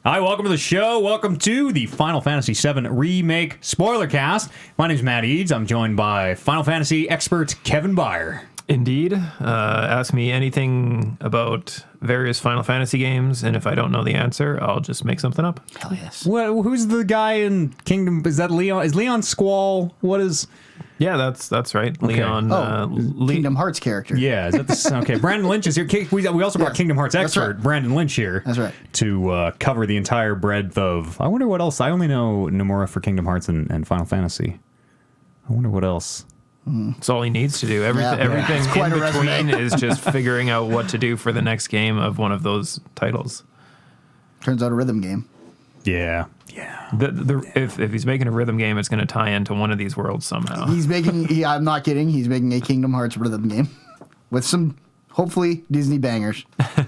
Hi, welcome to the show. Welcome to the Final Fantasy VII Remake Spoilercast. My name is Matt Eads. I'm joined by Final Fantasy expert Kevin Byer. Indeed. Ask me anything about various Final Fantasy games, and if I don't know the answer, I'll just make something up. Hell yes. Who's the guy in Kingdom? Is that Leon? Is Leon Squall? What is... Yeah, that's right. Okay. Leon. Kingdom Hearts character. Yeah, is that the... Okay, Brandon Lynch is here. We also brought Kingdom Hearts expert Brandon Lynch here. That's right. To cover the entire breadth of... I wonder what else. I only know Nomura for Kingdom Hearts and Final Fantasy. I wonder what else. It's all he needs to do. Everything in between is just figuring out what to do for the next game of one of those titles. Turns out a rhythm game. Yeah. If he's making a rhythm game, it's going to tie into one of these worlds somehow. He's making, I'm not kidding, he's making a Kingdom Hearts rhythm game with some, hopefully, Disney bangers.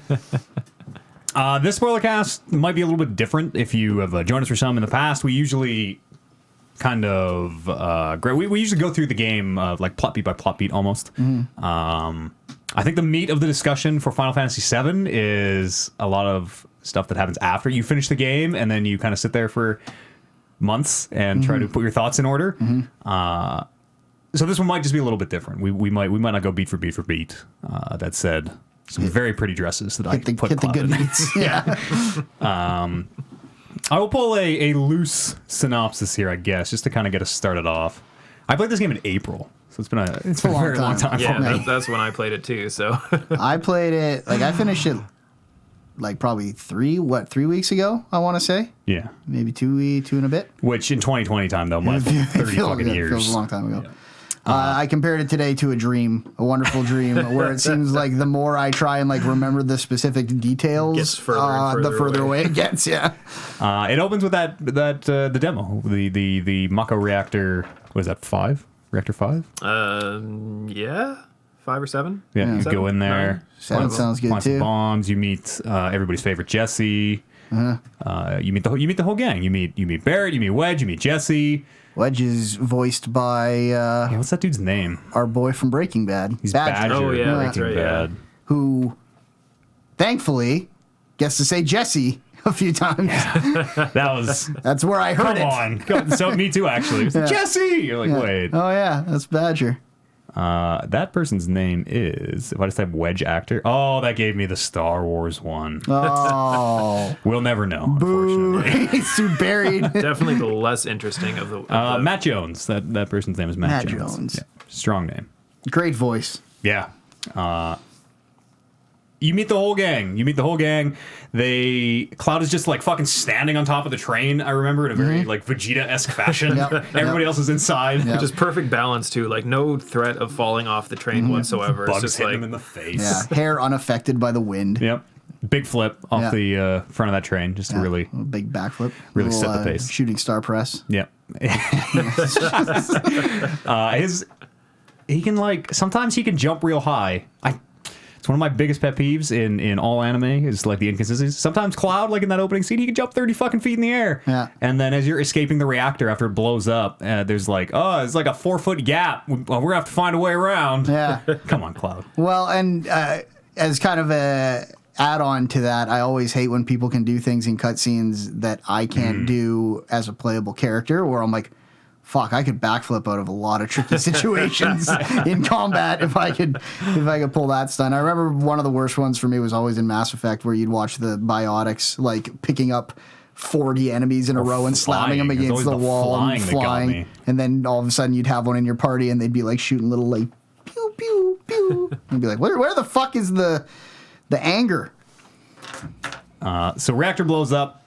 This spoilercast might be a little bit different if you have joined us for some in the past. We usually kind of we usually go through the game like plot beat by plot beat almost. I think the meat of the discussion for Final Fantasy VII is a lot of stuff that happens after you finish the game, and then you kind of sit there for months and try to put your thoughts in order. So this one might just be a little bit different. We might not go beat for beat. That said, some very pretty dresses that Hit the good beats. Yeah. I will pull a loose synopsis here, I guess, just to kind of get us started off. I played this game in April, so it's been a very long time for me. Yeah, that's when I played it too. So I played it, I finished it like probably 3 weeks ago, I want to say. Yeah. Maybe two and a bit. Which in 2020 time, though, might be 30 fucking years. Feels a long time ago. Yeah. I compared it today to a dream, a wonderful dream, where it seems like the more I try and like remember the specific details, gets further the further away it gets. Yeah. It opens with the demo, the Mako reactor. What is that? 5? Reactor 5? Yeah, 5 or 7. Yeah, you 7? go in there. 7 sounds good too. Bombs. You meet everybody's favorite Jesse. You meet the whole gang. You meet Barrett. You meet Wedge. You meet Jesse. Wedge is voiced by what's that dude's name? Our boy from Breaking Bad. He's Badger. Oh yeah, that's Breaking right. Bad. Yeah. Who, thankfully, gets to say Jesse a few times. That's where I heard it. Come on. So me too, actually. It's Jesse. You're like, wait. Oh yeah, that's Badger. That person's name is, if I just type Wedge actor. Oh, that gave me the Star Wars one. Oh. We'll never know, Boo. unfortunately. He's too buried. Definitely the less interesting of the. Matt Jones. That person's name is Matt Jones. Yeah. Strong name. Great voice. Yeah. You meet the whole gang. Cloud is just like fucking standing on top of the train. I remember in a very like Vegeta-esque fashion. Everybody else is inside. Which is perfect balance too. Like no threat of falling off the train whatsoever. Bugs it's just hit like him in the face. Yeah. Hair unaffected by the wind. Yep. Big flip off the front of that train, just to really a big backflip. Really set the pace. Shooting star press. Yep. He can like sometimes he can jump real high. It's one of my biggest pet peeves in all anime is like the inconsistencies. Sometimes Cloud, like in that opening scene, he can jump 30 fucking feet in the air. Yeah. And then as you're escaping the reactor after it blows up, there's like, it's like a 4-foot gap. We're gonna have to find a way around. Yeah. Come on, Cloud. Well, and as kind of a add-on to that, I always hate when people can do things in cutscenes that I can't do as a playable character, where I'm like, fuck, I could backflip out of a lot of tricky situations in combat if I could pull that stunt. I remember one of the worst ones for me was always in Mass Effect, where you'd watch the biotics like picking up 40 enemies in a row and slamming them against the wall and flying, and then all of a sudden you'd have one in your party and they'd be like shooting little like pew pew pew, and be like, where the fuck is the anger? So reactor blows up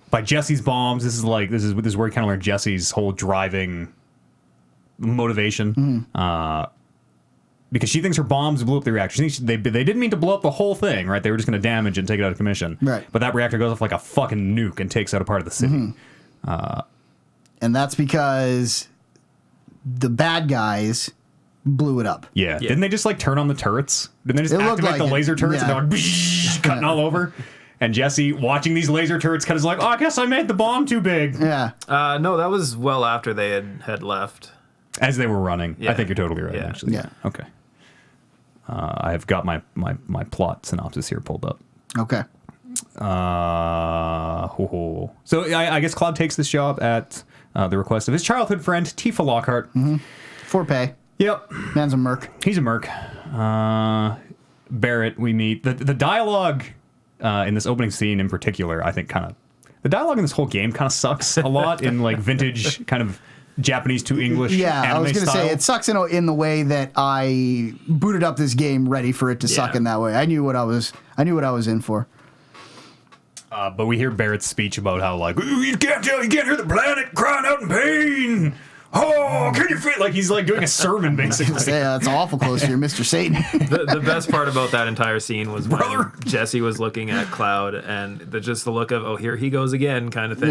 by Jesse's bombs. This is where you kind of learn Jesse's whole driving motivation. Because she thinks her bombs blew up the reactor. They didn't mean to blow up the whole thing, right? They were just going to damage and take it out of commission. Right. But that reactor goes off like a fucking nuke and takes out a part of the city. And that's because the bad guys blew it up. Yeah. Didn't they just like turn on the turrets? Didn't they just activate the laser turrets and they're like cutting all over? And Jesse, watching these laser turrets, kind of like, I guess I made the bomb too big. Yeah. No, that was well after they had left. As they were running. Yeah. I think you're totally right, actually. Yeah. Okay. I have got my plot synopsis here pulled up. Okay. So I guess Cloud takes this job at the request of his childhood friend, Tifa Lockhart. For pay. Yep. Man's a merc. He's a merc. Barrett, we meet. The dialogue in this opening scene in particular, I think the dialogue in this whole game kind of sucks a lot in like vintage kind of Japanese to English anime I was going to say, it sucks in the way that I booted up this game ready for it to suck in that way. I knew what I was in for. But we hear Barrett's speech about how like you can't hear the planet crying out in pain. Oh, can you feel like he's like doing a sermon basically? Yeah, that's awful close to your Mr. Satan. The best part about that entire scene was when Jesse was looking at Cloud and the look of, oh, here he goes again kind of thing.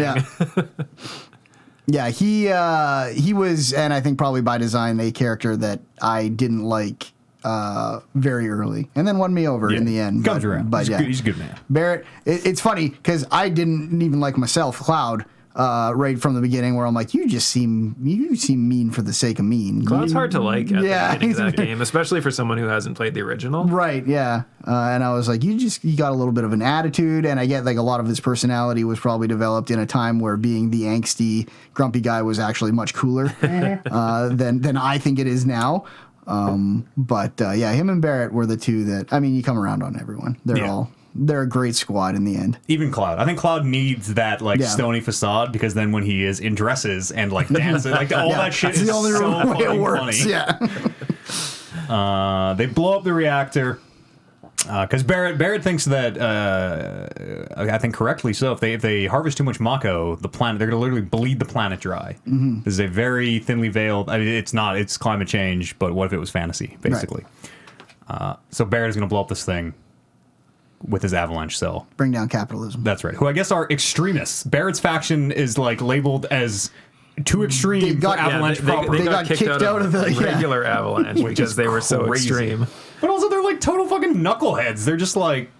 Yeah, he was, and I think probably by design, a character that I didn't like very early, and then won me over in the end. Comes around. But he's a good man. Barrett, it's funny because I didn't even like myself, Cloud. Right from the beginning, where I'm like, you seem mean for the sake of mean. Cloud's hard to like at the beginning of that game, especially for someone who hasn't played the original. Right, yeah. And I was like, you got a little bit of an attitude, and I get like a lot of his personality was probably developed in a time where being the angsty, grumpy guy was actually much cooler than I think it is now. But him and Barrett were the two that, I mean, you come around on everyone. They're a great squad in the end. Even Cloud. I think Cloud needs that like stony facade because then when he is in dresses and like dances, like all that shit is the only way it works. Funny. Yeah. They blow up the reactor because Barrett thinks that I think correctly so. If they harvest too much Mako, the planet they're gonna literally bleed the planet dry. Mm-hmm. This is a very thinly veiled. I mean, it's not. It's climate change, but what if it was fantasy? Basically. Right. So Barrett is gonna blow up this thing with his avalanche cell. Bring down capitalism. That's right. Who I guess are extremists. Barrett's faction is like labeled as too extreme for avalanche proper. They got kicked out of the regular avalanche because they were so extreme. But also they're like total fucking knuckleheads. They're just like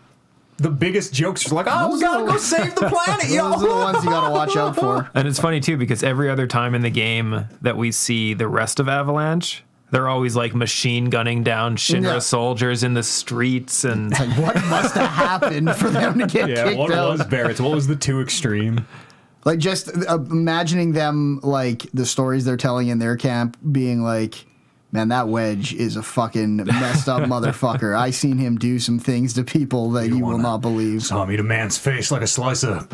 the biggest jokes. Like, oh, we gotta go save the planet, yo. Those are the ones you gotta watch out for. And it's funny too because every other time in the game that we see the rest of Avalanche, they're always like machine gunning down Shinra soldiers in the streets, and it's like, what must have happened for them to get kicked out? What was Barrett's? What was the too extreme? Like just imagining them, like the stories they're telling in their camp, being like, man, that Wedge is a fucking messed up motherfucker. I seen him do some things to people that you will not believe. Saw him eat a man's face like a slice of,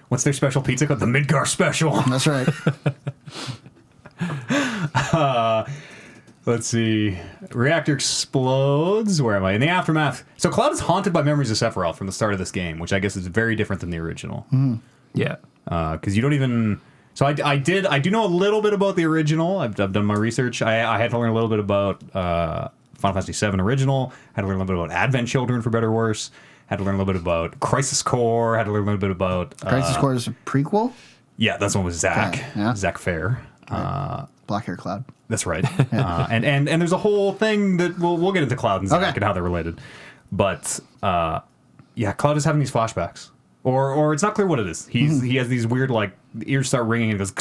what's their special pizza called? The Midgar Special. That's right. Let's see. Reactor explodes. Where am I? In the aftermath. So Cloud is haunted by memories of Sephiroth from the start of this game, which I guess is very different than the original. Mm. Yeah. Because you don't even... So I do know a little bit about the original. I've done my research. I had to learn a little bit about Final Fantasy VII original. Had to learn a little bit about Advent Children, for better or worse. Had to learn a little bit about Crisis Core. Had to learn a little bit about... Crisis Core is a prequel? Yeah, that's one with Zack. Okay, yeah. Zack Fair. Black Hair Cloud. That's right. And there's a whole thing that we'll get into Cloud and Zack and how they're related. But Cloud is having these flashbacks. Or it's not clear what it is. He has these weird, like, ears start ringing and goes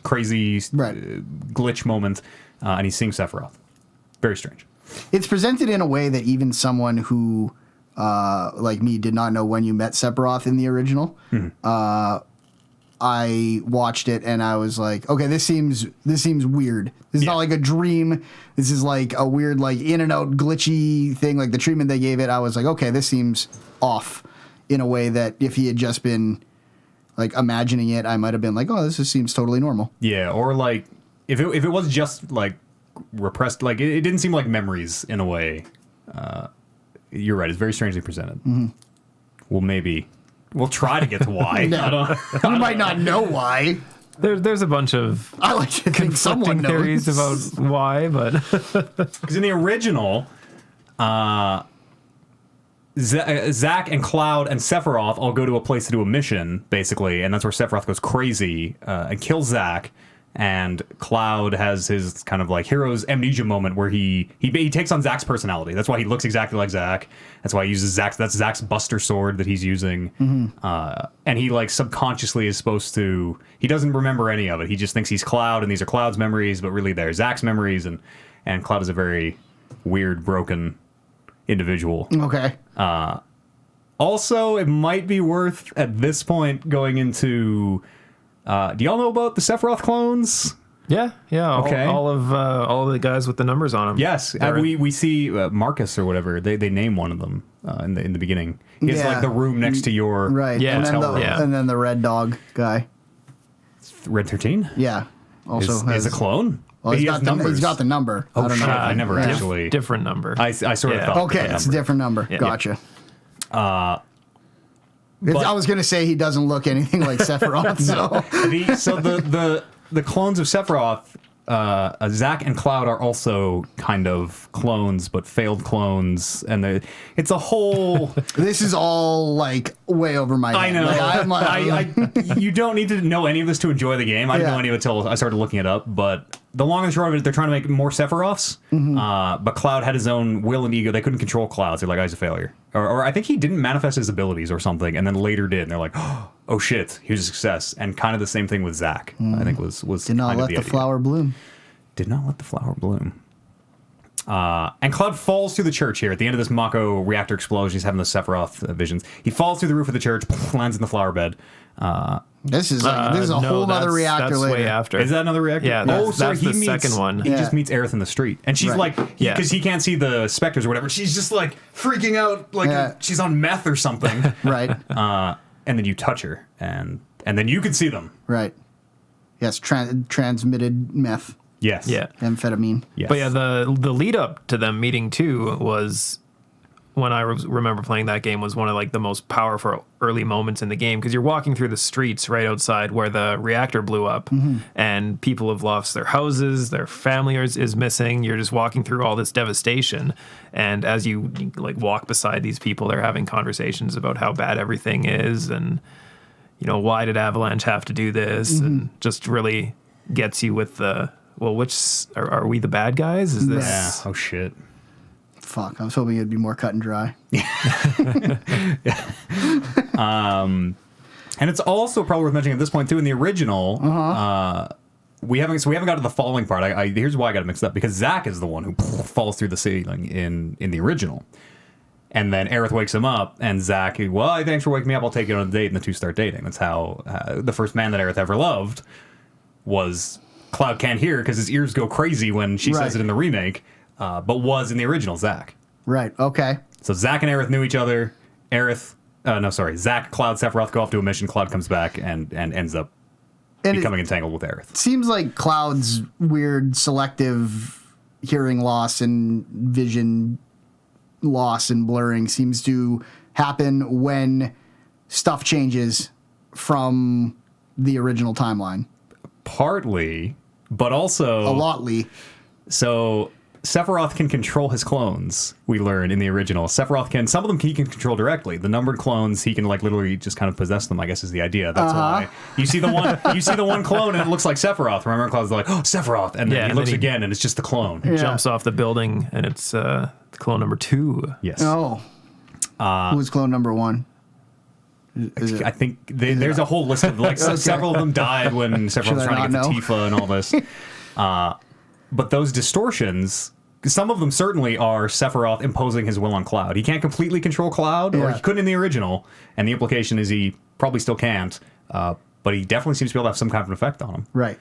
crazy glitch moment, and he's seeing Sephiroth. Very strange. It's presented in a way that even someone who, like me, did not know when you met Sephiroth in the original. I watched it and I was like, okay, this seems weird. This is not like a dream. This is like a weird, like, in and out glitchy thing. Like the treatment they gave it, I was like, okay, this seems off in a way that if he had just been like imagining it, I might have been like, oh, this just seems totally normal. Yeah, or like if it was just like repressed, like it didn't seem like memories in a way. You're right. It's very strangely presented. Mm-hmm. Well, maybe. We'll try to get to why. You might not know why. There's a bunch of I like to think someone knows theories about why, but because in the original, Zack and Cloud and Sephiroth all go to a place to do a mission, basically, and that's where Sephiroth goes crazy and kills Zack. And Cloud has his kind of like hero's amnesia moment where he takes on Zack's personality. That's why he looks exactly like Zack. That's why he uses Zack's. That's Zack's Buster Sword that he's using. Mm-hmm. And he like subconsciously is supposed to. He doesn't remember any of it. He just thinks he's Cloud, and these are Cloud's memories, but really they're Zack's memories. And Cloud is a very weird, broken individual. Okay. Also, it might be worth at this point going into. Do y'all know about the Sephiroth clones? Yeah. Okay. All of the guys with the numbers on them. Yes, we see Marcus or whatever. They name one of them in the beginning. He's Yeah. like the room next to your Right. Yeah. And then, hotel room. and then the red dog guy. Red 13 Yeah. Also is a clone. Well, He he's has got numbers. he's got the number. Oh I don't shit! know. I never actually. Different number. I sort of Yeah. thought. Okay, the it's a number. different number. Yeah. Gotcha. But- I was gonna say he doesn't look anything like Sephiroth. So The clones of Sephiroth, Zack and Cloud are also kind of clones, but failed clones, and it's a whole. this is all like way over my head. I know. Like, I'm like, You don't need to know any of this to enjoy the game. I didn't Yeah. know any of it until I started looking it up. But the long and short of it is they're trying to make more Sephiroths. But Cloud had his own will and ego. They couldn't control Cloud. So they're like, he's a failure. Or I think he didn't manifest his abilities or something, and then later did. And they're like, oh shit, he was a success. And kind of the same thing with Zack. I think was did not kind of let the idea. flower bloom. Did not let the flower bloom. And Cloud falls through the church here at the end of this Mako reactor explosion. He's having the Sephiroth visions. He falls through the roof of the church, lands in the flower bed. This is a No, whole other reactor that's later. way after. Is that another reactor? Yeah, that's the second one. He Yeah. just meets Aerith in the street, and she's Right. like, Yeah. because he can't see the specters or whatever. She's just like freaking out, like Yeah. she's on meth or something. Right. And then you touch her, and then you can see them. Right. Yes. Transmitted meth, Yes. Yeah. amphetamine. Yes. But yeah, the lead up to them meeting too was when I remember playing that game was one of like the most powerful early moments in the game because you're walking through the streets right outside where the reactor blew up and people have lost their houses, their family is missing. You're just walking through all this devastation. And as you like walk beside these people, they're having conversations about how bad everything is and, you know, why did Avalanche have to do this? And just really gets you with the, well, which are we the bad guys? Is this? Yeah. Oh shit. Fuck. I was hoping it'd be more cut and dry. And it's also probably worth mentioning at this point too. In the original, we haven't got to the falling part. Here's why I got it mixed up because Zack is the one who falls through the ceiling in the original, and then Aerith wakes him up, and Zack, well, thanks for waking me up. I'll take you on a date, and the two start dating. That's how the first man that Aerith ever loved was. Cloud can't hear because his ears go crazy when she Right. says it in the remake, but was in the original Zack. Right. Okay. So Zack and Aerith knew each other. Zack, Cloud, Sephiroth go off to a mission. Cloud comes back and ends up And becoming entangled with Aerith. it seems like Cloud's weird selective hearing loss and vision loss and blurring seems to happen when stuff changes from the original timeline. Partly, but also A lotly. So Sephiroth can control his clones. We learn in the original. Sephiroth can. Some of them he can control directly. The numbered clones, he can like literally just kind of possess them. I guess is the idea. That's why you see the one. You see the one clone, and it looks like Sephiroth. Remember, Cloud's like, "Oh, Sephiroth," and then Yeah, he and looks then he- again, and it's just the clone. Yeah. Jumps off the building and it's clone number 2. Yes. Oh. Who was clone number 1? Is it? I think there's a whole list of like several of them died when Sephiroth was I trying to not get know? to Tifa and all this. But those distortions, some of them certainly are Sephiroth imposing his will on Cloud. He can't completely control Cloud, or Yeah. he couldn't in the original, and the implication is he probably still can't. But he definitely seems to be able to have some kind of an effect on him. Right.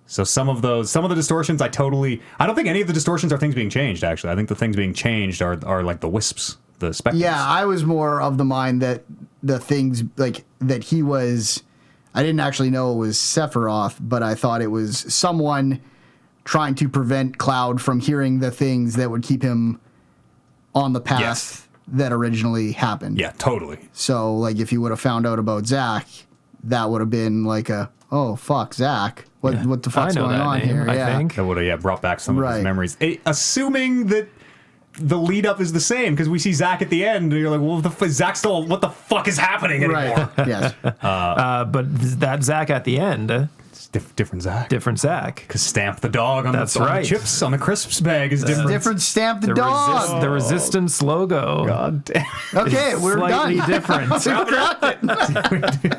So some of the distortions, I don't think any of the distortions are things being changed. Actually, I think the things being changed are like the wisps, the specters. Yeah, I was more of the mind that the things like that he was. I didn't actually know it was Sephiroth, but I thought it was someone trying to prevent Cloud from hearing the things that would keep him on the path Yes. that originally happened. Yeah, totally. So, like, if he would have found out about Zack, that would have been like oh fuck, Zack, what the fuck's I know going that on name, here? I think. That would have brought back some of Right. his memories. Assuming that the lead up is the same, because we see Zack at the end, and you're like, well, Zack still, what the fuck is happening anymore? Right. Yes. But that Zack at the end, It's different Zack. different Zack. Because Stamp the dog on, That's on the right. chips on the crisps bag is different. Different stamp the The, dog. the Resistance logo. God damn. Okay, we're Slightly done. different. We've cracked it.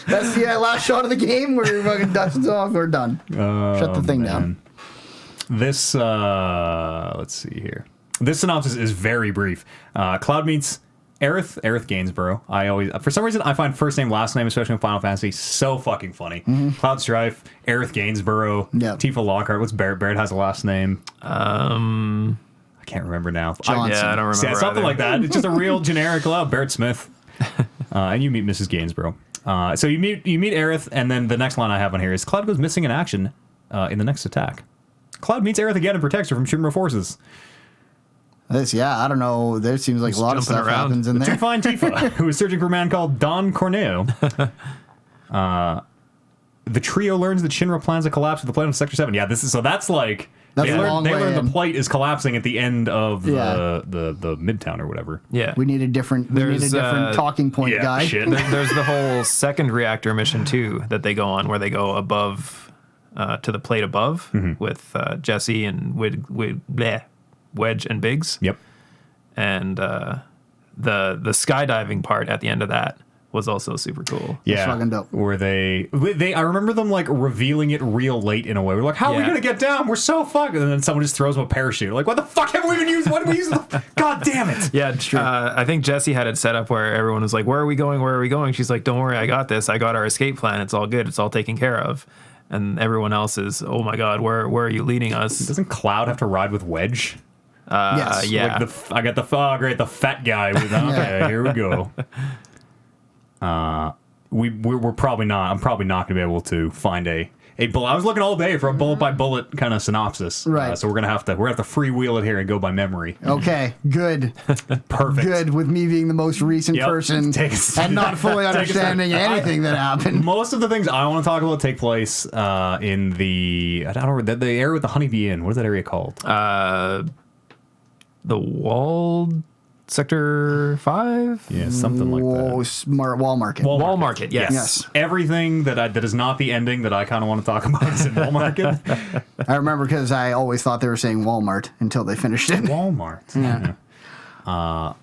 That's the last shot of the game where you're fucking dusting off. We're done. Shut the thing down. This, let's see here. This synopsis is very brief. Cloud meets Aerith Gainsborough. I always, for some reason, I find first name, last name, especially in Final Fantasy, so fucking funny. Cloud Strife, Aerith Gainsborough, Yeah. Tifa Lockhart. What's Barrett? Barrett has a last name. I can't remember now. Johnson. Yeah, I don't remember. Yeah, something either. like that. It's just a real generic Barrett Smith. And you meet Mrs. Gainsborough. So you meet Aerith, and then the next line I have on here is Cloud goes missing in action in the next attack. Cloud meets Aerith again and protects her from Shinra forces. I don't know. There seems like a lot of jumping stuff around. happens in To there. find Tifa, who is searching for a man called Don Corneo. The trio learns that Shinra plans a collapse of the plate on Sector 7. Yeah, that's like... That's They a long way learn in. the plate is collapsing at the end of Yeah. the Midtown or whatever. Yeah. We need a different talking point guy. Shit. There's the whole second reactor mission too that they go on, where they go above to the plate above with Jesse and Wedge and Biggs. Yep. And the skydiving part at the end of that was also super cool. Yeah, fucking dope. Where they I remember them like revealing it real late in a way. We're like, how are we Yeah. gonna get down? We're so fucked. And then someone just throws them a parachute. Like, what the fuck have we even used? What did we use? God damn it! Yeah, I think Jesse had it set up where everyone was like, "Where are we going? Where are we going?" She's like, "Don't worry, I got this. I got our escape plan. It's all good. It's all taken care of." And everyone else is, "Oh my god, where are you leading us?" Doesn't Cloud have to ride with Wedge? Yes. Yeah. Like I got the great, the fat guy. Okay, here we go. We're probably not. I'm probably not going to be able to find a bullet. I was looking all day for a bullet by bullet kind of synopsis. Right. So we're gonna have to freewheel it here and go by memory. Okay, good. Perfect. Good with me being the most recent Yep. person Take us- and not fully Take us- understanding anything that happened. Most of the things I want to talk about take place in the the area with the Honeybee Inn. What is that area called? The walled Sector 5? Yeah, something like Whoa, that. smart wall market. Wall Market, yes. Yes. Everything that is not the ending that I kind of want to talk about is in Walmart. I remember because I always thought they were saying Walmart until they finished it. Walmart. Yeah.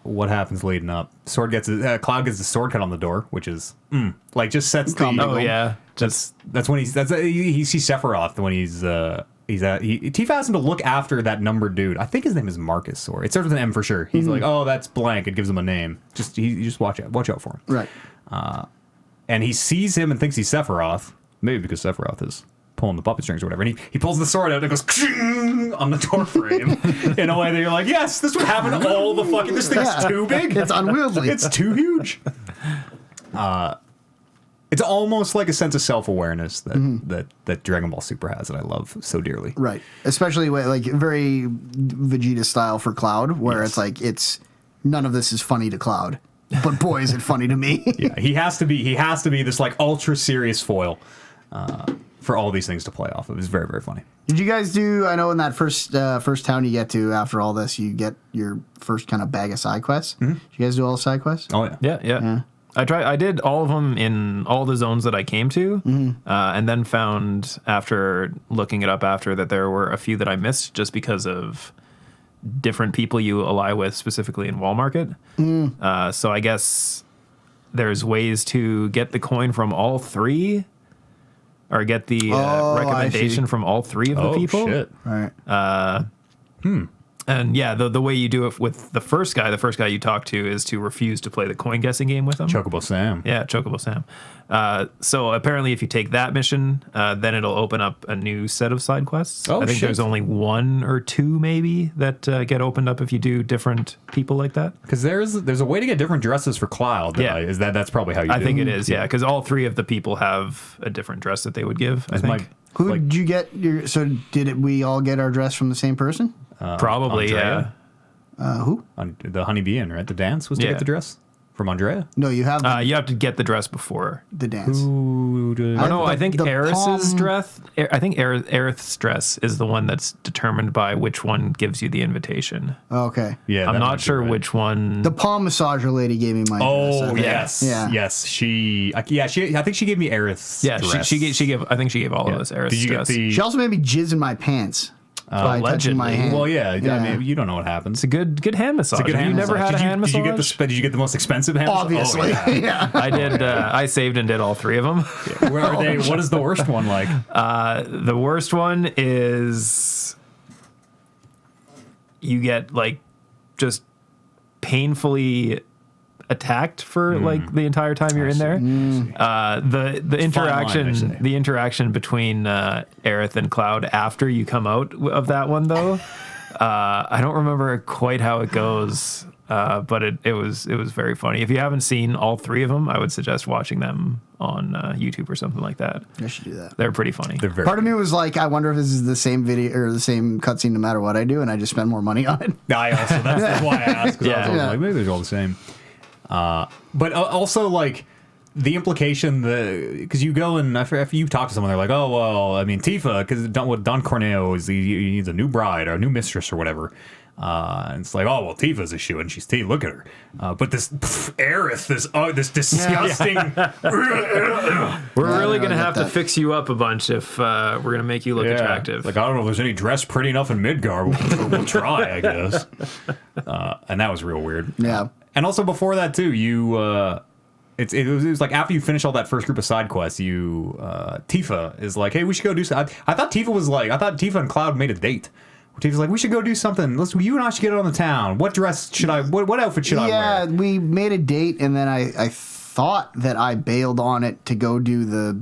What happens leading up? Cloud gets the sword cut on the door, which is like just sets the. Oh, yeah. That's when he sees Sephiroth when Tifa asks him to look after that numbered dude. I think his name is Marcus, or it starts with an M for sure. He's like, oh, that's blank. It gives him a name. You just watch out for him. Right. And he sees him and thinks he's Sephiroth, maybe because Sephiroth is pulling the puppet strings or whatever. And he pulls the sword out and it goes on the door frame in a way that you're like, yes, this would happen all the fucking. This thing is too big. It's unwieldy. It's too huge. It's almost like a sense of self-awareness that Dragon Ball Super has that I love so dearly. Right. Especially with, like, very Vegeta style for Cloud, where Yes. it's like none of this is funny to Cloud, but boy is it funny to me. Yeah, he has to be this like ultra serious foil for all these things to play off of. It's very, very funny. Did you guys do? I know in that first town you get to after all this, you get your first kind of bag of side quests. Did you guys do all the side quests? Oh yeah. Yeah. I did all of them in all the zones that I came to, and then found after looking it up that there were a few that I missed just because of different people you ally with, specifically in Wall Market. So I guess there's ways to get the coin from all three, or get the I recommendation see. from all three of the Oh people. shit. All right. And yeah, the way you do it with the first guy you talk to is to refuse to play the coin guessing game with him. Chocobo Sam. Yeah, Chocobo Sam. So apparently if you take that mission, then it'll open up a new set of side quests. Oh, I think shit. there's only one or two maybe that get opened up if you do different people like that. Because there's a way to get different dresses for Cloud. Yeah. That's probably how you I do think it. it is, yeah, because all three of the people have a different dress that they would give, I think. Who like- did you get? We all get our dress from the same person? Probably, Andrea? Who? On the Honeybee Inn, right? The dance was to Yeah. get the dress from Andrea. No, you have yeah. You have to get the dress before. the dance. Ooh, Oh, no, I think the Aerith's palm- dress. I think Aerith's dress is the one that's determined by which one gives you the invitation. Okay. yeah, I'm that not might be sure right. which one. The palm massager lady gave me my dress. I Oh think. yes, Yeah. yes. I think she gave me Aerith's. Yeah, dress. she gave. I think she gave all of us Aerith's Did you dress. get the? She also made me jizz in my pants by touching my allegedly. hand. Well, yeah. I Yeah. mean, you don't know what happens. It's a good hand massage. It's a good Have hand you never massage. had a hand massage? Did you get the most expensive hand massage? Obviously. Oh, yeah. Yeah. I did. I saved and did all three of them. Where are they? What is the worst one like? The worst one is you get like just painfully attacked for like the entire time you're in there. The interaction between Aerith and Cloud after you come out of that one though, I don't remember quite how it goes, but it was very funny. If you haven't seen all three of them, I would suggest watching them on YouTube or something like that. I should do that. They're pretty funny. They're very Part of me was like, I wonder if this is the same video or the same cutscene no matter what I do, and I just spend more money on it. that's why I asked, because I was Yeah. like, maybe they're all the same. But also, like, the implication, because you go and if you talk to someone, they're like, oh, well, I mean, Tifa, because Don Corneo is he needs a new bride or a new mistress or whatever. And it's like, oh, well, Tifa's a shoe, and she's Tifa. Look at her. But this Aerith, this disgusting. We're really going to I have get to that. fix you up a bunch if we're going to make you look attractive. Like, I don't know if there's any dress pretty enough in Midgar. We'll try, I guess. And that was real weird. Yeah. And also before that too, it was like after you finish all that first group of side quests, Tifa is like, hey, we should go do something. I thought Tifa and Cloud made a date. Tifa's like, we should go do something. You and I should get on the town. What dress should I? What outfit should I wear? Yeah, we made a date, and then I thought that I bailed on it to go do the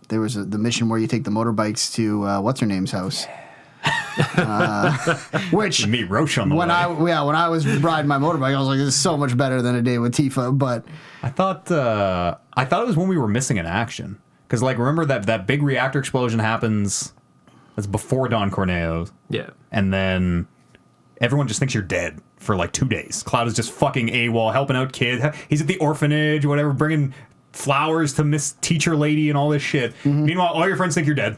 there was the mission where you take the motorbikes to what's her name's house. Which You meet Roche on the when way. when I was riding my motorbike, I was like, this is so much better than a day with Tifa. But I thought it was when we were missing an action, because like remember that big reactor explosion happens. That's before Don Corneo. Yeah. And then everyone just thinks you're dead for like 2 days. Cloud is just fucking AWOL, helping out kids. He's at the orphanage, whatever, bringing flowers to Miss Teacher Lady and all this shit. Meanwhile, all your friends think you're dead.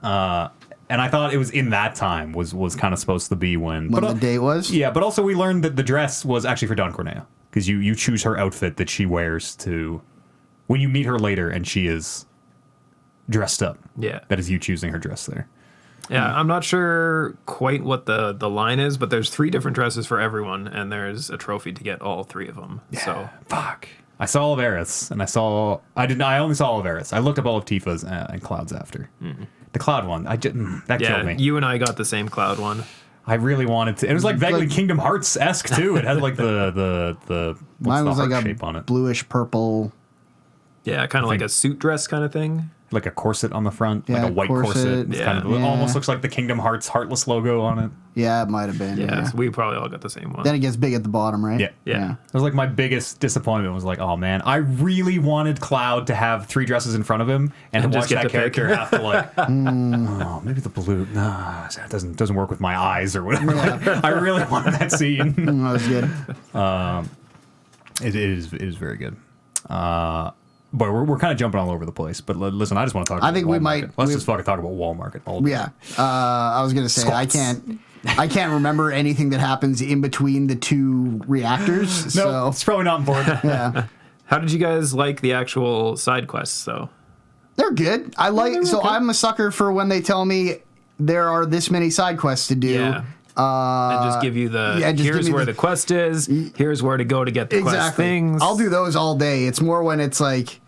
And I thought it was in that time was kind of supposed to be when the date was? Yeah, but also we learned that the dress was actually for Don Corneo, because you choose her outfit that she wears to when you meet her later, and she is dressed up. Yeah. That is you choosing her dress there. Yeah, I'm not sure quite what the line is, but there's 3 different dresses for everyone, and there's a trophy to get all 3 of them. Yeah, so fuck. I saw all of Aerith's, and I only saw all of Aerith's. I looked up all of Tifa's and Cloud's after. The Cloud one, that killed me. You and I got the same Cloud one. I really wanted to. It was like vaguely Like- Kingdom Hearts-esque too. It had like the what's Mine the was heart like shape on a it? bluish purple. Yeah, kind of like a suit dress kind of thing. Like a corset on the front, Yeah, like a white corset. It's Yeah. kind of, it almost looks like the Kingdom Hearts Heartless logo on it. Yeah, it might have been. Yeah, Yeah. so we probably all got the same one. Then it gets big at the bottom, right? Yeah. Yeah. It was like my biggest disappointment was like, oh man, I really wanted Cloud to have 3 dresses in front of him and to just watch get that to pick. character have to like, oh, maybe the blue. Nah, that doesn't work with my eyes or whatever. Yeah. I really wanted that scene. That was good. It is very good. But we're kind of jumping all over the place. But listen, I just want to talk. I about think Wall we Market. might- Let's we- just fucking talk about Wall Market. All day. Yeah. I was gonna say Squats. I can't remember anything that happens in between the 2 reactors. No, So it's probably not important. yeah. How did you guys like the actual side quests, though? They're good. I'm a sucker for when they tell me there are this many side quests to do. Yeah. And just give you just give here's me where the- the quest is, here's where to go to get the quest things. I'll do those all day. It's more when it's like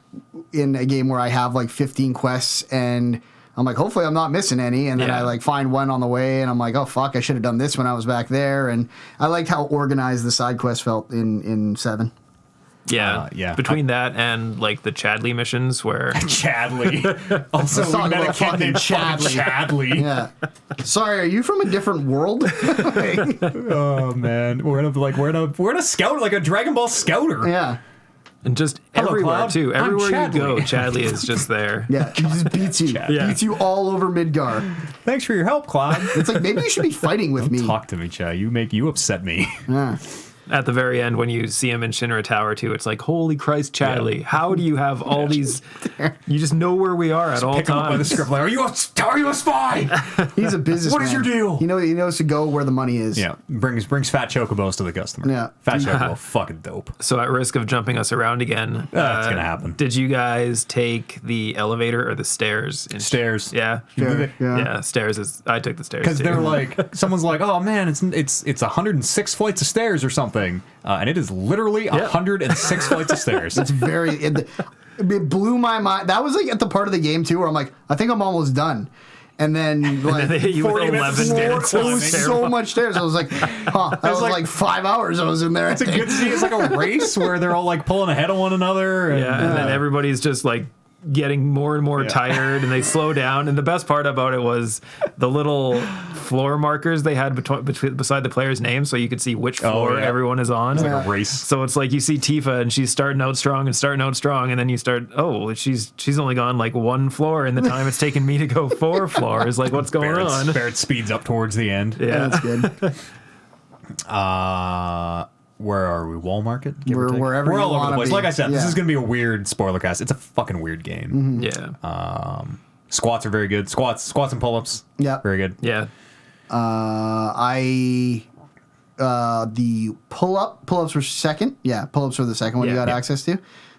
in a game where I have like 15 quests and I'm like, hopefully I'm not missing any. And then Yeah. I like find one on the way and I'm like, oh fuck, I should have done this when I was back there. And I liked how organized the side quest felt in 7. Yeah. Yeah. Between that and like the Chadley missions where Chadley. Also, Let's talk we met a about kid fucking named Chadley. Chadley. Yeah. Sorry, are you from a different world? Oh man, we're in a scout, like a Dragon Ball scouter. yeah. and just Hello, everywhere Cloud. too. I'm Everywhere you Chadley. go, Chadley is just there. Yeah. He just beats you. Yeah. Beats you all over Midgar. Thanks for your help, Cloud. It's like, maybe you should be fighting with me. Talk to me, Chad. You upset me. Yeah. At the very end, when you see him in Shinra Tower too, it's like, holy Christ, Chadley! How do you have all these? You just know where we are at all Pick him up by the times. script. Like, are you a spy? He's a businessman. What is your deal? He knows to go where the money is. Yeah, brings fat chocobos to the customer. Yeah. Fat chocobo, fucking dope. So, at risk of jumping us around again, That's gonna happen. Did you guys take the elevator or the stairs? Stairs. Yeah. Sure, Yeah, stairs is. I took the stairs Because too. they're like, someone's like, oh man, it's 106 flights of stairs or something, and it is literally 106 flights of stairs. It's very. It blew my mind. That was like at the part of the game too where I'm like, I think I'm almost done, And then like And then they hit you with 40 minutes 11 of minutes. it was so much stairs. I was like, that was like 5 hours I was in there. It's a good scene. It's like a race where they're all like pulling ahead of one another. And, Yeah, and then everybody's just like getting more and more tired, and they slow down. And the best part about it was the little floor markers they had beside the player's name, so you could see which floor everyone is on. It's like a race. So it's like you see Tifa, and she's starting out strong, and then you start, she's only gone like one floor in the time it's taken me to go 4 floors. Like, what's going on? Barrett speeds up towards the end. Yeah, That's good. Where are we? Wall Market? We're wherever We're you all over the wanna place. be. Like I said, this Yeah. is going to be a weird spoiler cast. It's a fucking weird game. yeah, Squats are very good. Squats and pull-ups. Yeah. Very good. yeah. The pull-ups were second. Yeah, pull-ups were the second one you Yeah. got Yeah. access to.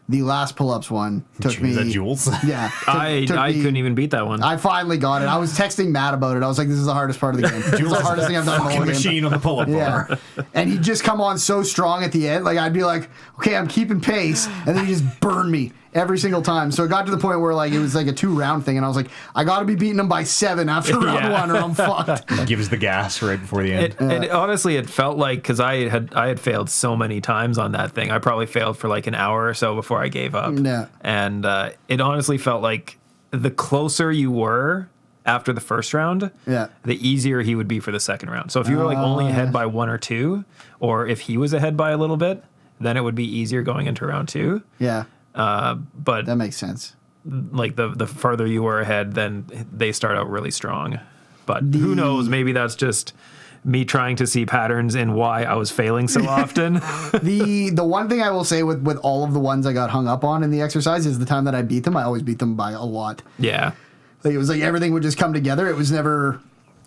The last pull-ups one took me. Is that Jules? Yeah, I couldn't even beat that one. I finally got it. I was texting Matt about it. I was like, "This is the hardest part of the game. This is the hardest thing I've done in the Fucking whole game." machine on the pull-up Yeah, bar. and he'd just come on so strong at the end. Like I'd be like, "Okay, I'm keeping pace," and then he just burned me every single time. So it got to the point where like it was like a 2-round thing, and I was like, "I got to be beating him by 7 after round Yeah. 1, or I'm fucked." Gives the gas right before the end. And honestly, it felt like, because I had failed so many times on that thing. I probably failed for like an hour or so before I gave up. Yeah. And it honestly felt like the closer you were after the first round, Yeah. the easier he would be for the second round. So if you were like only ahead by 1 or 2, or if he was ahead by a little bit, then it would be easier going into round 2. Yeah, But that makes sense. like the further you were ahead, then they start out really strong. But who knows? Maybe that's just me trying to see patterns in why I was failing so often. The one thing I will say with all of the ones I got hung up on in the exercise is the time that I beat them, I always beat them by a lot. Yeah. Like it was like everything would just come together. It was never,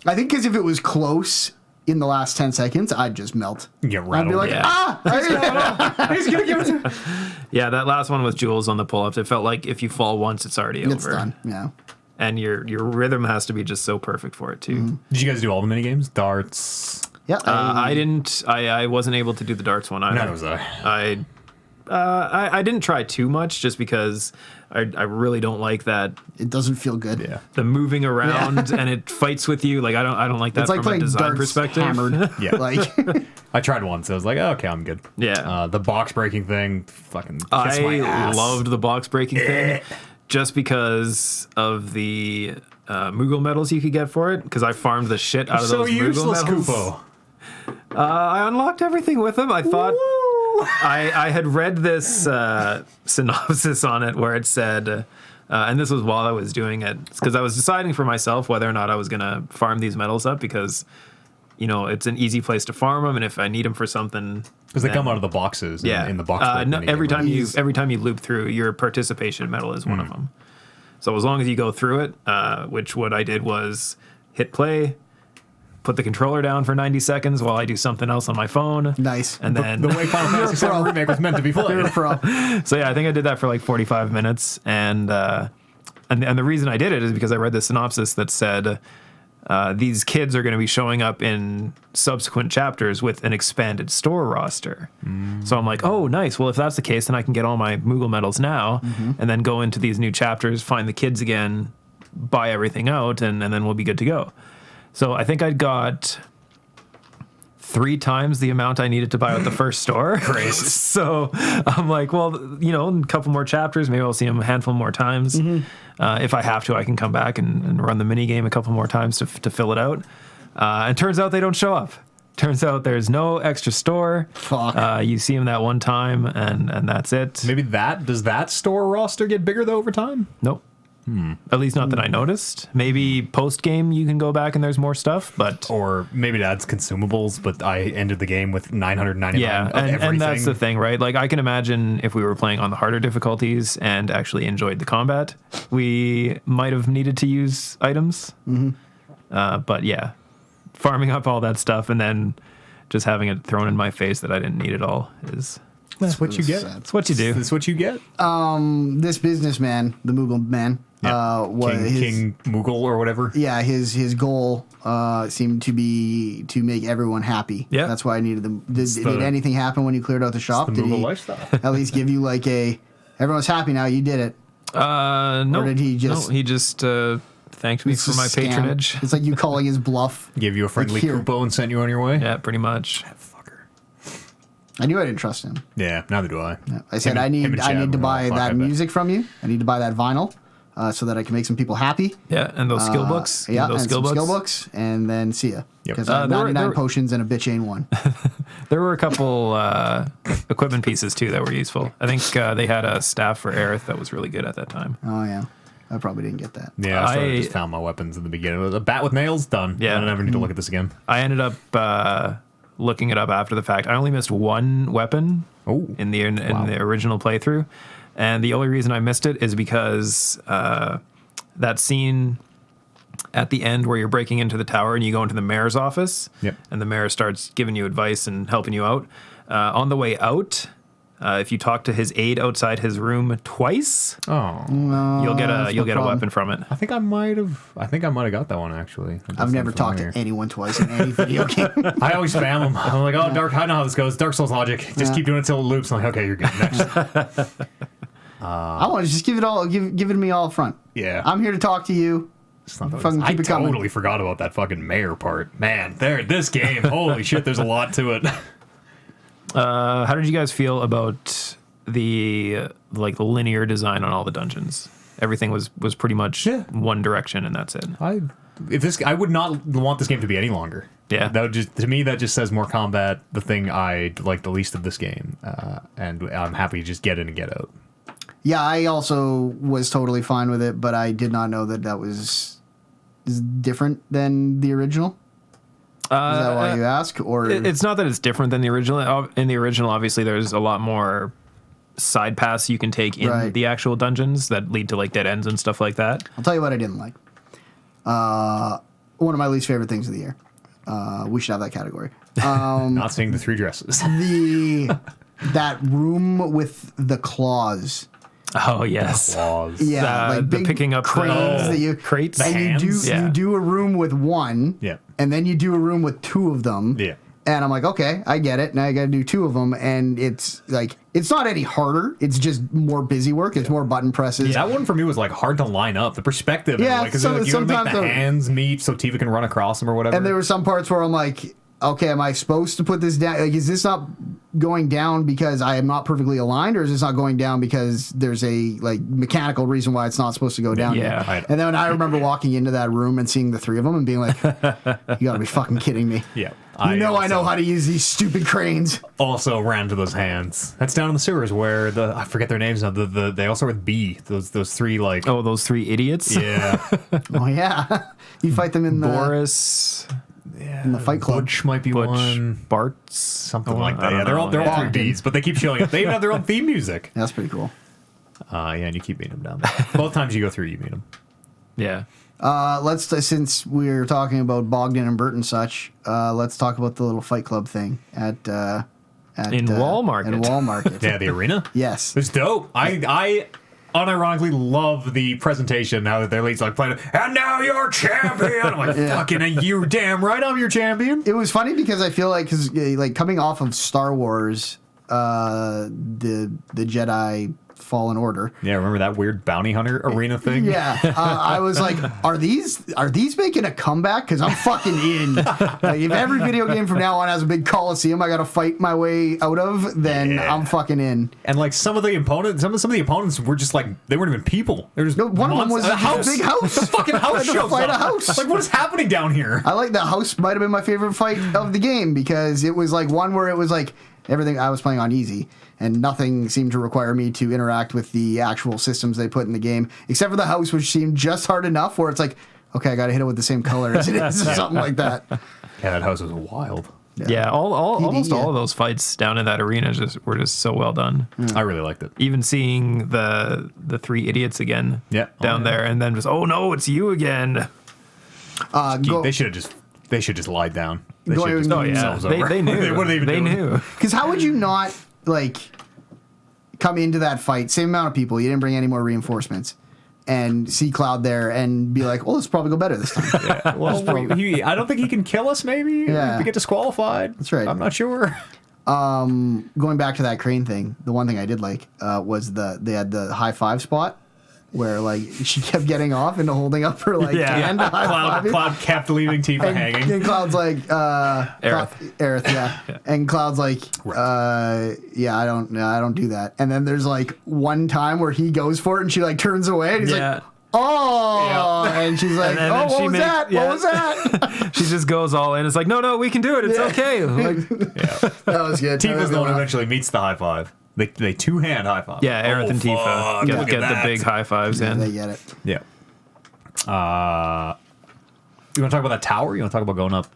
I think, because if it was close in the last 10 seconds, I'd just melt. You get I'd rattled. be like, He's gonna give it to Yeah, that last one with Jules on the pull-ups, it felt like if you fall once, it's already it's over. done. Yeah. And your rhythm has to be just so perfect for it too. Did you guys do all the mini games? Darts. Yeah. I didn't. I wasn't able to do the darts one either. Neither was I. I didn't try too much just because I really don't like that, it doesn't feel good. Yeah. the moving around and it fights with you. Like I don't like that It's like from a playing design darts perspective. hammered. Yeah. Like, I tried once. I was like, oh, okay, I'm good. Yeah. The box breaking thing, fucking kiss I my ass. loved the box breaking thing just because of the Moogle medals you could get for it. Because I farmed the shit out of So those Moogle useless, medals. Kupo. I unlocked everything with them. I thought I had read this synopsis on it where it said, and this was while I was doing it, because I was deciding for myself whether or not I was going to farm these medals up because, you know, it's an easy place to farm them, and if I need them for something, Because they then- come out of the boxes yeah, in the box. no, break every minigame, right? time you loop through, your participation medal is one of them. So as long as you go through it, which what I did was hit play, put the controller down for 90 seconds while I do something else on my phone. Nice. And then The way Final Fantasy VII Remake was meant to be you're a played. pro. so yeah, I think I did that for like 45 minutes, and the reason I did it is because I read the synopsis that said these kids are going to be showing up in subsequent chapters with an expanded store roster. So I'm like, oh, nice. Well, if that's the case, then I can get all my Moogle medals now, and then go into these new chapters, find the kids again, buy everything out, and then we'll be good to go. So I think I got 3 times the amount I needed to buy out the first store. Great. So I'm like, well, you know, a couple more chapters, maybe I'll see them a handful more times. If I have to, I can come back and run the mini game a couple more times to fill it out. And turns out they don't show up. Turns out there's no extra store. Fuck. You see them that one time, and that's it. Maybe does that store roster get bigger though over time? Nope. At least not that I noticed. Maybe post game you can go back and there's more stuff, but Or maybe it adds consumables, but I ended the game with 999 yeah, of everything. and that's the thing, right? Like I can imagine if we were playing on the harder difficulties and actually enjoyed the combat, we might have needed to use items. But yeah, farming up all that stuff and then just having it thrown in my face that I didn't need it all is That's what you get. that's what you do. That's what you get. This businessman, the Moogle man, what King Moogle or whatever. yeah, his goal seemed to be to make everyone happy. Yeah. That's why I needed them. Did the- anything happen when you cleared out the shop? The Did Moogle he lifestyle. at least give you like everyone's happy now? You did it. No, Or did he just- No, he just thanked me It's for a my scam. patronage. It's like you calling his bluff. Gave you a friendly here. coupon and sent you on your way. Yeah, pretty much. Fucker. I knew I didn't trust him. Yeah, neither do I. I said, I need to buy that music from you. I need to buy that vinyl so that I can make some people happy. Yeah, and those skill books. Yeah, those and skill some books. skill books, and then see ya. Yep. Because I have there were- 99 there were- potions and a bitch ain't one. There were a couple equipment pieces too that were useful. I think they had a staff for Aerith that was really good at that time. Oh, yeah. I probably didn't get that. Yeah, I just found my weapons in the beginning. It was a bat with nails, done. Yeah. I don't ever need to look at this again. I ended up looking it up after the fact. I only missed one weapon in the original playthrough, and the only reason I missed it is because that scene at the end where you're breaking into the tower and you go into the mayor's office, and the mayor starts giving you advice and helping you out. On the way out, if you talk to his aide outside his room twice, you'll get a weapon from it. I think I might have got that one actually. I've never talked to anyone twice in any video game. I always spam them. I'm like, oh, Dark. I know how this goes. Dark Souls logic. Just keep doing it till it loops. I'm like, okay, you're good. Next. I want to just give it to me all up front. Yeah. I'm here to talk to you. Fucking keep it coming. I totally forgot about that fucking mayor part. Man, this game. Holy shit, there's a lot to it. How did you guys feel about the linear design on all the dungeons? Everything was pretty much one direction, and that's it. I would not want this game to be any longer. Yeah, that would just, to me, that just says more combat. The thing I like the least of this game, and I'm happy to just get in and get out. Yeah, I also was totally fine with it, but I did not know that was different than the original. Is that why you ask? Or it's not that it's different than the original. In the original, obviously, there's a lot more side paths you can take in the actual dungeons that lead to dead ends and stuff like that. I'll tell you what I didn't like. One of my least favorite things of the year. We should have that category. Not seeing the three dresses. That room with the claws. Oh yes, claws. Yeah, like big picking up cranes that you crates. And you do a room with one. Yeah. And then you do a room with two of them. Yeah. And I'm like, okay, I get it. Now I got to do two of them, and it's not any harder. It's just more busy work. It's more button presses. Yeah, that one for me was hard to line up. The perspective. Yeah, because you gotta make the hands meet so Tifa can run across them or whatever. And there were some parts where I'm like, okay, am I supposed to put this down? Is this not going down because I am not perfectly aligned, or is this not going down because there's a mechanical reason why it's not supposed to go down? Yeah. Yet? And then I remember walking into that room and seeing the three of them and being like, you gotta be fucking kidding me. Yeah. I know how to use these stupid cranes. Also ran to those hands. That's down in the sewers where I forget their names now. They all start with B. Those three those three idiots. Yeah. Oh yeah. You fight them in the Boris. In the Fight Club. Butch might be one. Bart's something like that. Yeah, they're all three B's, but they keep showing up. They even have their own theme music. That's pretty cool. And you keep meeting them down there. Both times you go through, you meet them. Yeah. Let's since we're talking about Bogdan and Bert and such, let's talk about the little Fight Club thing at Wall Market. In Wall Market. Yeah, the arena. Yes, it's dope. I unironically love the presentation now that they're playing. And now you're champion. I'm like, fucking, you damn right, I'm your champion. It was funny because I feel like coming off of Star Wars, the Jedi Fallen Order. Yeah, remember that weird bounty hunter arena thing? Yeah, I was like, are these making a comeback? Because I'm fucking in. If every video game from now on has a big coliseum I got to fight my way out of, then I'm fucking in. And some of the opponents were just they weren't even people. There was one of them was a house, big house. The fucking house shows fight up. A house. What is happening down here? I like the house. Might have been my favorite fight of the game because it was one where it was everything I was playing on easy. And nothing seemed to require me to interact with the actual systems they put in the game, except for the house, which seemed just hard enough where it's okay, I got to hit it with the same color as it is, or something like that. Yeah, that house was wild. Yeah, almost all of those fights down in that arena were just so well done. I really liked it. Even seeing the three idiots again down there, and then just, oh no, it's you again. They should just lied down. They knew. They knew. Because how would you not come into that fight, same amount of people, you didn't bring any more reinforcements, and see Cloud there and be like, well, let's probably go better this time. I don't think he can kill us, maybe? Yeah. If we get disqualified. That's right. I'm not sure. Going back to that crane thing, the one thing I did like was they had the high five spot where like she kept getting off into holding up her like hand to high-five you. Cloud kept leaving Tifa hanging. And Cloud's like, Aerith, yeah. And Cloud's like, yeah, I don't do that. And then there's like one time where he goes for it and she like turns away and he's like, oh, and she's like, what was that? What was that? She just goes all in. It's like, no, we can do it. It's okay. Like, that was good. Tifa's the one who eventually meets the high five. They two-hand high five. yeah, Aerith and Tifa get the big high fives in. They get it. Yeah. You want to talk about that tower? You want to talk about going up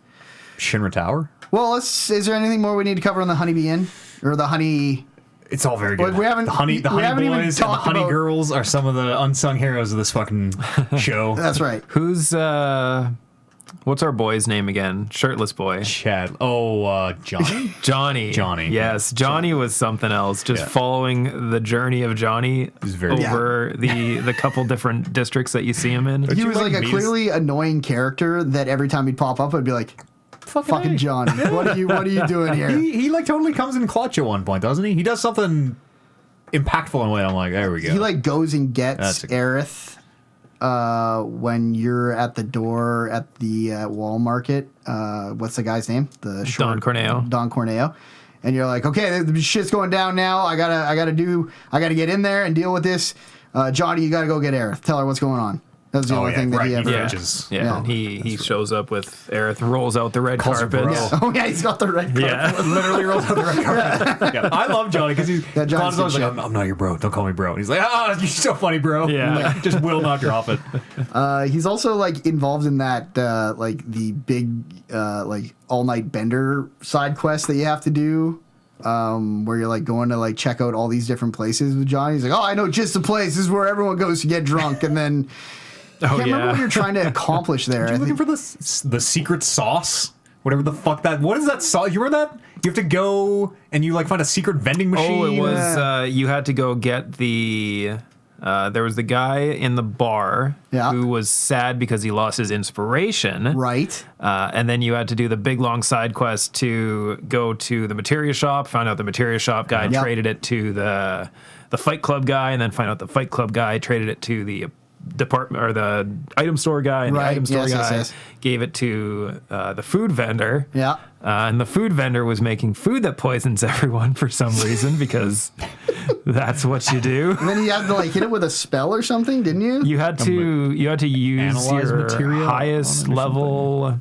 Shinra Tower? Well, is there anything more we need to cover on the Honeybee Inn or the Honey? It's all very good. We haven't- the honey we haven't even boys and the talked honey about- girls are some of the unsung heroes of this fucking show. That's right. Who's what's our boy's name again? Shirtless boy. Chad. Oh, Johnny? Johnny. Yes, Johnny was something else. Just following the journey of Johnny very over the couple different districts that you see him in. He you was like like a me to- clearly annoying character that every time he'd pop up, I'd be like, fucking A. Johnny, what are you doing here? He like totally comes in clutch at one point, doesn't he? He does something impactful in a way. I'm like, there we go. He like goes and gets That's a- Aerith when you're at the door at the wall market. What's the guy's name? The Don Corneo. Don Corneo. And you're like, okay, the shit's going down now. I gotta get in there and deal with this. Johnny, you gotta go get Aerith. Tell her what's going on. That was the only thing that he ever. Yeah, he shows up with Aerith, rolls out the red Calls her carpet. bro. Yeah. Oh yeah, he's got the red carpet. Yeah. Literally rolls out the red carpet. Yeah. I love Johnny because he's Yeah, Johnny's John's always good like, shit. I'm not your bro. Don't call me bro. And he's like, you're so funny, bro. Yeah. Like, just will not drop it. He's also like involved in that like the big like all night bender side quest that you have to do. Where you're like going to like check out all these different places with Johnny. He's like, oh, I know just the place. This is where everyone goes to get drunk. And then I can't remember what you're trying to accomplish there. You're looking for the secret sauce? Whatever the fuck that. What is that sauce? You remember that? You have to go and you like find a secret vending machine. Oh, it was. You had to go get the. There was the guy in the bar who was sad because he lost his inspiration. Right. And then you had to do the big long side quest to go to the materia shop, find out the materia shop guy traded it to the Fight Club guy, and then find out the Fight Club guy traded it to the department or the item store guy, and the item store guy gave it to the food vendor. Yeah. And the food vendor was making food that poisons everyone for some reason because that's what you do. And then you had to like hit it with a spell or something, didn't you? You had to use Analyze your materia highest level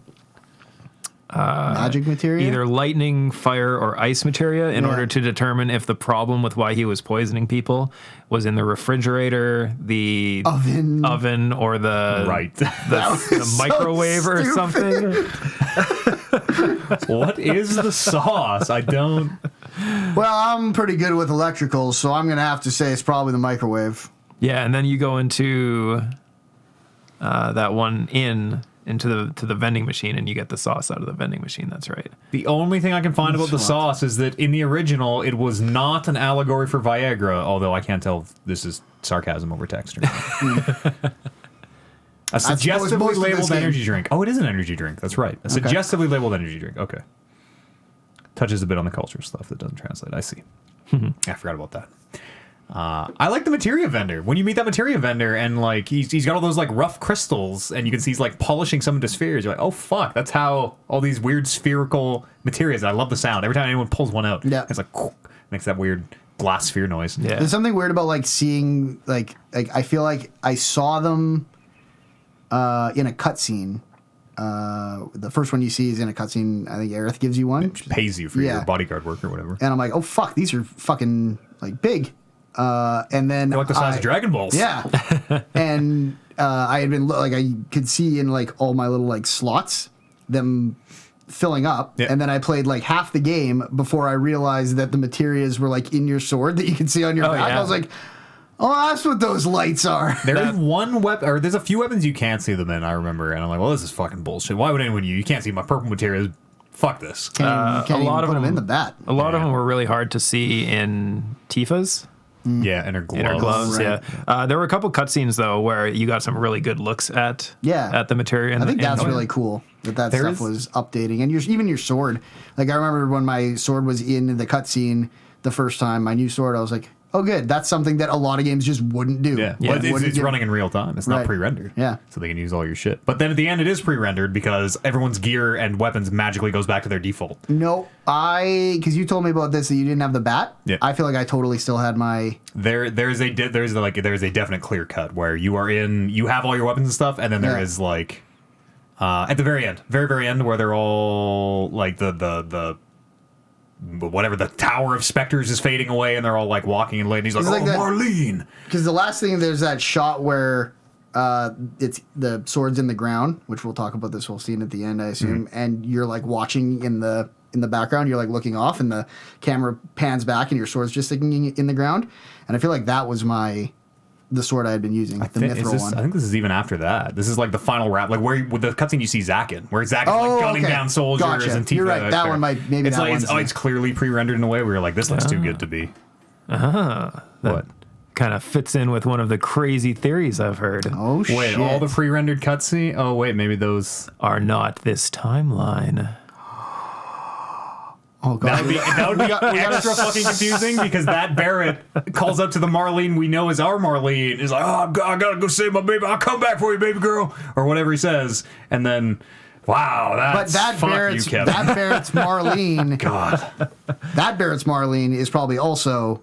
magic materia. either lightning, fire, or ice materia in order to determine if the problem with why he was poisoning people was in the refrigerator, the oven or the microwave or something. What is the sauce? I don't. Well, I'm pretty good with electricals, so I'm gonna have to say it's probably the microwave. Yeah, and then you go into that one into the vending machine, and you get the sauce out of the vending machine. That's right. The only thing I can find about the sauce is that in the original, it was not an allegory for Viagra, although I can't tell if this is sarcasm over text or not. A suggestively labeled energy drink. Oh, it is an energy drink. That's right. A suggestively labeled energy drink. Okay. Touches a bit on the culture stuff that doesn't translate. I see. I forgot about that. I like the materia vendor. When you meet that materia vendor and like he's got all those like rough crystals and you can see he's like polishing some of the spheres. You're like, oh fuck, that's how all these weird spherical materials. I love the sound. Every time anyone pulls one out, it's like makes that weird glass sphere noise. Yeah. There's something weird about like seeing like I feel like I saw them in a cutscene. The first one you see is in a cutscene. I think Aerith gives you one. Which pays you for your bodyguard work or whatever. And I'm like, oh fuck, these are fucking like big. And then they're like the size of Dragon Balls. Yeah. And I had been like I could see in like all my little like slots them filling up, and then I played like half the game before I realized that the materias were like in your sword that you can see on your back. I was like, oh, that's what those lights are. There's one weapon, or there's a few weapons you can't see them in, I remember. And I'm like, well, this is fucking bullshit. Why would anyone you can't see my purple materials? Fuck this. Can't even put them in the bat. A lot of them were really hard to see in Tifa's. Yeah, in her gloves. In her gloves, Right. There were a couple cutscenes though where you got some really good looks at the materia. I think that's really cool that stuff was updating, and even your sword. Like I remember when my sword was in the cutscene the first time, my new sword. I was like, oh, good. That's something that a lot of games just wouldn't do. Yeah, Yeah. well, it's running in real time. It's not Right. pre-rendered. Yeah. So they can use all your shit. But then at the end, it is pre-rendered because everyone's gear and weapons magically goes back to their default. No, because you told me about this that you didn't have the bat. Yeah. I feel like I totally still had my. There's a definite clear cut where you have all your weapons and stuff, and then there is like at the very end, very end, where they're all like the whatever, the Tower of Specters is fading away, and they're all like walking and he's like, It's like that- Marlene. Because the last thing, there's that shot where it's the sword's in the ground, which we'll talk about this whole scene at the end, I assume, and you're like watching in the background, you're like looking off, and the camera pans back, and your sword's just sticking in the ground, and I feel like that was the sword I had been using, the mithril one. I think this is even after that. This is like the final wrap, like where with the cutscene you see Zack in, where Zack is like gunning down soldiers Gotcha. and Tifa. You're right. That one might maybe it's that like one's it's clearly pre-rendered in a way where you're like, this looks too good to be. What? Kind of fits in with one of the crazy theories I've heard. Oh shit! Wait, all the pre-rendered cutscene? Oh wait, maybe those Are not this timeline. Oh god! that would be extra fucking confusing because that Barrett calls up to the Marlene we know is our Marlene. Is like, oh, I gotta go save my baby. I'll come back for you, baby girl, or whatever he says, and then. Wow, But that's fuck Barrett's you, Kevin. Marlene. God, That Barrett's Marlene is probably also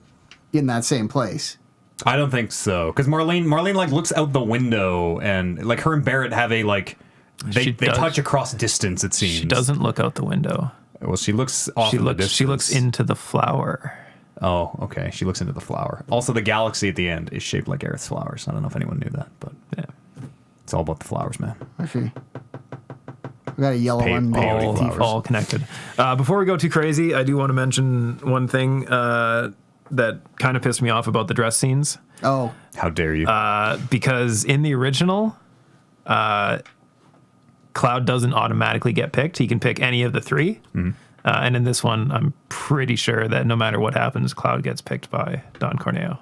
in that same place. I don't think so because Marlene like looks out the window and like her and Barrett have a like they touch across distance. It seems She doesn't look out the window. Well, she looks off. She in the looks. distance. She looks into the flower. Oh, okay. She looks into the flower. Also, the galaxy at the end is shaped like Aerith's flowers. I don't know if anyone knew that, but Yeah. it's all about the flowers, man. I see. We got a yellow one. maybe peyote with flowers. All connected. Before we go too crazy, I do want to mention one thing that kind of pissed me off about the dress scenes. Oh, How dare you? Because in the original, Cloud doesn't automatically get picked. He can pick any of the three. And in this one, I'm pretty sure that no matter what happens, Cloud gets picked by Don Corneo.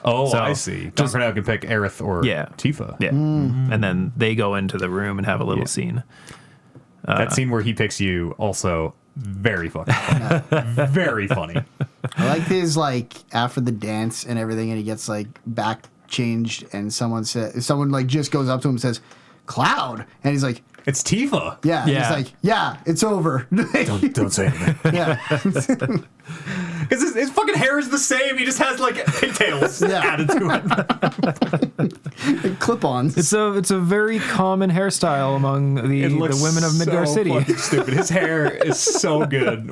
oh, so I see. Don Cornell can pick Aerith or Yeah. Tifa. Yeah. And then they go into the room and have a little scene. That scene where he picks you, also very fucking funny. Very funny. I like his like after the dance and everything, and he gets like back changed, and someone like just goes up to him and says, "Cloud," and he's like, It's Tifa. "Yeah," Yeah. he's like, "Yeah, it's over." Don't say anything. Yeah, Because his fucking hair is the same. He just has like pigtails Yeah. added to it. clip-ons. It's a very common hairstyle among the women of Midgar so City. fucking stupid. His hair is so good.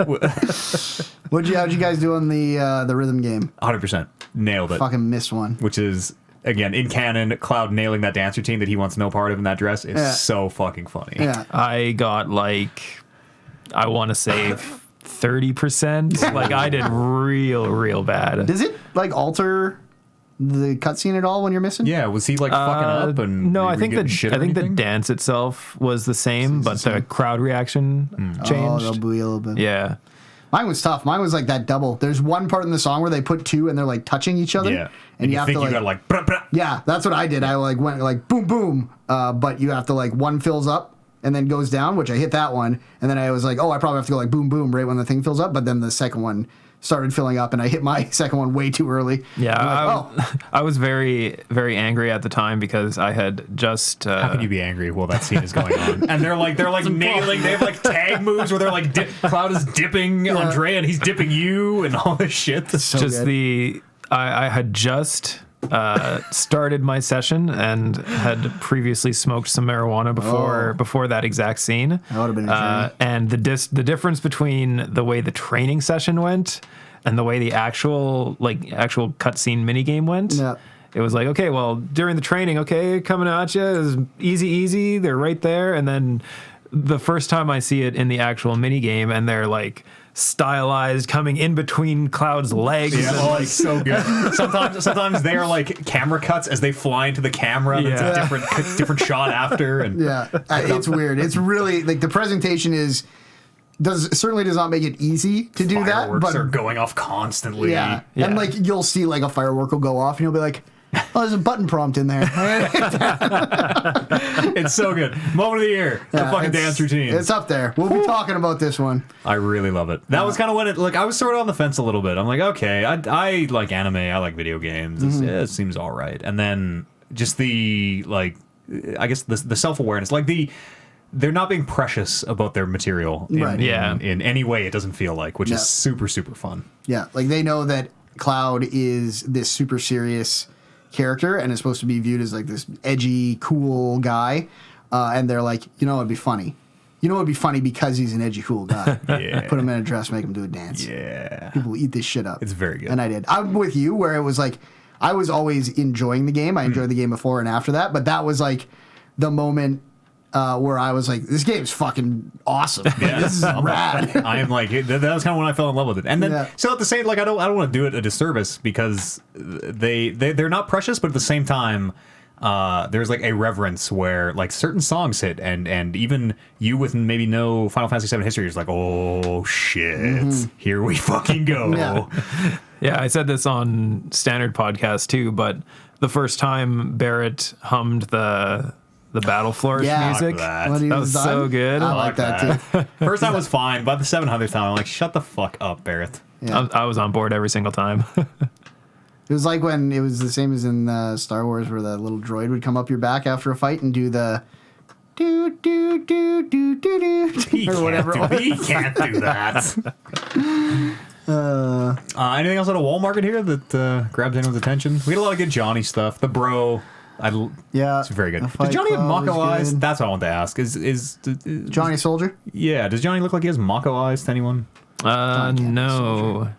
How'd you guys do on the rhythm game? 100%. Nailed it. Fucking missed one. Which is, again, in canon, Cloud nailing that dance routine that he wants no part of in that dress is Yeah. so fucking funny. Yeah, I got like, I want to say 30%. Like I did real bad. does it like alter the cutscene at all when you're missing? Yeah, was he like fucking up and No, were I you think getting shit or the anything? dance itself was the same, but the crowd reaction Oh, changed. they'll booey a little bit. Yeah. Mine was tough. Mine was like that double. There's one part in the song where they put two and they're like touching each other. Yeah. And you have think to you like, gotta like, brah, brah. yeah, that's what I did. I like went like boom, boom. But you have to like one fills up and then goes down, which I hit that one. And then I was like, oh, I probably have to go like boom, boom right when the thing fills up. But then the second one started filling up and I hit my second one way too early. Yeah, I'm like, I was very, very angry at the time because I had just. How can you be angry while that scene is going on? And they're like nailing. They have like tag moves where they're like Cloud is dipping Andrea and he's dipping you and all this shit. so just good. I had just started my session and had previously smoked some marijuana before that exact scene. That would have been a journey. And the difference between the way the training session went and the way the actual cutscene minigame went. Yeah. It was like, okay, well, during the training, okay, coming at you is easy. They're right there. And then the first time I see it in the actual minigame and they're like stylized coming in between Cloud's legs. Yeah, and, oh, like, it's so good. Sometimes they are like camera cuts as they fly into the camera. And it's Yeah. a different shot after. And Yeah, it's weird. It's really like the presentation certainly does not make it easy to do that. fireworks But are going off constantly. yeah. Yeah. And like you'll see like a firework will go off and you'll be like, Oh, there's a button prompt in there. It's so good. Moment of the year. The fucking dance routine. It's up there. We'll be talking about this one. I really love it. That was kind of when I was sort of on the fence a little bit. I'm like, okay, I like anime. I like video games. It seems all right. And then just the, like, I guess the self-awareness. Like, they're not being precious about their material in any way, it doesn't feel like, which is super, super fun. Yeah, like they know that Cloud is this super serious character and is supposed to be viewed as like this edgy, cool guy. And they're like, it'd be funny. It'd be funny because he's an edgy, cool guy. Yeah. Put him in a dress, make him do a dance. Yeah. People will eat this shit up. It's very good. And I did. I'm with you where it was like, I was always enjoying the game. I enjoyed the game before and after that. But that was like the moment where I was like, this game's fucking awesome. Yeah. This is rad. I am like, that was kind of when I fell in love with it. And then, so at the same, like, I don't want to do it a disservice because they're not precious, but at the same time, there's like a reverence where like certain songs hit and even you with maybe no Final Fantasy VII history is like, oh shit, here we fucking go. Yeah, I said this on Standard Podcast too, but the first time Barrett hummed the Battle Flourish music, that was so good. I like that too. First time was fine, but the 700th time I'm like, shut the fuck up, Barrett. Yeah. I was on board every single time. It was like when it was the same as in Star Wars where the little droid would come up your back after a fight and do the do do do do do do or whatever. He can't do that. Anything else at a wall market here that grabs anyone's attention? We had a lot of good Johnny stuff. The bro, it's very good. Does Johnny have Mako eyes? That's what I want to ask. Is Johnny Soldier? Yeah. Does Johnny look like he has Mako eyes to anyone? No.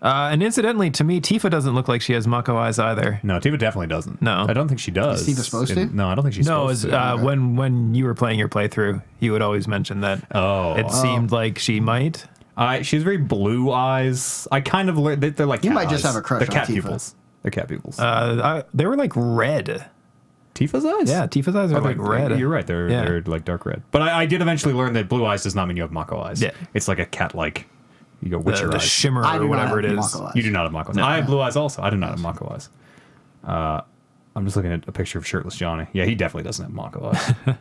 And incidentally, to me, Tifa doesn't look like she has Mako eyes either. No, Tifa definitely doesn't. No. I don't think she does. Is Tifa supposed to? No, I don't think she's supposed to. When you were playing your playthrough, you would always mention that it seemed like she might. She has very blue eyes. I kind of learned they're like cat You might just eyes. have a crush They're on cat Tifa. pupils. They're cat pupils. They were like red. Tifa's eyes? Yeah, Tifa's eyes are like red. You're right. They're like dark red. But I did eventually learn that blue eyes does not mean you have Mako eyes. Yeah. It's like a cat-like. You go Witcher the eyes. shimmer I do or whatever not it have is. Mako eyes. You do not have Mako eyes. No. I have blue eyes also. I do not have Mako eyes. I'm just looking at a picture of shirtless Johnny. Yeah, he definitely doesn't have Mako eyes. I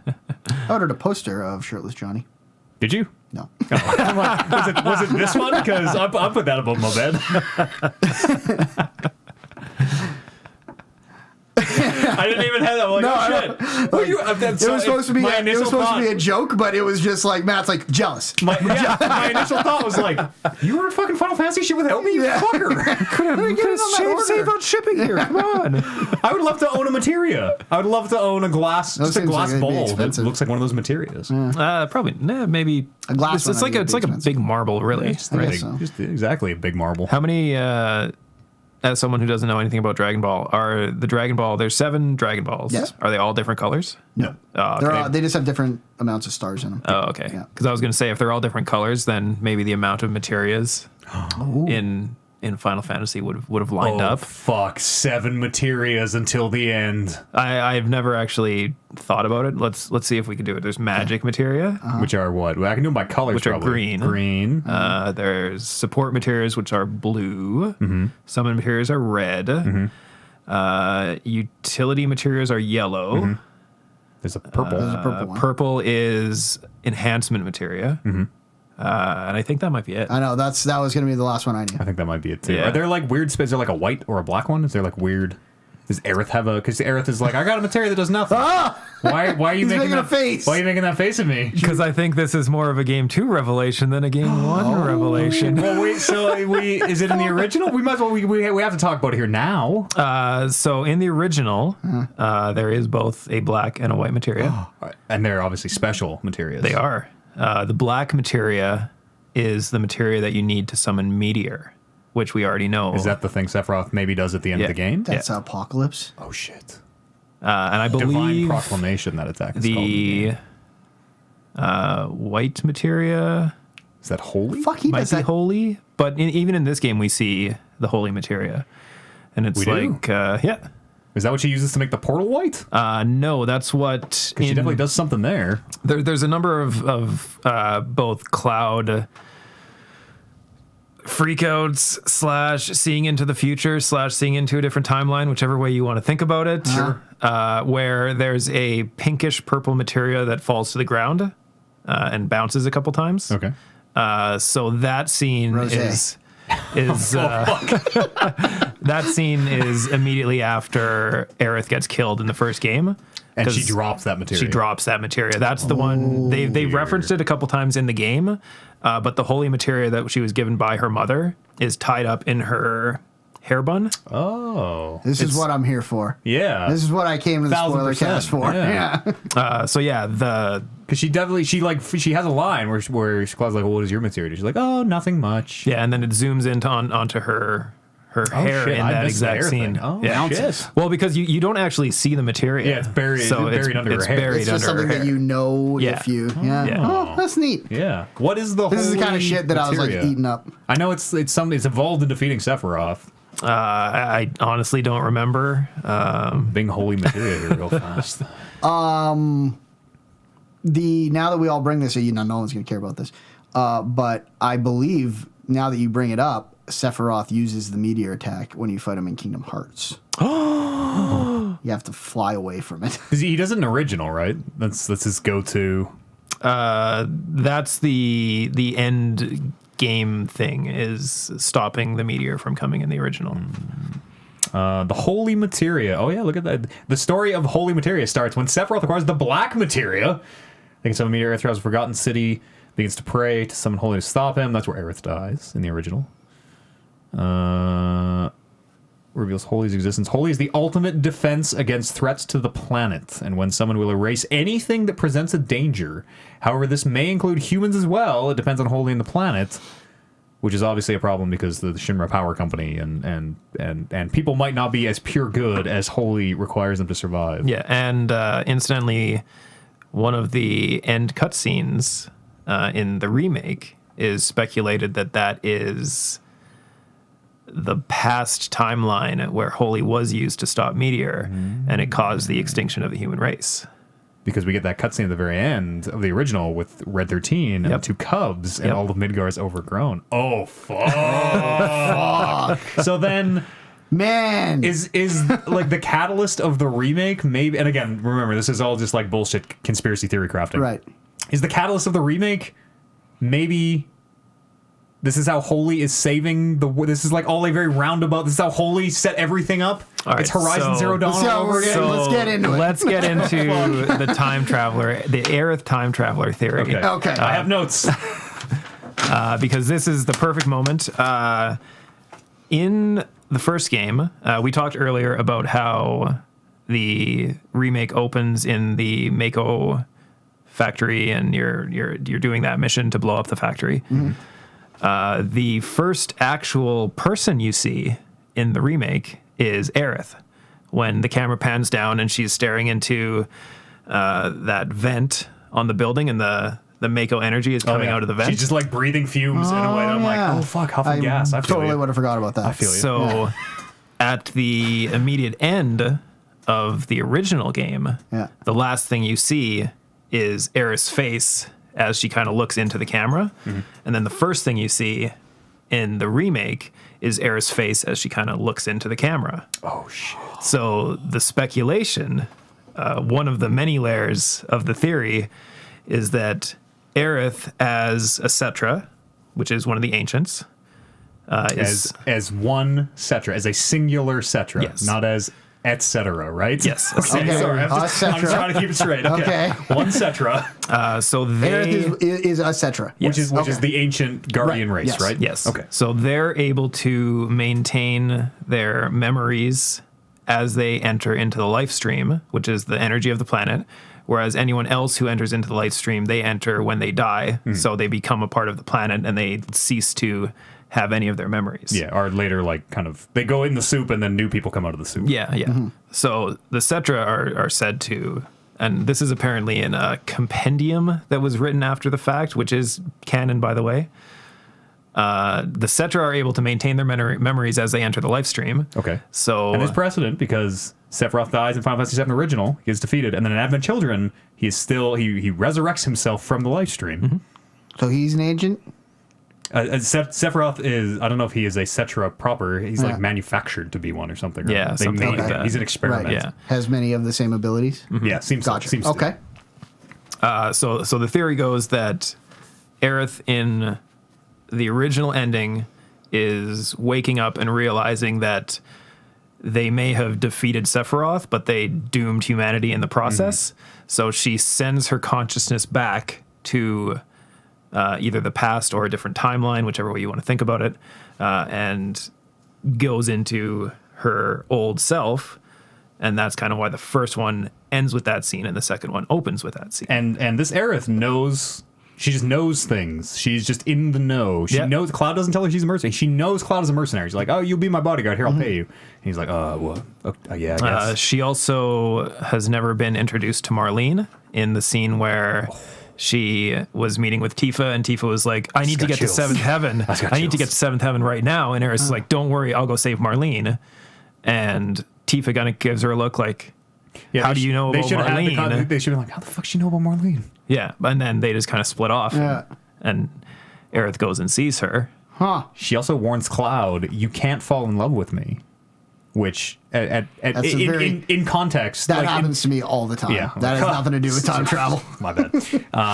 ordered a poster of shirtless Johnny. Did you? No. I'm like, was it this one? Because I put that above my bed. I didn't even have that. I'm like, shit. It was supposed to be a joke, but it was just like Matt's like jealous. My initial thought was like, you were in fucking Final Fantasy shit without me, you fucker. Could have saved on shipping here. Come on. I would love to own a materia. I would love to own a glass, Those just a seems glass like they'd be bowl that expensive. looks like one of those materias. Probably maybe A glass It's one like might be a expensive. big marble, really. Just, I guess big, so. just exactly a big marble. How many? As someone who doesn't know anything about Dragon Ball, are the Dragon Ball? There's 7 Dragon Balls. Yes. Are they all different colors? No. Oh, okay. They just have different amounts of stars in them. Oh, okay. Yeah. Because I was going to say, if they're all different colors, then maybe the amount of materias in Final Fantasy would have lined up. Fuck, 7 materias until the end. I've never actually thought about it. Let's see if we can do it. There's magic materia, Which are what? Well, I can do them by colors. which are probably. green. Green. There's support materials, which are blue. Summon materials are red. Utility materials are yellow. There's a purple. There's a purple one. Purple is enhancement materia. And I think that might be it. I know that was going to be the last one I knew. I think that might be it too. Yeah. Are there like weird? Is there like a white or a black one? Is there like weird? Does Aerith have a? Because Aerith is like, I got a materia that does nothing. Why are you He's making making a that face. Why are you making that face at me? Because I think this is more of a Game 2 revelation than a Game 1 revelation. Well, wait. So is it in the original? We might as well. We have to talk about it here now. So in the original, there is both a black and a white materia. And they're obviously special materials. They are. The black materia is the materia that you need to summon Meteor, which we already know. Is that the thing Sephiroth maybe does at the end of the game? That's Apocalypse. Oh shit! and I Divine believe proclamation that attack is called. the white materia Is that holy? Fuck, he might does be that. holy, but even in this game we see the holy materia, and it's We do? like yeah. Is that what she uses to make the portal white? No, that's what. Because she definitely does something there. There's a number of both cloud freakouts / seeing into the future / seeing into a different timeline, whichever way you want to think about it. Sure. Where there's a pinkish purple materia that falls to the ground and bounces a couple times. Okay. So that scene Rosé. is that scene is immediately after Aerith gets killed in the first game. And she 'Cause drops that material. She drops that materia. That's the one they referenced it a couple times in the game, but the holy materia that she was given by her mother is tied up in her hair bun. Oh. This is what I'm here for. Yeah. This is what I came to the 1000%, Spoilercast for. yeah. Yeah. So yeah, Because she has a line where Claude's like, well, what is your material? She's like, oh, nothing much. and then it zooms into onto her hair shit, in I that missed the exact hair scene. thing. Oh, yeah. shit. Well, because you don't actually see the materia. Yeah, it's buried- So it's buried under her hair. Buried It's just under her something hair. that you know Yeah. if you. Yeah. Yeah. Oh, that's neat. Yeah. What is the This is the kind of holy shit that I was like materia? eating up. I know it's evolved in defeating Sephiroth. I honestly don't remember. Being holy materia here real fast. Now that we all bring this, no one's gonna care about this. But I believe now that you bring it up, Sephiroth uses the meteor attack when you fight him in Kingdom Hearts. You have to fly away from it. He does it in original, right? That's his go-to. That's the end game thing, is stopping the meteor from coming in the original. The Holy Materia. Oh yeah, look at that. The story of Holy Materia starts when Sephiroth acquires the Black Materia. Thinking some meteor Aerith throws a forgotten city, begins to pray to summon Holy to stop him. That's where Aerith dies in the original. Reveals Holy's existence. Holy is the ultimate defense against threats to the planet, and when summoned will erase anything that presents a danger. However, this may include humans as well. It depends on Holy and the planet, which is obviously a problem because the Shinra Power Company and people might not be as pure good as Holy requires them to survive. Yeah, and incidentally, one of the end cutscenes in the remake is speculated that is the past timeline where Holy was used to stop Meteor, and it caused the extinction of the human race. Because we get that cutscene at the very end of the original with Red 13 and the two cubs, and all of Midgar is overgrown. Oh, fuck. So then... Man, Is like the catalyst of the remake maybe, and again, remember, this is all just like bullshit conspiracy theory crafting. right? Is the catalyst of the remake maybe this is how Holy is saving this is like all a very roundabout, this is how Holy set everything up? All right, it's Horizon so- Zero Dawn Let's all over again? let's get into it. Let's get into the time traveler, the Aerith time traveler theory. Okay. I have notes. Because this is the perfect moment. In the first game, we talked earlier about how the remake opens in the Mako factory, and you're doing that mission to blow up the factory. The first actual person you see in the remake is Aerith, when the camera pans down and she's staring into that vent on the building, and the Mako energy is coming out of the vent. She's just like breathing fumes in a way that I'm like, oh fuck, huffing gas. I feel totally you. would have forgot about that. I feel you. So at the immediate end of the original game, the last thing you see is Aerith's face as she kind of looks into the camera. And then the first thing you see in the remake is Aerith's face as she kind of looks into the camera. Oh shit. So the speculation, one of the many layers of the theory, is that Aerith as a Cetra, which is one of the ancients, As one Cetra, as a singular Cetra, Yes. not as etc., right? Yes. Okay. Sorry, I'm Cetra. trying to keep it straight. Okay. One Cetra, So they... Aerith is a Cetra. which is Okay. the ancient guardian Right. race, Yes. right? Yes. Okay. So they're able to maintain their memories as they enter into the life stream, which is the energy of the planet. Whereas anyone else who enters into the life stream, they enter when they die. So they become a part of the planet and they cease to have any of their memories. Yeah, or later, like, kind of, they go in the soup and then new people come out of the soup. Yeah, yeah. So the Cetra are said to, and this is apparently in a compendium that was written after the fact, which is canon, by the way. The Cetra are able to maintain their memories as they enter the life stream. Okay. So And there's precedent because Sephiroth dies in Final Fantasy VII Original. He is defeated. And then in Advent Children, he is still, he resurrects himself from the life stream. So he's an agent. Sephiroth is, I don't know if he is a Cetra proper. He's like manufactured to be one or something. Right? Yeah, something like that. He's an experiment. Right. Yeah. Has many of the same abilities. Yeah, seems Gotcha. seems to. Okay. So the theory goes that Aerith in the original ending is waking up and realizing that they may have defeated Sephiroth, but they doomed humanity in the process. So she sends her consciousness back to either the past or a different timeline, whichever way you want to think about it, and goes into her old self. And that's kind of why the first one ends with that scene and the second one opens with that scene. And this Aerith knows. She just knows things. She's just in the know. She knows. Cloud doesn't tell her she's a mercenary. She knows Cloud is a mercenary. She's like, "Oh, you'll be my bodyguard. Here, I'll pay you." And he's like, well, yeah, I guess." She also has never been introduced to Marlene in the scene where she was meeting with Tifa, and Tifa was like, "I need to get to seventh heaven. I need to get to seventh heaven right now." And Aerith's like, "Don't worry, I'll go save Marlene." And Tifa kind of gives her a look like, "How do you know about Marlene?" They should have been like, "How the fuck she know about Marlene?" Yeah, and then they just kind of split off. Yeah. And Aerith goes and sees her. Huh. She also warns Cloud, "You can't fall in love with me," which in context That like, happens to me all the time. Yeah. That has nothing to do with time travel. My bad.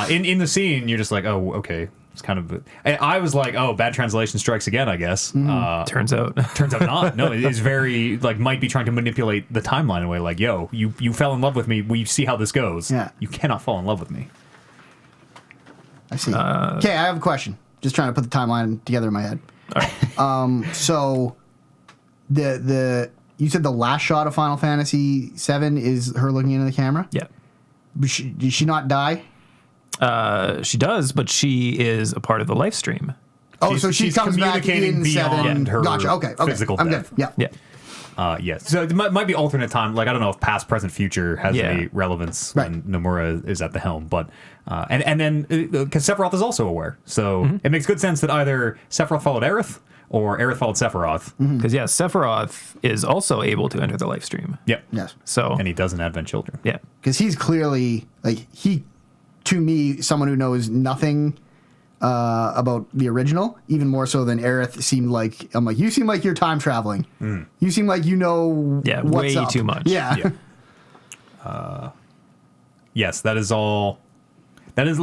In the scene, you're just like, "Oh, okay." It's kind of. I was like, "Oh, bad translation strikes again." I guess. Turns out Not. No, it is very like might be trying to manipulate the timeline in a way. Like, "Yo, you fell in love with me. We see how this goes. Yeah. You cannot fall in love with me." I see. Okay, I have a question. Just trying to put the timeline together in my head. All right. So, the you said the last shot of Final Fantasy VII is her looking into the camera. Yeah. But did she not die? She does, but she is a part of the live stream. Oh, so she she's comes back communicating in beyond 7. her Gotcha. Okay. physical I'm death. good. Yeah. Yeah. Yes. So it might be alternate time. Like, I don't know if past, present, future has any relevance when Nomura is at the helm. But, and then, because Sephiroth is also aware. So it makes good sense that either Sephiroth followed Aerith or Aerith followed Sephiroth. Because, Sephiroth is also able to enter the live stream. Yep. Yes. So, And he does in Advent Children. yeah. Because he's clearly, like, to me, someone who knows nothing about the original, even more so than Aerith seemed like. I'm like, you seem like you're time traveling. You seem like you know what's way up. too much. Yeah. Yes, that is all. That is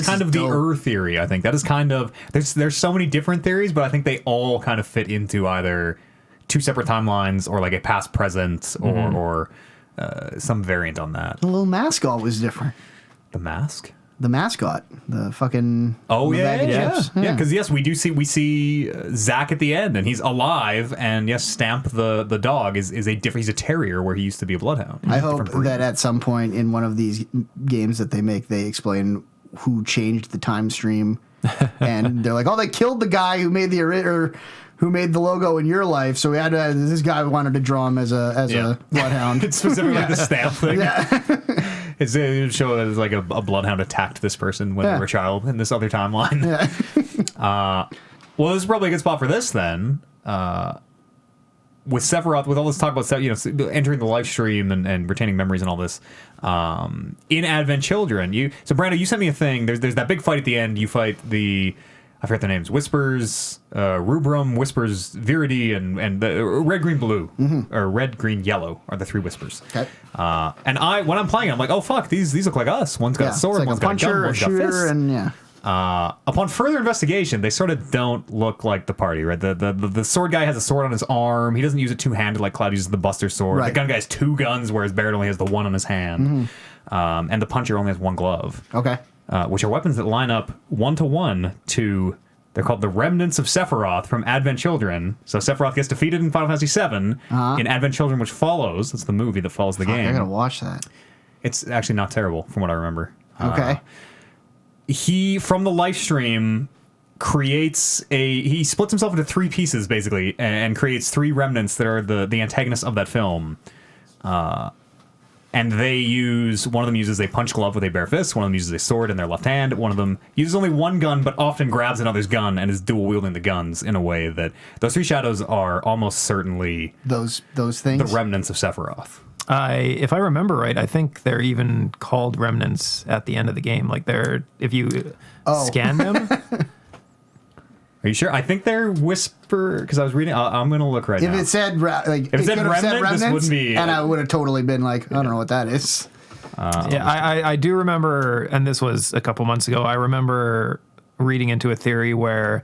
kind of the theory. I think that is kind of there's so many different theories, but I think they all kind of fit into either two separate timelines or like a past, present, or some variant on that. The little mascot was different. The mask. The mascot, the fucking Oh the bag of chips. yeah. Because yes, we see Zack at the end, and he's alive, and yes, Stamp the dog is a different. He's a terrier where he used to be a bloodhound. I hope that at some point in one of these games that they make, they explain who changed the time stream, and they're like, "Oh, they killed the guy who made who made the logo in your life, so we had to, this guy wanted to draw him as a bloodhound." It's specifically the Stamp thing. Yeah. It would show that it's like a bloodhound attacked this person when they were a child in this other timeline. Yeah. Well, this is probably a good spot for this then. With Sephiroth, with all this talk about entering the live stream and retaining memories and all this, in Advent Children, so Brando, you sent me a thing. There's that big fight at the end. You fight I forget their names. Whispers, Rubrum, Whispers, Viridi, and the red, green, blue, or red, green, yellow are the three Whispers. Okay. And when I'm playing, I'm like, oh fuck, these look like us. One's got a sword, like one's a got a puncher, gun, one's got fists. and Upon further investigation, they sort of don't look like the party, right? The sword guy has a sword on his arm. He doesn't use it two-handed like Cloud uses the Buster sword. Right. The gun guy has two guns, whereas Barrett only has the one on his hand. And the puncher only has one glove. Okay. Which are weapons that line up 1-to-1 to... They're called the Remnants of Sephiroth from Advent Children. So Sephiroth gets defeated in Final Fantasy VII. In Advent Children, which follows... That's the movie that follows the game. I gotta watch that. It's actually not terrible, from what I remember. Okay. He, from the live stream, creates he splits himself into three pieces, basically, and creates three remnants that are the antagonists of that film. And one of them uses a punch glove with a bare fist, one of them uses a sword in their left hand, one of them uses only one gun, but often grabs another's gun and is dual-wielding the guns in a way that... Those three shadows are almost certainly... Those things? The remnants of Sephiroth. If I remember right, I think they're even called remnants at the end of the game. Like if you scan them, Are you sure? I think they're Whisper, because I was reading. I'm going to look right now. If it said if it said Remnant, this wouldn't be. And I would have totally been like, I don't know what that is. I do remember, and this was a couple months ago, I remember reading into a theory where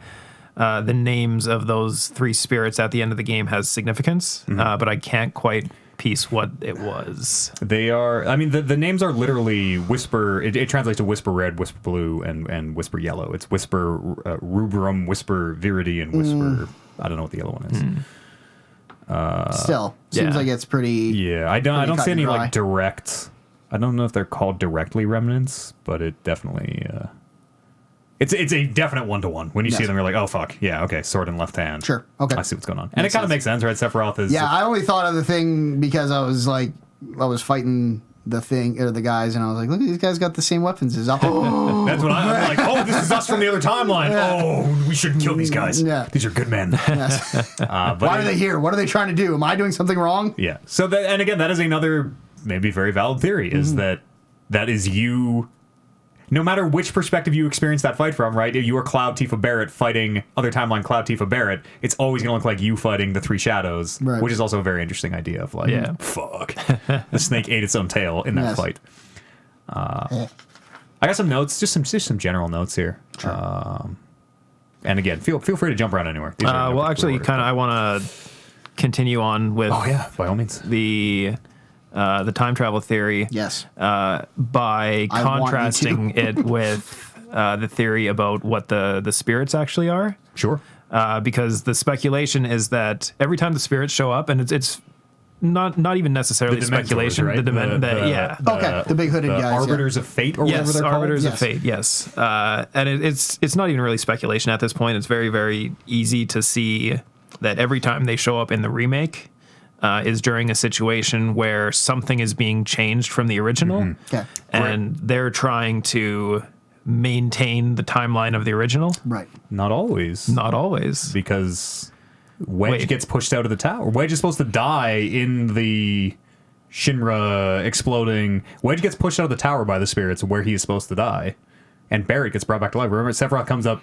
the names of those 3 spirits at the end of the game has significance, but I can't quite piece what it was. They are, I mean, the names are literally Whisper, it translates to Whisper Red, Whisper Blue, and Whisper Yellow. It's Whisper Rubrum, Whisper Viridi, and Whisper, I don't know what the yellow one is. Still, seems like it's pretty... Yeah, I don't see any like direct, I don't know if they're called directly remnants, but it definitely... It's a definite 1-to-1. When you see them, you're like, oh, fuck. Yeah, okay, sword in left hand. Sure, okay. I see what's going on. And it kind of makes sense, right? Sephiroth is... Yeah, I only thought of the thing because I was fighting the thing, or the guys, and I was like, look, these guys got the same weapons as us. Oh. That's what I'm like, oh, this is us from the other timeline. Yeah. Oh, we shouldn't kill these guys. Yeah. These are good men. Yes. Why are they here? What are they trying to do? Am I doing something wrong? Yeah. So, and again, that is another maybe very valid theory, is that is you... No matter which perspective you experience that fight from, right? If you are Cloud Tifa Barrett fighting other timeline Cloud Tifa Barrett, it's always going to look like you fighting the 3 shadows, right. which is also a very interesting idea of like, fuck, the snake ate its own tail in that fight. I got some notes, just some general notes here. Sure. And again, feel free to jump around anywhere. Well, actually, kind of, I want to continue on with. Oh yeah, by all means. The time travel theory. Yes. By contrasting it with the theory about what the spirits actually are. Sure. Because the speculation is that every time the spirits show up, and it's not even necessarily speculation. Right? The big hooded guys. Arbiters of Fate, or whatever they're called. Arbiters of Fate. Yes. And it's not even really speculation at this point. It's very, very easy to see that every time they show up in the remake, is during a situation where something is being changed from the original, and they're trying to maintain the timeline of the original. Right. Not always. Not always. Because Wedge gets pushed out of the tower. Wedge is supposed to die in the Shinra exploding. Wedge gets pushed out of the tower by the spirits where he is supposed to die, and Barrett gets brought back to life. Remember, Sephiroth comes up.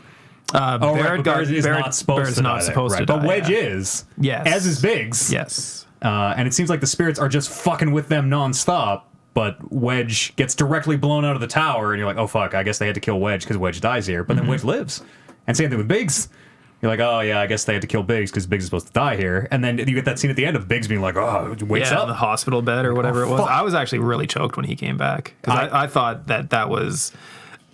Barrett is not supposed to die. But Wedge is. Yes. As is Biggs. Yes. And it seems like the spirits are just fucking with them nonstop, but Wedge gets directly blown out of the tower, and you're like, oh fuck, I guess they had to kill Wedge because Wedge dies here. But then Wedge lives. And same thing with Biggs. You're like, oh yeah, I guess they had to kill Biggs because Biggs is supposed to die here. And then you get that scene at the end of Biggs being like, oh, wakes up in the hospital bed or whatever it was. Fuck. I was actually really choked when he came back, because I thought that was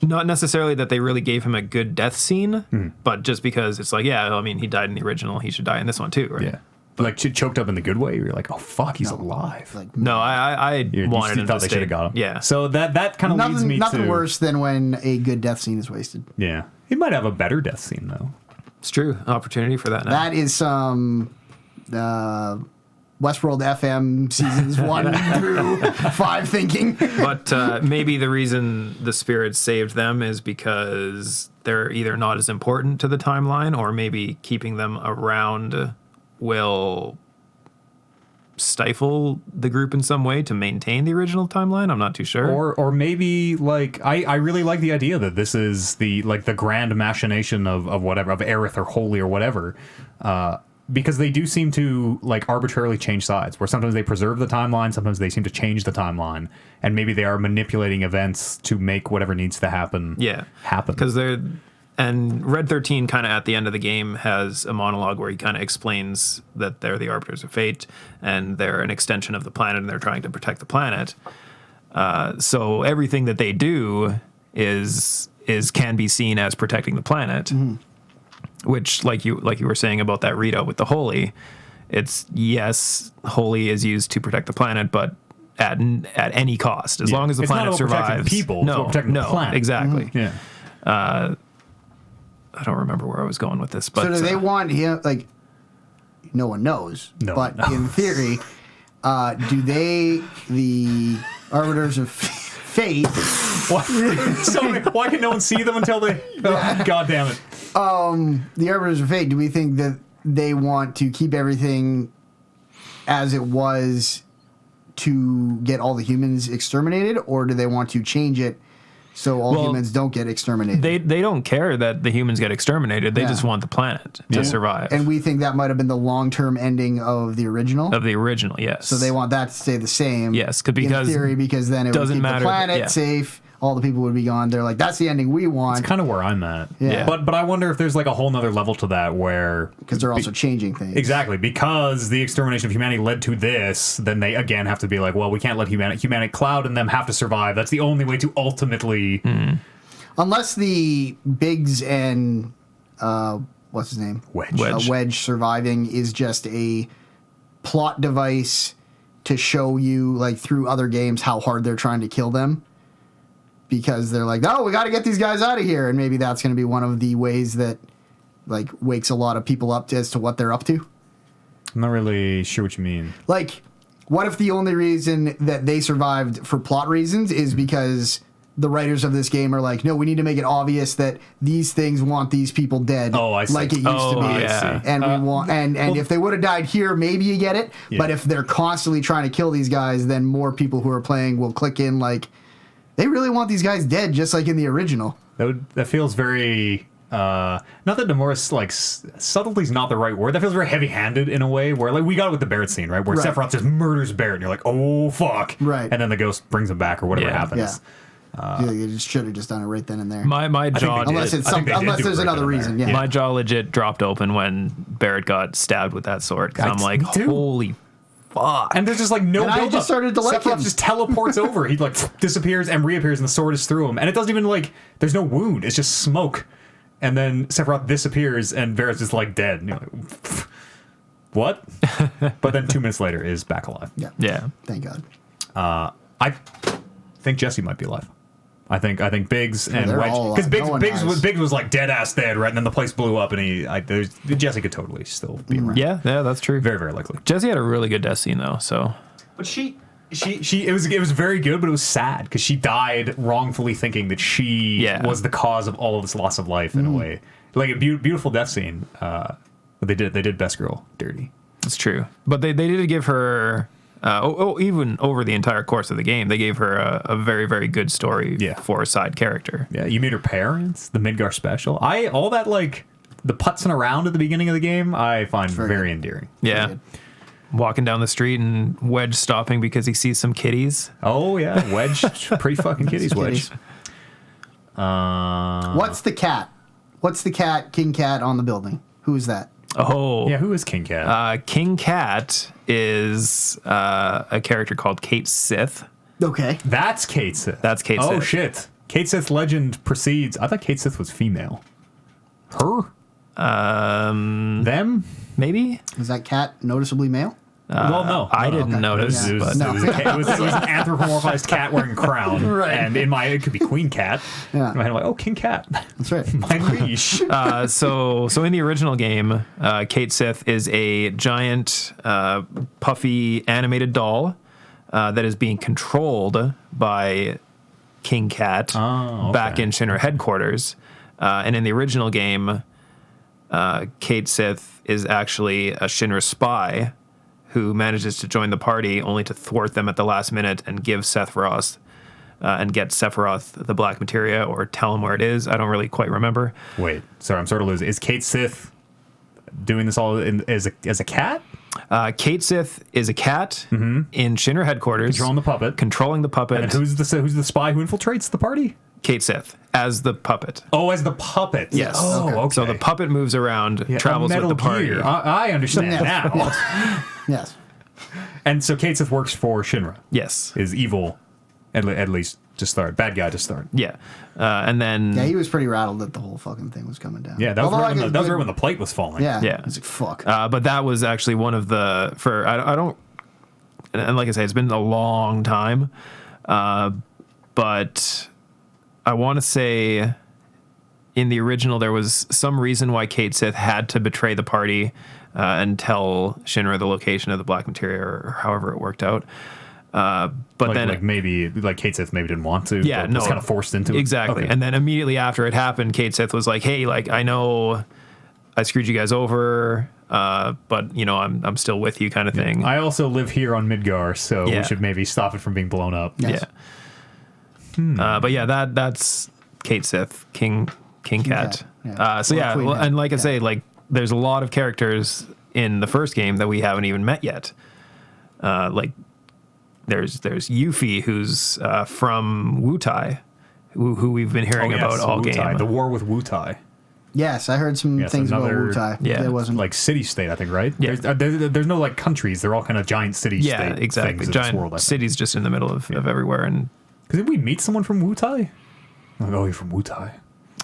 not necessarily that they really gave him a good death scene, but just because it's like, yeah, I mean, he died in the original, he should die in this one too, right? Yeah. Like choked up in the good way. You're like, oh fuck, he's alive. Like, No, I wanted him thought to they stay. should have got him. Yeah. So that kind of leads me to nothing worse than when a good death scene is wasted. Yeah. He might have a better death scene though. It's true. Opportunity for that now. That is some Westworld FM seasons 1 through 5 thinking. But maybe the reason the spirits saved them is because they're either not as important to the timeline, or maybe keeping them around will stifle the group in some way to maintain the original timeline. I'm not too sure. Or maybe like I really like the idea that this is the grand machination of whatever, of Aerith or Holy or whatever. Because they do seem to like arbitrarily change sides, where sometimes they preserve the timeline, sometimes they seem to change the timeline, and maybe they are manipulating events to make whatever needs to happen happen. Because and Red 13 kind of at the end of the game has a monologue where he kind of explains that they're the Arbiters of Fate and they're an extension of the planet and they're trying to protect the planet. So everything that they do is can be seen as protecting the planet. Which, like you were saying about that readout with the Holy, it's yes, Holy is used to protect the planet, but at any cost, as long as the planet survives. People, it's about protecting the planet. Exactly. Yeah. I don't remember where I was going with this, but So do they want him, like, no one knows, but in theory, do the Arbiters of Fate... Why can no one see them until they... Oh, God damn it. The Arbiters of Fate, do we think that they want to keep everything as it was to get all the humans exterminated, or do they want to change it so all humans don't get exterminated. They don't care that the humans get exterminated. They just want the planet to survive. And we think that might have been the long-term ending of the original. Of the original, yes. So they want that to stay the same. Yes, because in theory, because then it doesn't would keep matter, the planet yeah. safe. All the people would be gone. They're like, that's the ending we want. It's kind of where I'm at. Yeah. But I wonder if there's like a whole nother level to that where because they're also changing things. exactly because the extermination of humanity led to this, then they again have to be like, well, we can't let humanity Cloud and them have to survive. That's the only way to ultimately. Unless the Biggs and what's his name? Wedge. Surviving is just a plot device to show you, like, through other games how hard they're trying to kill them. Because they're like, oh, we got to get these guys out of here. And maybe that's going to be one of the ways that, like, wakes a lot of people up as to what they're up to. I'm not really sure what you mean. Like, what if the only reason that they survived for plot reasons is because the writers of this game are like, no, we need to make it obvious that these things want these people dead. Oh, I see. Like it used to be. Yeah. And we want, and if they would have died here, maybe you get it. Yeah. But if they're constantly trying to kill these guys, then more people who are playing will click in like, they really want these guys dead, just like in the original. That feels very. Not that Nomura's like subtlety's not the right word. That feels very heavy-handed in a way. Where like we got it with the Barrett scene, right? Where Right. Sephiroth just murders Barrett, and you're like, oh fuck, Right. And then the ghost brings him back or whatever Yeah. happens. You just should have just done it right then and there. My jaw, unless it's I think they did unless do it there's right another then and reason. there. Yeah. my jaw legit dropped open when Barrett got stabbed with that sword. 'Cause I'm like, me too. holy fuck. And there's just like no And I build just started to like Sephiroth him. just teleports over. He like disappears and reappears, and the sword is through him. And it doesn't even like. There's no wound. It's just smoke. And then Sephiroth disappears, and Barrett's just like dead. And you're like, what? But then 2 minutes later is back alive. Yeah. Thank God. I think Jesse might be alive. I think Biggs and they're Wedge, all because alive. No one dies. Biggs was like dead ass dead, right? And then the place blew up, and Jesse could totally still be around. Yeah, that's true. Very, very likely. Jesse had a really good death scene though, so But she it was very good, but it was sad because she died wrongfully thinking that she was the cause of all of this loss of life in a way. Like a beautiful death scene. But they did Best Girl dirty. it's true. But they did give her even over the entire course of the game, they gave her a very, very good story for a side character. Yeah, you meet her parents, the Midgar special. All that like the putzing around at the beginning of the game, I find very endearing. Yeah. good. Walking down the street and Wedge stopping because he sees some kitties. Oh yeah, Wedge, pretty fucking kitties, Wedge. Kitties. What's the cat? What's the cat, King Cat on the building? Who is that? Oh. Yeah, who is King Cat? King Cat is a character called Kate Sith. Okay. That's Kate Sith. That's Kate Oh Sith. shit, Kate Sith legend precedes. I thought Kate Sith was female. Her? Them? Maybe? Is that cat noticeably male? Well, no, I didn't okay. notice. It was, But it was a cat- it was an anthropomorphized cat wearing a crown, Right. and in my it could be Queen Cat. Yeah. In my head, I'm like, oh, King Cat, That's right. my liege. so in the original game, Kate Sith is a giant, puffy animated doll that is being controlled by King Cat back in Shinra headquarters. And in the original game, Kate Sith is actually a Shinra spy who manages to join the party only to thwart them at the last minute and give Sephiroth and get Sephiroth the Black Materia or tell him where it is. I don't really quite remember. Wait, sorry, I'm sort of losing. Is Kate Sith doing this all as a cat? Kate Sith is a cat in Shinra headquarters. Controlling the puppet. And who's the spy who infiltrates the party? Kate Sith as the puppet. Oh, as the puppet. Yes. Oh, okay. So the puppet moves around, travels with the party. Gear. I understand now. Yes. And so Kate Sith works for Shinra. Yes. Is evil, at least to start. Bad guy to start. Yeah. And then... Yeah, he was pretty rattled that the whole fucking thing was coming down. Yeah, that was right when the plate was falling. Yeah. Yeah. I was like, fuck. But that was actually one of the... I don't... And like I say, it's been a long time. But I want to say in the original there was some reason why Kate Sith had to betray the party and tell Shinra the location of the Black Materia or however it worked out. But then maybe Kate Sith maybe didn't want to. Yeah, but was kind of forced into it. Exactly. Okay. And then immediately after it happened, Kate Sith was like, "Hey, like I know I screwed you guys over, but you know I'm still with you," kind of thing. I also live here on Midgar, so we Yeah. should maybe stop it from being blown up. Yes. Yeah. But yeah, that's Kate Sith, King Cat. Cat, yeah. So Or yeah, Queen well, Cat, and like I yeah. say, like there's a lot of characters in the first game that we haven't even met yet. Like there's Yuffie, who's from Wutai, who we've been hearing about all Wutai, game. the war with Wutai. Yes, I heard some Yes, things about another- Wutai. Yeah. There wasn't Like city state, I think, right? Yeah. There's no like countries. They're all kind of giant city Yeah, state exactly. things in this Giant world. cities just in the middle of everywhere. And Because did we meet someone from Wutai? Like, oh, you're from Wutai.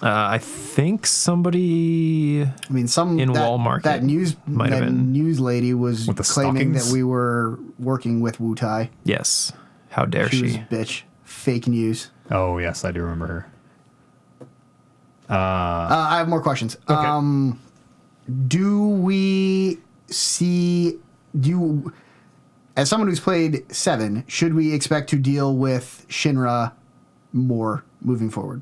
I think somebody. I mean, some In that, Walmart, that it news might have that been. news lady was With the claiming stockings? that we were working with Wutai. Yes. How dare She was she? a bitch. Fake news. Oh yes, I do remember her. I have more questions. Okay. Do we see? As someone who's played 7, should we expect to deal with Shinra more moving forward?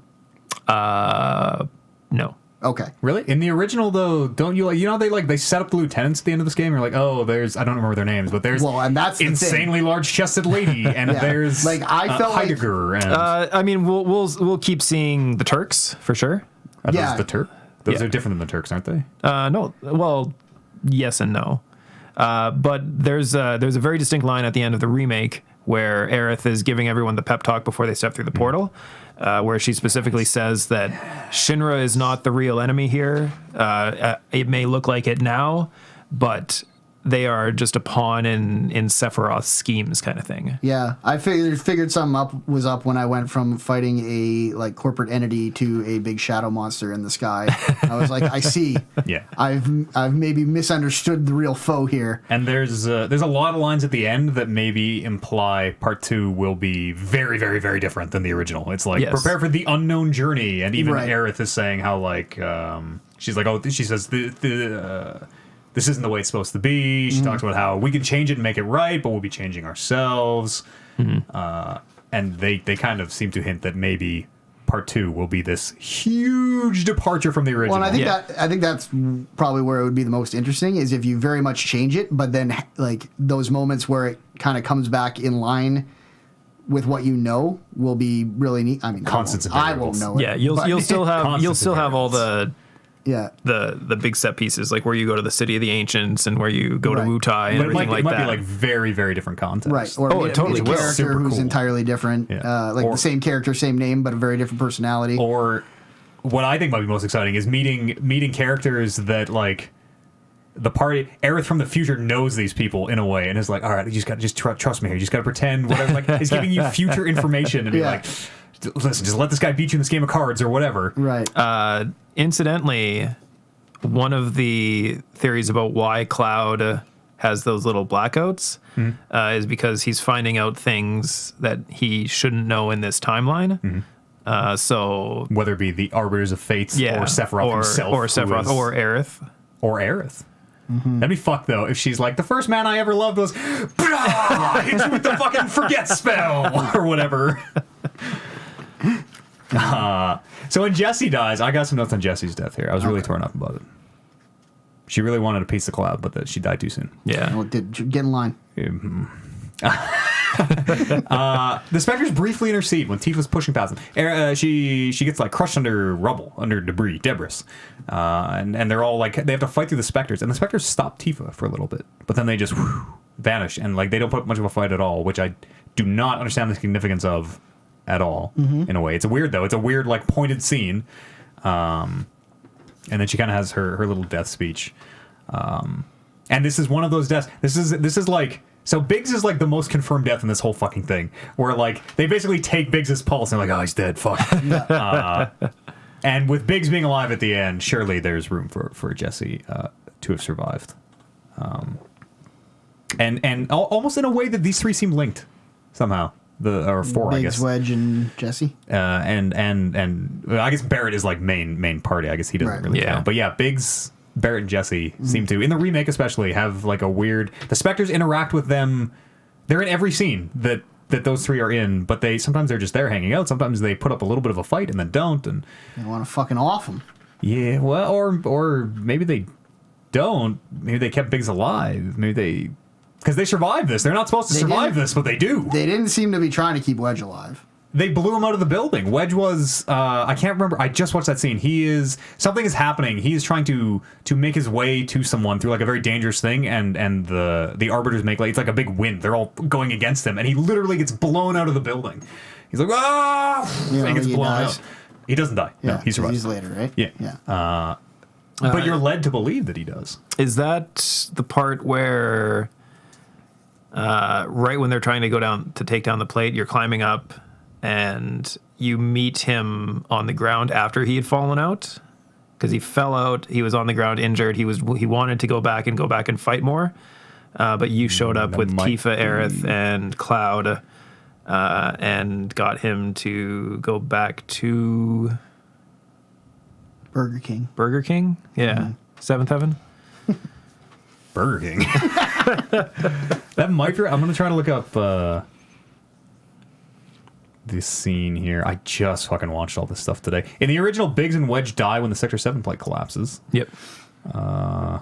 No. Okay. Really? In the original, though, don't you like? You know, they set up the lieutenants at the end of this game. You're like, oh, there's I don't remember their names, but there's Well, and that's the thing. insanely large-chested lady, and Yeah. there's Like, I felt like- Heidegger and I mean, we'll keep seeing the Turks for sure. are yeah. those the Turk. Those Yeah. are different than the Turks, aren't they? No. Well, yes and no. But there's a very distinct line at the end of the remake where Aerith is giving everyone the pep talk before they step through the portal, where she specifically says that Shinra is not the real enemy here. It may look like it now, but they are just a pawn in Sephiroth's schemes, kind of thing. Yeah, I figured something was up when I went from fighting a like corporate entity to a big shadow monster in the sky. I was like, I see. Yeah. I've maybe misunderstood the real foe here. And there's a lot of lines at the end that maybe imply part 2 will be very, very, very different than the original. It's like, Yes. prepare for the unknown journey. And even Right. Aerith is saying how, like, she's like, oh, she says, this isn't the way it's supposed to be. She talks about how we can change it and make it right, but we'll be changing ourselves. And they kind of seem to hint that maybe part 2 will be this huge departure from the original. Well, and I think Yeah. I think that's probably where it would be the most interesting is if you very much change it, but then like those moments where it kind of comes back in line with what you know will be really neat. I mean, Constants and I won't variables. know it. Yeah, you'll but- still have Constants and all the yeah. the big set pieces, like where you go to the City of the Ancients and where you go Right. to Wutai and but it might, everything like it might that. be like very, very different context. Right, or Oh, it totally a will. character Super who's cool. entirely different, Yeah. like Or- the same character, same name, but a very different personality. Or what I think might be most exciting is meeting characters that like the party Aerith from the future knows these people in a way and is like, all right, you just got trust me here. You just got to pretend whatever. Like it's giving you future information and be Yeah. like, listen, just let this guy beat you in this game of cards or whatever. Right. Incidentally, one of the theories about why Cloud has those little blackouts is because he's finding out things that he shouldn't know in this timeline. So Whether it be the Arbiters of Fates yeah, or Sephiroth himself, or who Sephiroth, is- or Aerith. or Aerith. That'd be fucked though if she's like the first man I ever loved was "Brah, hit you with the fucking forget spell or whatever. So when Jessie dies, I got some notes on Jessie's death here. I was really torn up about it. She really wanted a piece of Cloud, but that she died too soon. Yeah. Well, get in line. The Spectres briefly intercede when Tifa's pushing past them. She gets like crushed under rubble, under debris, and they're all like they have to fight through the Spectres, and the Spectres stop Tifa for a little bit, but then they just vanish, and like they don't put much of a fight at all, which I do not understand the significance of at all. In a way, it's a weird though. It's a weird like pointed scene, and then she kind of has her little death speech, and this is one of those deaths. This is like. So Biggs is like the most confirmed death in this whole fucking thing, where like they basically take Biggs' pulse and they're like, oh, he's dead, fuck. And with Biggs being alive at the end, surely there's room for Jessie to have survived. And almost in a way that these three seem linked somehow. Or four, I Biggs, guess. Wedge, and Jesse. And I guess Barrett is like main party. I guess he doesn't Right. really Yeah. count. But yeah, Biggs, Barrett, and Jesse seem to, in the remake especially, have like a weird. The Spectres interact with them. They're in every scene that those three are in, but sometimes they're just there hanging out. Sometimes they put up a little bit of a fight and then don't. And They want to fucking off him. yeah, well, or maybe they don't. Maybe they kept Biggs alive. Maybe they. Because they survived this. They're not supposed to They survive didn't- this, but they do. They didn't seem to be trying to keep Wedge alive. they blew him out of the building. Wedge was I can't remember. I just watched that scene. Something is happening. He is trying to make his way to someone through like a very dangerous thing, and the arbiters make like it's like a big wind. They're all going against him, and he literally gets blown out of the building. He's like, ah! You know, He gets he blown dies. out. He doesn't die. Yeah, No, he survives. he's later, right? Yeah. But you're led to believe that he does. Is that the part where, right when they're trying to go down to take down the plate, you're climbing up, and you meet him on the ground after he had fallen out? Because he fell out, he was on the ground injured. He wanted to go back and fight more, but you showed up with Tifa, Aerith, and Cloud, and got him to go back to Burger King. Burger King. Yeah, Seventh Heaven. Burger King. That might be. I'm gonna try to look up this scene here. I just fucking watched all this stuff today. In the original, Biggs and Wedge die when the Sector 7 plate collapses. Yep. Yeah,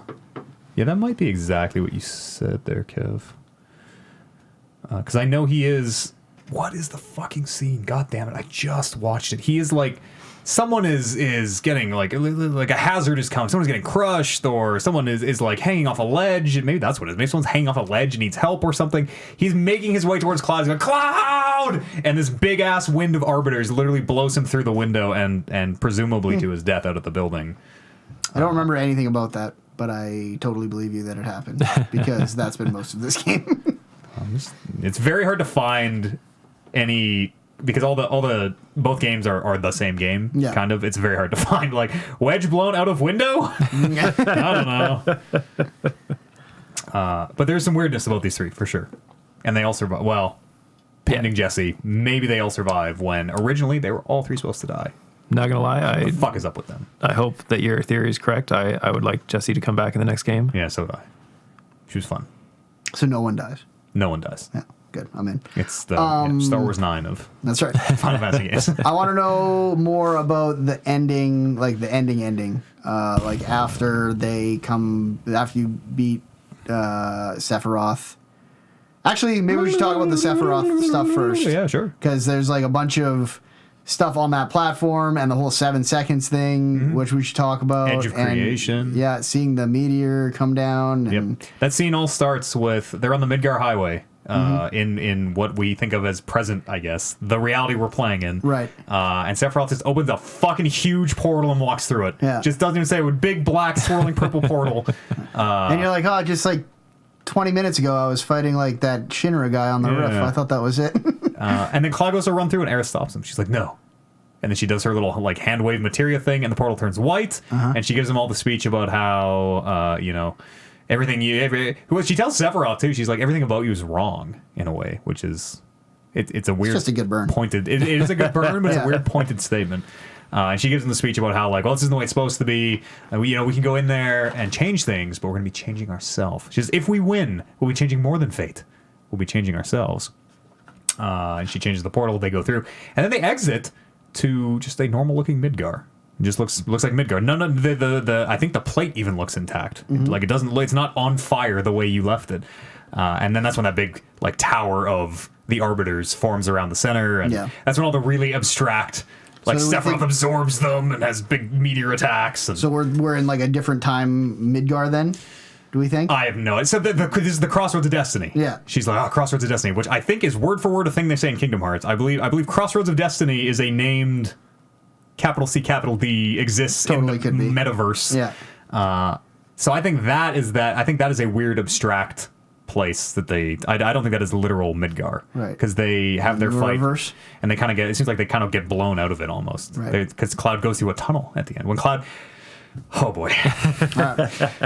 that might be exactly what you said there, Kev. Because I know he is. What is the fucking scene? God damn it! I just watched it. He is like. Someone is getting like a hazard is coming. Someone's getting crushed, or someone is like hanging off a ledge. Maybe that's what it is. Maybe someone's hanging off a ledge and needs help or something. He's making his way towards Cloud. He's going, Cloud! And this big ass wind of arbiters literally blows him through the window and presumably to his death out of the building. I don't remember anything about that, but I totally believe you that it happened because that's been most of this game. It's very hard to find any. Because both games are the same game, kind of. It's very hard to find like Wedge blown out of window. I don't know. But there's some weirdness about these three for sure, and they all survive. Well, pending Jesse, maybe they all survive when originally they were all three supposed to die. Not gonna lie, What the fuck is up with them? I hope that your theory is correct. I would like Jessie to come back in the next game. Yeah, so did I. She was fun. So no one dies. No one dies. Yeah, good. I'm in. It's the Star Wars 9 of That's right. Final Fantasy games. I want to know more about the ending, like the ending. Like after you beat Sephiroth. Actually, maybe we should talk about the Sephiroth stuff first. Yeah, sure. Because there's like a bunch of stuff on that platform and the whole 7 seconds thing, which we should talk about. Edge of creation. Yeah, seeing the meteor come down. And Yep. That scene all starts with they're on the Midgar Highway. In what we think of as present, I guess, the reality we're playing in. Right. And Sephiroth just opens a fucking huge portal and walks through it. Yeah. Just doesn't even say it with big black swirling purple portal. And you're like, oh, just like 20 minutes ago, I was fighting like that Shinra guy on the roof. I thought that was it. And then Cloud goes to run through and Aerith stops him. She's like, no. And then she does her little like hand wave materia thing and the portal turns white. And she gives him all the speech about how, everything she tells Sephiroth too. She's like, everything about you is wrong in a way, which is, it's a weird, just a good burn. Pointed. It is a good burn, but it's a weird pointed statement. And she gives him the speech about how like, well, this isn't the way it's supposed to be. We can go in there and change things, but we're going to be changing ourselves. She says, if we win, we'll be changing more than fate. We'll be changing ourselves. And she changes the portal. They go through, and then they exit to just a normal looking Midgar. It just looks like Midgar. None of the I think the plate even looks intact. Like it doesn't. It's not on fire the way you left it. And then that's when that big like tower of the arbiters forms around the center, and that's when all the really abstract. Like So Sephiroth absorbs them and has big meteor attacks. And So we're in like a different time Midgar then, do we think? I have no. So this is the Crossroads of Destiny. Yeah. She's like, Crossroads of Destiny, which I think is word for word a thing they say in Kingdom Hearts. I believe Crossroads of Destiny is a named capital C capital D exists Totally in the could be. metaverse. Yeah. So I think that is that. I think that is a weird abstract place that they. I don't think that is literal Midgar. Right. Because they have their fight. Reverse. And they kind of get. It seems like they kind of get blown out of it almost. Right. Because Cloud goes through a tunnel at the end. When Cloud. Oh boy.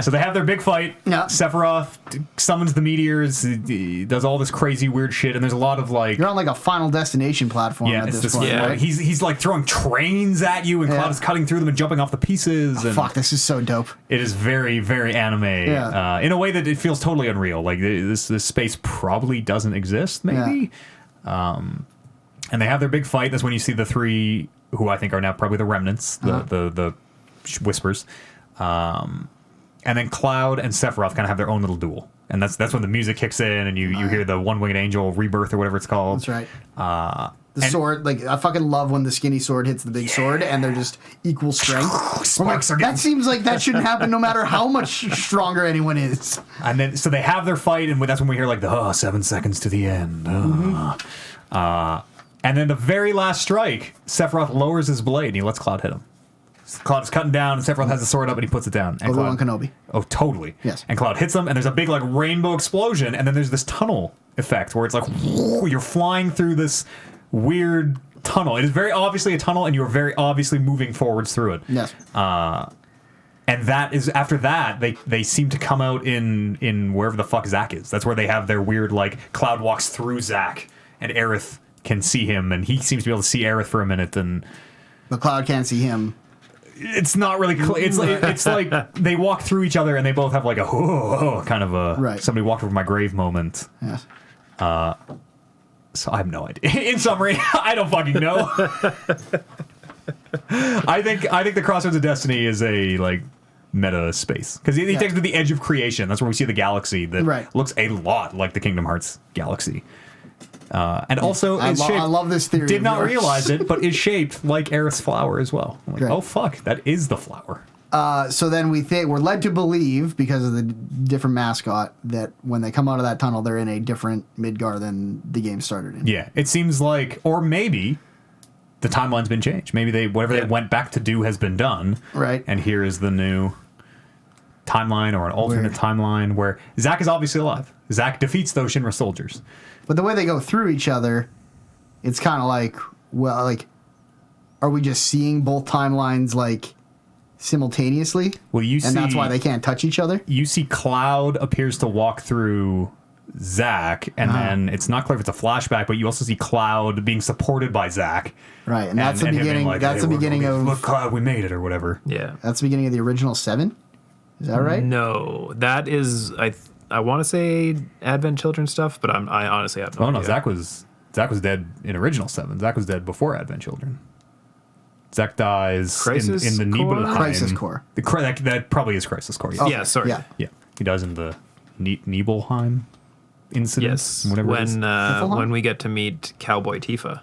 So they have their big fight. Yeah. Sephiroth summons the meteors, he does all this crazy weird shit, and there's a lot of like. You're on like a Final Destination platform at this point, right? He's like throwing trains at you, and Cloud is cutting through them and jumping off the pieces. And Fuck, this is so dope. it is very, very anime in a way that it feels totally unreal. Like this space probably doesn't exist, maybe. And they have their big fight. That's when you see the three who I think are now probably the remnants, the whispers, and then Cloud and Sephiroth kind of have their own little duel, and that's when the music kicks in, and you hear the one-winged angel rebirth or whatever it's called. That's right. The sword, like, I fucking love when the skinny sword hits the big sword and they're just equal strength. Sparks are That seems like that shouldn't happen no matter how much stronger anyone is. And then, so they have their fight, and that's when we hear, like, the 7 seconds to the end. And then the very last strike, Sephiroth lowers his blade, and he lets Cloud hit him. Cloud is cutting down, and Sephiroth has the sword up, and he puts it down. And Obi-Wan Kenobi. Oh, totally. Yes. And Cloud hits him, and there's a big, like, rainbow explosion, and then there's this tunnel effect where it's like, whoo, you're flying through this weird tunnel. It is very obviously a tunnel, and you are very obviously moving forwards through it. Yes. And that is, after that, they seem to come out in wherever the fuck Zack is. That's where they have their weird, like, Cloud walks through Zack, and Aerith can see him, and he seems to be able to see Aerith for a minute, and... But Cloud can't see him. It's not really clear. It's like they walk through each other, and they both have, like, a kind of a... Somebody walked over my grave moment. Yes. So I have no idea. In summary, I don't fucking know. I think the Crossroads of Destiny is a, like, meta space, because he takes it to the edge of creation. That's where we see the galaxy that looks a lot like the Kingdom Hearts galaxy, and also I love this theory. Did not realize it, but is shaped like Aerith's flower as well. I'm like, oh fuck, that is the flower. So then we're led to believe, because of the different mascot, that when they come out of that tunnel, they're in a different Midgar than the game started in. Yeah, it seems like, or maybe the timeline's been changed. Maybe they went back to do has been done. Right. And here is the new timeline, or an alternate timeline where Zack is obviously alive. Zack defeats those Shinra soldiers. But the way they go through each other, it's kind of like, well, like, are we just seeing both timelines, like, simultaneously? Well, and that's why they can't touch each other? You see Cloud appears to walk through Zack, and then it's not clear if it's a flashback, but you also see Cloud being supported by Zack. Right, and that's the beginning. Like, that's the beginning of... Look, Cloud, we made it, or whatever. Yeah. That's the beginning of the original 7? Is that right? No, that is... I want to say Advent Children stuff, but I honestly have no idea. No, Zack was dead in original 7. Zack was dead before Advent Children. Zack dies in the Nibelheim. Crisis Core. That probably is Crisis Core. Yes. Okay. Yeah, sorry. Yeah. He dies in the Nibelheim incident. Yes, whatever it is. when we get to meet Cowboy Tifa.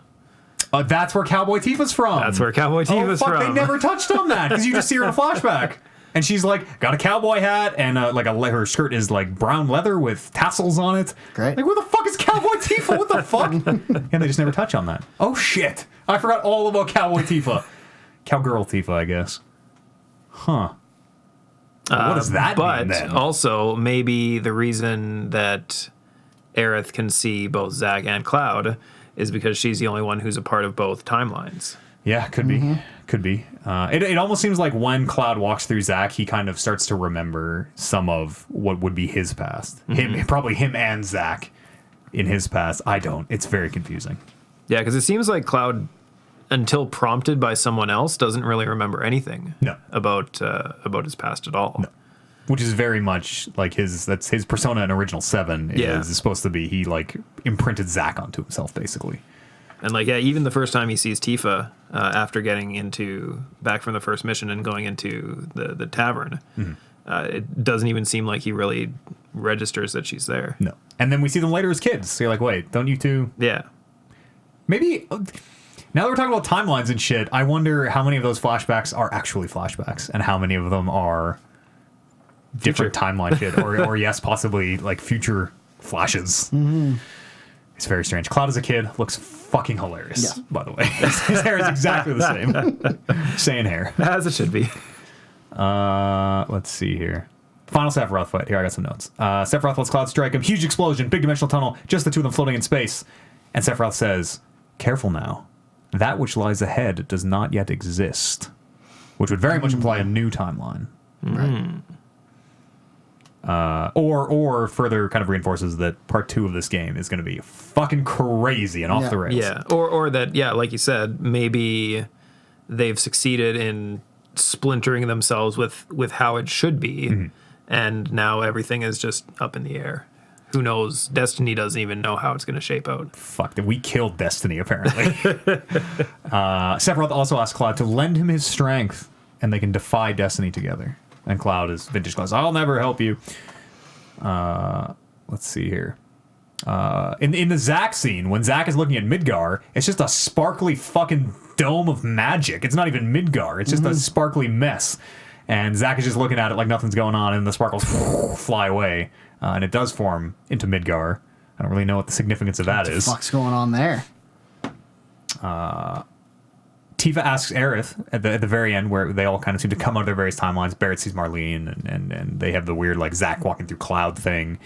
That's where Cowboy Tifa's from. That's where Cowboy Tifa's from. They never touched on that, because you just see her in a flashback. And she's like, got a cowboy hat, and her skirt is like brown leather with tassels on it. Great. Like, where the fuck is Cowboy Tifa? What the fuck? And they just never touch on that. Oh shit! I forgot all about Cowboy Tifa. Cowgirl Tifa, I guess. Huh. What does that mean then? But also, maybe the reason that Aerith can see both Zack and Cloud is because she's the only one who's a part of both timelines. Yeah, could be. Could be. It almost seems like when Cloud walks through Zack, he kind of starts to remember some of what would be his past. Probably him and Zack in his past. I don't. It's very confusing. Yeah, because it seems like Cloud, until prompted by someone else, doesn't really remember anything about his past at all. No. Which is very much like that's his persona in original 7 is supposed to be. He, like, imprinted Zack onto himself, basically. And, like, even the first time he sees Tifa, after getting back from the first mission and going into the tavern, it doesn't even seem like he really registers that she's there. No. And then we see them later as kids. So you're like, wait, don't you two? Yeah. Maybe, now that we're talking about timelines and shit, I wonder how many of those flashbacks are actually flashbacks and how many of them are different timeline shit, or yes, possibly, like, future flashes. It's very strange. Cloud as a kid looks fucking hilarious, by the way. His hair is exactly the same. Same hair. As it should be. Let's see here. Final Sephiroth fight. Here, I got some notes. Sephiroth lets Cloud strike him. Huge explosion. Big dimensional tunnel. Just the two of them floating in space. And Sephiroth says, "Careful now. That which lies ahead does not yet exist." Which would very much imply a new timeline. Right. Or further kind of reinforces that part 2 of this game is going to be fucking crazy and off the rails. Yeah, or that, like you said, maybe they've succeeded in splintering themselves with how it should be, and now everything is just up in the air. Who knows? Destiny doesn't even know how it's going to shape out. Fuck, we killed Destiny, apparently. Sephiroth also asks Cloud to lend him his strength, and they can defy Destiny together. And Cloud is vintage Cloud. I'll never help you. Let's see here. In the Zack scene, when Zack is looking at Midgar, it's just a sparkly fucking dome of magic. It's not even Midgar. It's just a sparkly mess. And Zack is just looking at it like nothing's going on, and the sparkles fly away. And it does form into Midgar. I don't really know what the significance of that is. What the fuck's going on there? Tifa asks Aerith at the very end, where they all kind of seem to come out of their various timelines. Barrett sees Marlene, and they have the weird, like, Zack walking through cloud thing.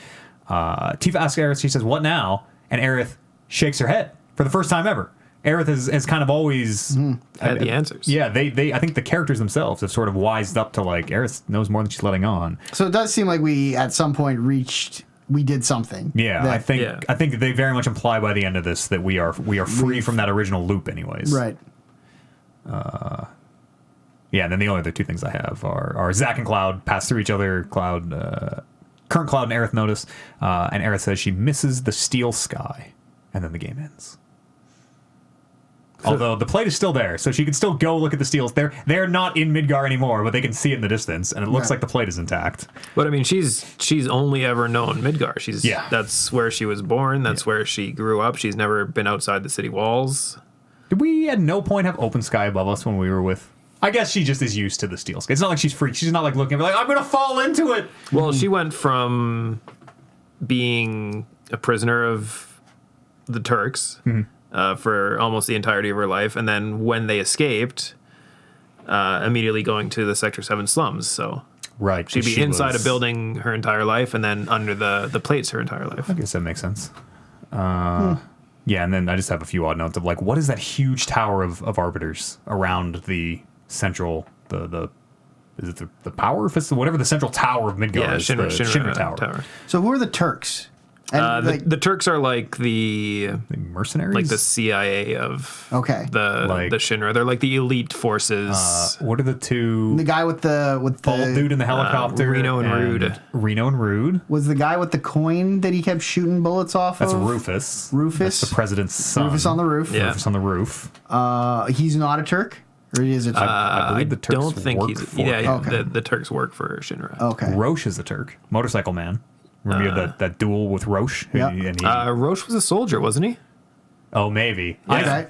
Tifa asks Aerith, she says, "What now?" And Aerith shakes her head for the first time ever. Aerith has kind of always had the answers. Yeah, they I think the characters themselves have sort of wised up to, like, Aerith knows more than she's letting on. So it does seem like we at some point we did something. Yeah, I think they very much imply by the end of this that we are free from that original loop, anyways. Right. Yeah, and then the only other two things I have are Zack and Cloud pass through each other. Current Cloud and Aerith notice, and Aerith says she misses the steel sky, and then the game ends. Although the plate is still there, so she can still go look at the steels. They're not in Midgar anymore, but they can see it in the distance, and it looks like the plate is intact. But I mean, she's only ever known Midgar. Yeah. That's where she was born. That's where she grew up. She's never been outside the city walls. Did we at no point have open sky above us when we were with? I guess she just is used to the steel sky. It's not like she's freaked. She's not like looking like, I'm gonna fall into it. Well, she went from being a prisoner of the Turks for almost the entirety of her life, and then when they escaped, immediately going to the Sector 7 slums. So right, she'd be inside a building her entire life, and then under the plates her entire life. I guess that makes sense. Yeah, and then I just have a few odd notes of, like, what is that huge tower of arbiters around the central is it the power fist, whatever the central tower of Midgar is, Shinra Tower. So who are the Turks? And the Turks are like the mercenaries, like the CIA of the Shinra. They're like the elite forces. What are the two? The guy with the bald dude in the helicopter, Reno and Rude. Reno and Rude was the guy with the coin that he kept shooting bullets off. That's of? Rufus. Rufus, that's the president's son. Rufus on the roof. Yeah. Rufus on the roof. He's not a Turk, or he is a Turk. I believe the Turks don't think work he's. for Yeah, him. the Turks work for Shinra. Okay. Roche is a Turk, motorcycle man. Remember you had that duel with Roche? Yeah. And Roche was a soldier, wasn't he? Oh, maybe. Yeah. Okay.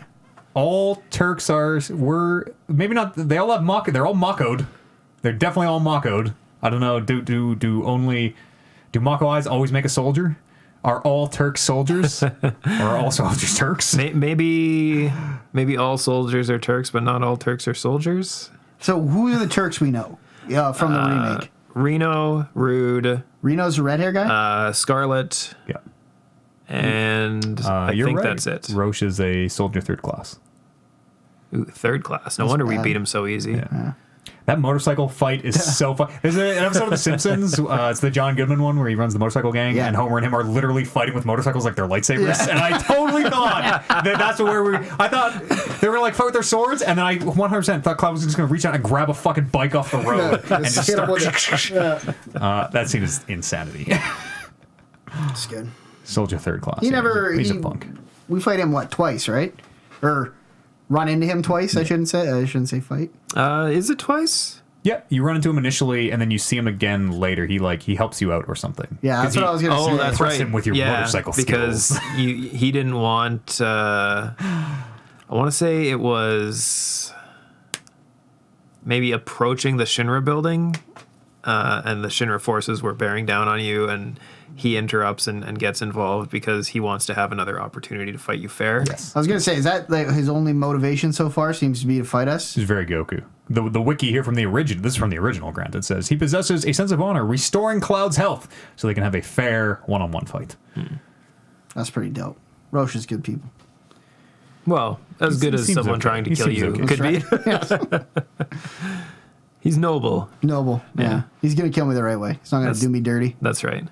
All Turks were maybe not. They all have Mako. They're all Mako'd. They're definitely all Mako'd. I don't know. Do Mako eyes always make a soldier? Are all Turks soldiers? Or are all soldiers Turks? Maybe all soldiers are Turks, but not all Turks are soldiers. So who are the Turks we know? Yeah, from the remake. Reno, Rude. Reno's the red hair guy. Scarlet. Yeah. And I think right. that's it. Roche is a soldier third class. Ooh, third class. No wonder we beat him so easy. Yeah. That motorcycle fight is so fun. There's an episode of The Simpsons. It's the John Goodman one where he runs the motorcycle gang, and Homer and him are literally fighting with motorcycles like they're lightsabers. And I totally thought that's where we. I thought they were like fight with their swords, and then I 100% thought Cloud was just going to reach out and grab a fucking bike off the road and just start. That scene is insanity. That's good. Soldier third class. He's a punk. We fight him twice, right? Or run into him twice. I shouldn't say fight. Is it twice? Yeah, you run into him initially, and then you see him again later. He helps you out or something. Yeah, that's what I was going to say. Oh, that's right. Him with your motorcycle because skills. he didn't want. I want to say it was maybe approaching the Shinra building, and the Shinra forces were bearing down on you, and he interrupts and gets involved because he wants to have another opportunity to fight you fair. Yes. I was going to say, is that his only motivation so far seems to be to fight us? He's very Goku. The wiki here from the original, this is from the original, granted, says he possesses a sense of honor, restoring Cloud's health so they can have a fair one-on-one fight. That's pretty dope. Roche is good people. Well, as good as someone trying to kill you could be. He's noble. Noble. Yeah. He's going to kill me the right way. He's not going to do me dirty. That's right.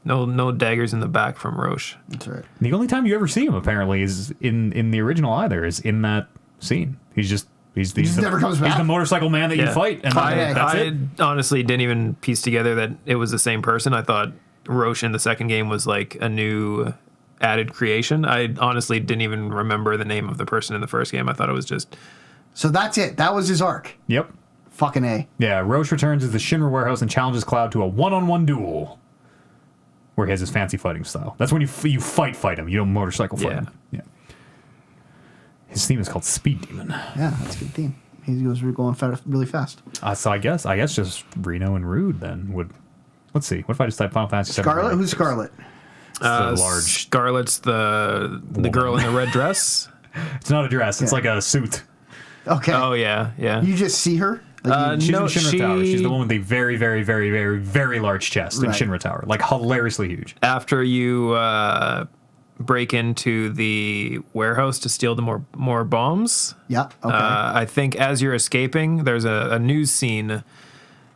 No daggers in the back from Roche. That's right. The only time you ever see him, apparently, is in the original either, is in that scene. He just never comes back. He's the motorcycle man that you fight, and that's it. I honestly didn't even piece together that it was the same person. I thought Roche in the second game was like a new added creation. I honestly didn't even remember the name of the person in the first game. I thought it was just... So that's it. That was his arc. Yep. Fucking A. Yeah, Roche returns as the Shinra warehouse and challenges Cloud to a one-on-one duel. where he has his fancy fighting style. That's when you fight him. You don't motorcycle fight him. Yeah. His theme is called Speed Demon. Yeah, that's a good theme. He goes going really fast. So I guess just Reno and Rude then would. Let's see. What if I just type Final Fantasy VII? Scarlet? Who's Scarlet? Large. Scarlet's the girl in the red dress. It's not a dress. It's like a suit. Okay. Oh yeah. You just see her? Like She's in Shinra Tower. She's the one with the very, very, very, very, very large chest in Shinra Tower. Like hilariously huge. After you break into the warehouse to steal the more bombs. Yeah. Okay. I think as you're escaping, there's a news scene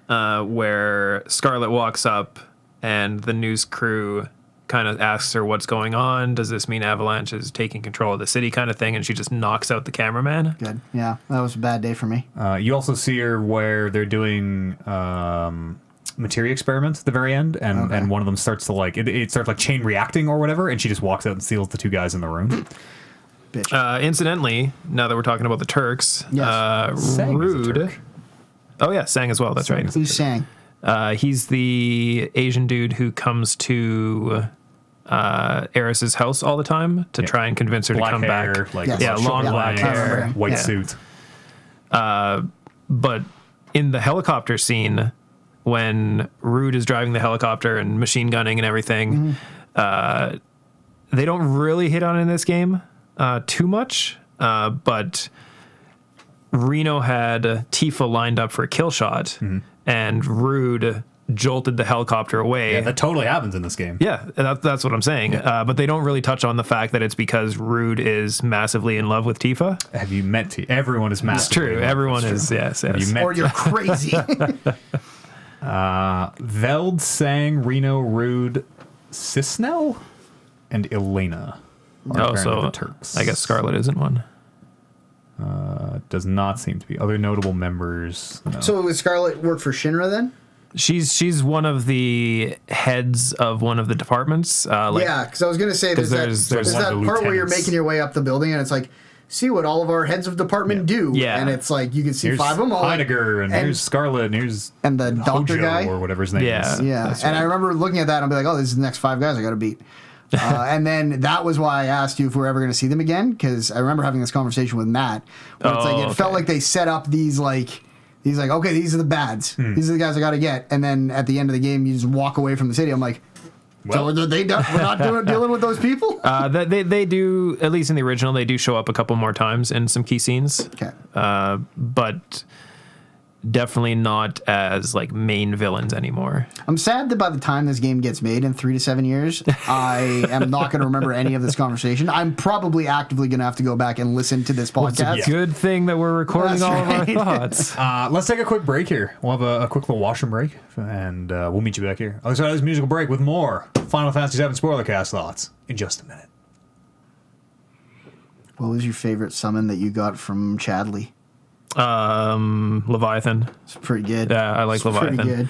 where Scarlet walks up and the news crew kind of asks her what's going on. Does this mean Avalanche is taking control of the city kind of thing? And she just knocks out the cameraman. Good. Yeah, that was a bad day for me. You also see her where they're doing materia experiments at the very end, and one of them starts to it starts like chain reacting or whatever, and she just walks out and steals the two guys in the room. Bitch. Incidentally, now that we're talking about the Turks, Sang is a Rude. Turk. Oh yeah, Sang as well. That's right. Who's Sang? He's the Asian dude who comes to Aerith's house all the time to try and convince her Black to come hair, back. like long black hair, white suit. But in the helicopter scene, when Rude is driving the helicopter and machine gunning and everything, they don't really hit on it in this game too much. But Reno had Tifa lined up for a kill shot, and Rude jolted the helicopter away. Yeah, that totally happens in this game. Yeah, that's what I'm saying. But they don't really touch on the fact that it's because Rude is massively in love with Tifa. Have you met Tifa? Everyone is massively. It's true. in love. Everyone It's is. true. Yes. Have you met Or you're crazy. Veld, Sang, Reno, Rude, Cisnel, and Elena are apparently the Turks. I guess Scarlet isn't one. Does not seem to be. Other notable members. No. So would Scarlet work for Shinra then? She's one of the heads of one of the departments. Yeah, because I was going to say there's there's that one of the part where you're lieutenants. making your way up the building and it's like, see what all of our heads of department do. Yeah. And it's like, you can see Here's 5 of them all. Heidegger, and here's Scarlet, and here's and the doctor Hojo, guy. or whatever his name Yeah. is. Yeah, That's and right. I remember looking at that and be like, oh, this is the next 5 guys I got to beat. And then that was why I asked you if we're ever going to see them again, because I remember having this conversation with Matt, where it's like, it felt like they set up these like, he's like, okay, these are the bads. These are the guys I got to get. And then at the end of the game, you just walk away from the city. I'm like, Well- so we're not dealing with those people? They do, at least in the original, they do show up a couple more times in some key scenes. Okay. But definitely not as like main villains anymore. I'm sad that by the time this game gets made in 3 to 7 years, I am not going to remember any of this conversation. I'm probably actively going to have to go back and listen to this podcast. Good thing that we're recording That's all of our right. thoughts. Let's take a quick break here. We'll have a quick little washroom break, and we'll meet you back here. Other side of this musical break with more Final Fantasy VII Spoilercast thoughts in just a minute. What was your favorite summon that you got from Chadley? Leviathan. It's pretty good. Yeah, I like It's Leviathan. Pretty good.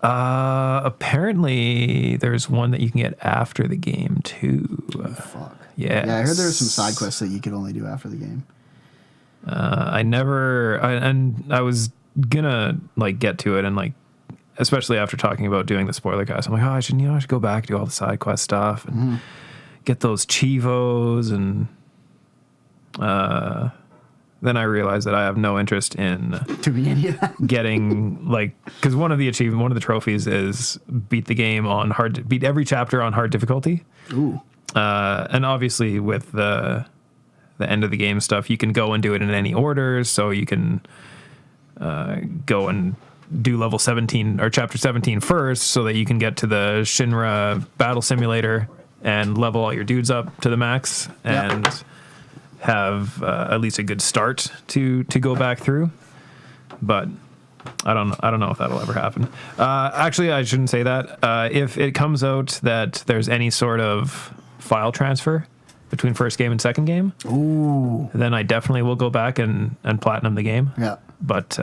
Apparently there's one that you can get after the game too. Fuck. Yeah. Yeah, I heard there were some side quests that you could only do after the game. I was gonna like get to it, and like especially after talking about doing the spoiler cast, I'm like, oh, I should go back, do all the side quest stuff and get those chivos, and then I realized that I have no interest in Doing any of that. getting like, because one of the trophies is beat every chapter on hard difficulty. Ooh. And obviously with the end of the game stuff, you can go and do it in any order. So you can go and do level 17 or chapter 17 first, so that you can get to the Shinra battle simulator and level all your dudes up to the max and have at least a good start to go back through. But I don't know if that'll ever happen. Actually, I shouldn't say that. If it comes out that there's any sort of file transfer between first game and second game, then I definitely will go back and platinum the game. Yeah. But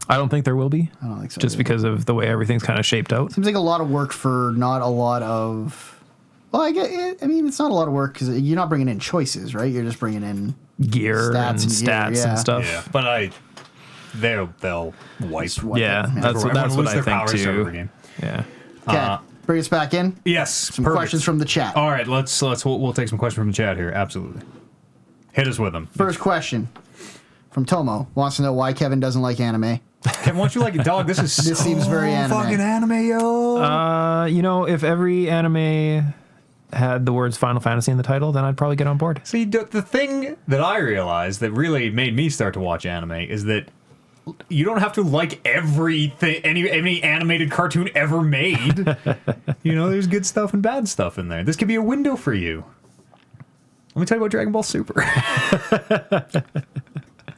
I don't think there will be. I don't think so. Just either. because of the way everything's kind of shaped out. Seems like a lot of work for not a lot of. Well, I mean, it's not a lot of work because you're not bringing in choices, right? You're just bringing in Gear and Stats and gear, stats yeah. and stuff. Yeah, but they'll wipe. Just wipe Yeah, it. that's Everyone what lose I their think powers over too. again. Yeah. Okay. Bring us back in. Yes. Some questions from the chat. All right, we'll take some questions from the chat here. Absolutely. Hit us with them. First question from Tomo. Wants to know why Kevin doesn't like anime. Kevin, why don't you like it, dog? This seems very anime. Fucking anime, yo. If every anime had the words Final Fantasy in the title, then I'd probably get on board. See, the thing that I realized that really made me start to watch anime is that you don't have to like everything, any animated cartoon ever made. There's good stuff and bad stuff in there. This could be a window for you. Let me tell you about Dragon Ball Super.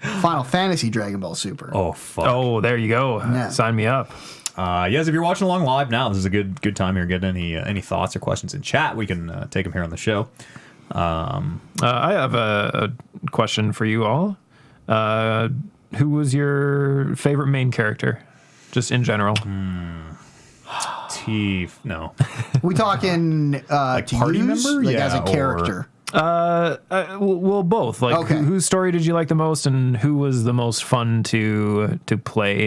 Final Fantasy Dragon Ball Super. Oh, fuck. Oh, there you go. Yeah. Sign me up. Yes, if you're watching along live now, this is a good time here. Get any thoughts or questions in chat. We can take them here on the show. I have a question for you all. Who was your favorite main character, just in general? Teeth, no. We talking to party use? member? Like Yeah, as a character. Well, both. Like, Okay. whose story did you like the most, and who was the most fun to play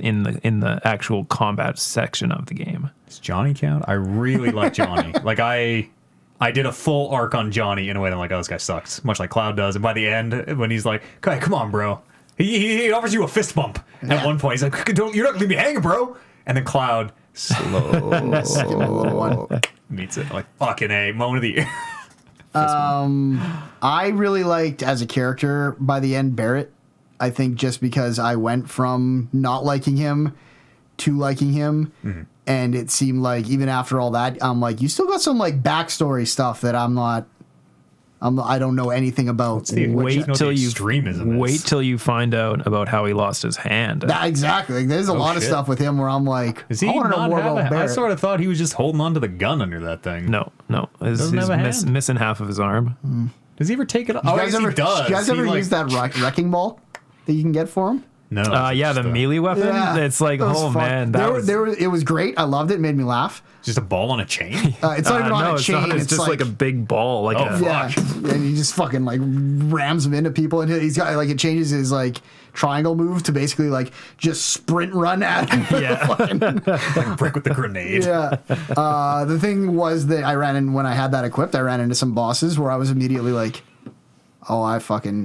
in the actual combat section of the game? Does Johnny count? I really like Johnny. Like I did a full arc on Johnny in a way that I'm like, oh, this guy sucks, much like Cloud does. And by the end, when he's like, okay, come on, bro. He offers you a fist bump at one point. He's like, you're not gonna leave me hanging, bro. And then Cloud slow meets it. Like, fucking A, moment of the year. I really liked as a character by the end Barrett. I think just because I went from not liking him to liking him, and it seemed like even after all that, I'm like, you still got some like backstory stuff that I don't know anything about. Wait till you find out about how he lost his hand. Exactly. Like, there's a lot of stuff with him where I'm like, Is he I want to know not more have about I Barrett. sort of thought he was just holding on to the gun under that thing. No. He's have a hand? missing half of his arm. Does he ever take it off? You Oh, guys I guess ever, he does. you guys ever use that wrecking ball that you can get for him? No. Yeah, the melee weapon. Yeah. It's like, That was oh fun. man, It was great. I loved it. It made me laugh. Just a ball on a chain? It's not even on no, a it's chain. not. It's just like a big ball. Like Oh, yeah, and he just fucking like rams him into people, and he's got like it changes his like triangle move to basically like just sprint run at him. Yeah. Like brick with the grenade. Yeah. The thing was that when I had that equipped, I ran into some bosses where I was immediately like, oh,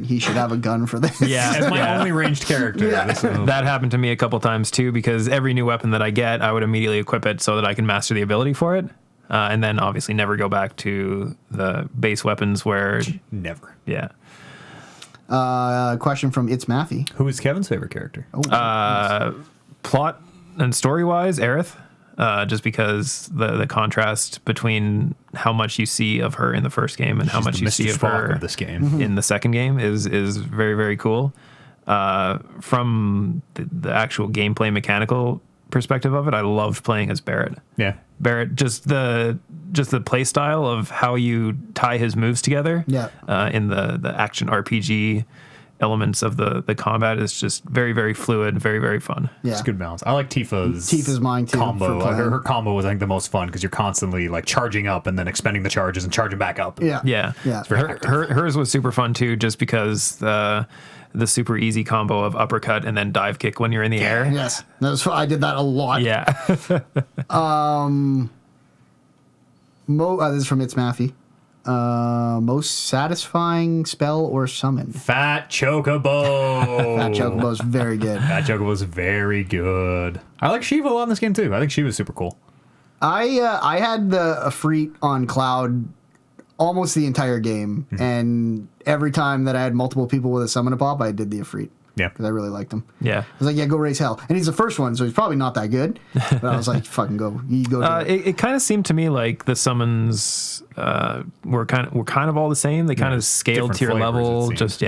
he should have a gun for this. Yeah. As my only ranged character. Yeah. That happened to me a couple times too, because every new weapon that I get, I would immediately equip it so that I can master the ability for it. And then obviously never go back to the base weapons where... Never. Yeah. Question from It's Matthew. Who is Kevin's favorite character? Plot and story-wise, Aerith. Just because the contrast between how much you see of her in the first game and how She's much the you see Mr. of Spock her of this game. in the second game is very, very cool. From the actual gameplay mechanical perspective of it, I loved playing as Barrett. Yeah. Barrett, just the play style of how you tie his moves together. Yeah. In the action RPG elements of the combat is just very, very fluid, very, very fun. Yeah. It's a good balance. I like Tifa's mine too. combo. for playing. Her combo was, I think, the most fun because you're constantly like charging up and then expending the charges and charging back up. Yeah. Yeah. Yeah. Hers was super fun too, just because the super easy combo of uppercut and then dive kick when you're in the air. Yes. I did that a lot. Yeah. This is from It's Matthew. Most satisfying spell or summon? Fat Chocobo. That Chocobo's very good. Fat Chocobo's very good. I like Shiva a lot in this game too. I think she was super cool. I had the Ifrit on Cloud almost the entire game, and every time that I had multiple people with a summon to pop, I did the Ifrit. Yeah. Because I really liked him. Yeah. I was like, yeah, go raise hell. And he's the first one, so he's probably not that good. But I was like, fucking go. You go do it. It kind of seemed to me like the summons were kind of all the same. They kind of scaled different to your flavors, it level. seemed. Just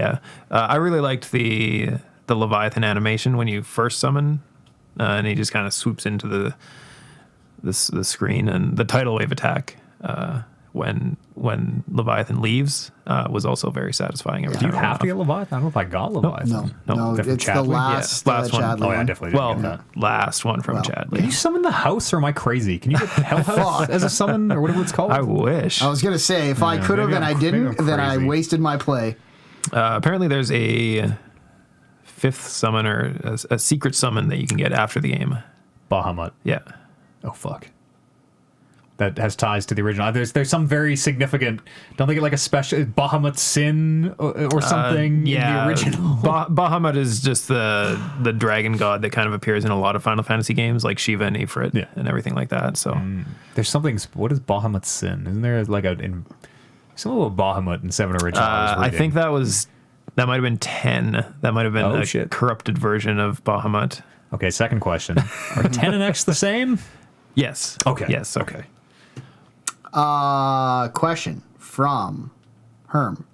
I really liked the Leviathan animation when you first summon, and he just kind of swoops into the screen, and the tidal wave attack when Leviathan leaves was also very satisfying. Every Do you time have to get Leviathan? I don't know if I got Leviathan. No, different it's the Chadley? last, last one. Chadley Oh, yeah, one. definitely didn't Well, get that. last one from Chadley. Can you summon the house, or am I crazy? Can you get Hell House as a summon, or whatever it's called? I wish. I was going to say, if I could have maybe and I maybe didn't, I'm then I crazy. wasted my play. Apparently, there's a fifth summon or a secret summon that you can get after the game. Bahamut. Yeah. Oh, fuck. that has ties to the original. There's some very significant. Don't they get like a special Bahamut Sin or something in the original? Bahamut is just the dragon god that kind of appears in a lot of Final Fantasy games, like Shiva and Ifrit and everything like that. So there's something. What is Bahamut Sin? Isn't there like some little Bahamut in 7 original? I think that might have been 10. That might have been a corrupted version of Bahamut. Okay, second question. Are 10 and X the same? Yes. Okay. Yes. Okay. Question from Herm.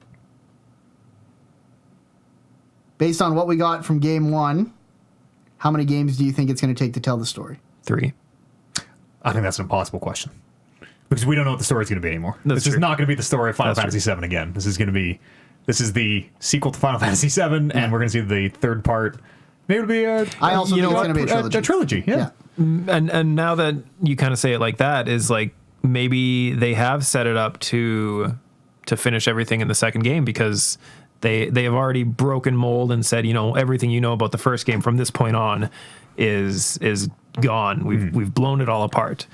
Based on what we got from game 1, how many games do you think it's going to take to tell the story? 3. I think that's an impossible question. Because we don't know what the story's going to be anymore. This is not going to be the story of Final Fantasy VII again. This is the sequel to Final Fantasy VII, and we're going to see the third part. Maybe it'll be I also think it's going to be a trilogy. A trilogy, yeah. And now that you kind of say it like that, is like maybe they have set it up to finish everything in the second game, because they have already broken mold and said, everything you know about the first game from this point on is gone. We've blown it all apart.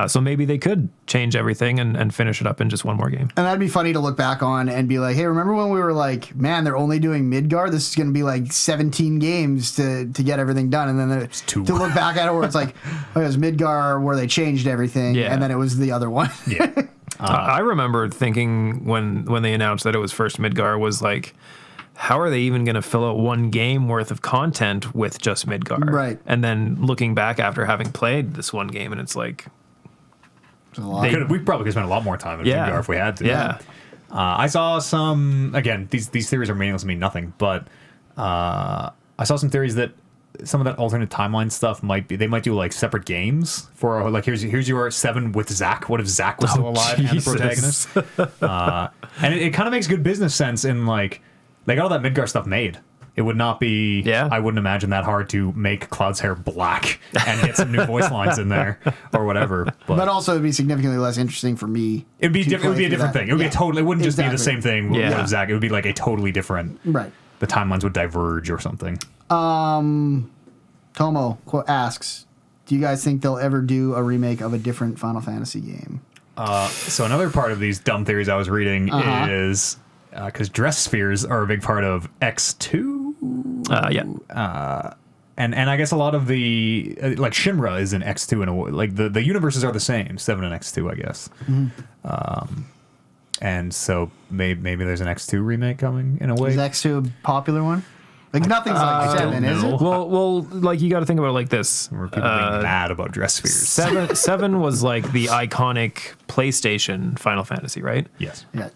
So maybe they could change everything and finish it up in just one more game. And that'd be funny to look back on and be like, hey, remember when we were like, man, they're only doing Midgar? This is going to be like 17 games to get everything done. And then to look back at it where it's like, oh, it was Midgar where they changed everything. Yeah. And then it was the other one. Yeah. I remember thinking when they announced that it was first Midgar was like, how are they even going to fill out one game worth of content with just Midgar? Right. And then looking back after having played this one game, and it's like, we probably could spend a lot more time in Midgar if we had to. Yeah. I saw some, again, these theories are meaningless to me, nothing, but I saw some theories that some of that alternate timeline stuff they might do like separate games for like, here's your 7 with Zack. What if Zack was still alive and the protagonist? And it kind of makes good business sense in like, they got all that Midgar stuff made. It would not be, I wouldn't imagine that hard to make Cloud's hair black and get some new voice lines in there or whatever. But also it'd be significantly less interesting for me. It'd be different. It would be a different thing. It would be it wouldn't just be the same thing with Zack. It would be like a totally different, right. The timelines would diverge or something. Tomo asks, do you guys think they'll ever do a remake of a different Final Fantasy game? So another part of these dumb theories I was reading is because dress spheres are a big part of X2. And I guess a lot of the like Shinra is in X2 in a way. Like the universes are the same, 7 and X2, I guess. And so maybe there's an X2 remake coming in a way. Is X2 a popular one? Like nothing's like 7, is it? Well, like you got to think about it like this. Where people being mad about dress spheres. 7 was like the iconic PlayStation Final Fantasy, right? Yes. Yeah.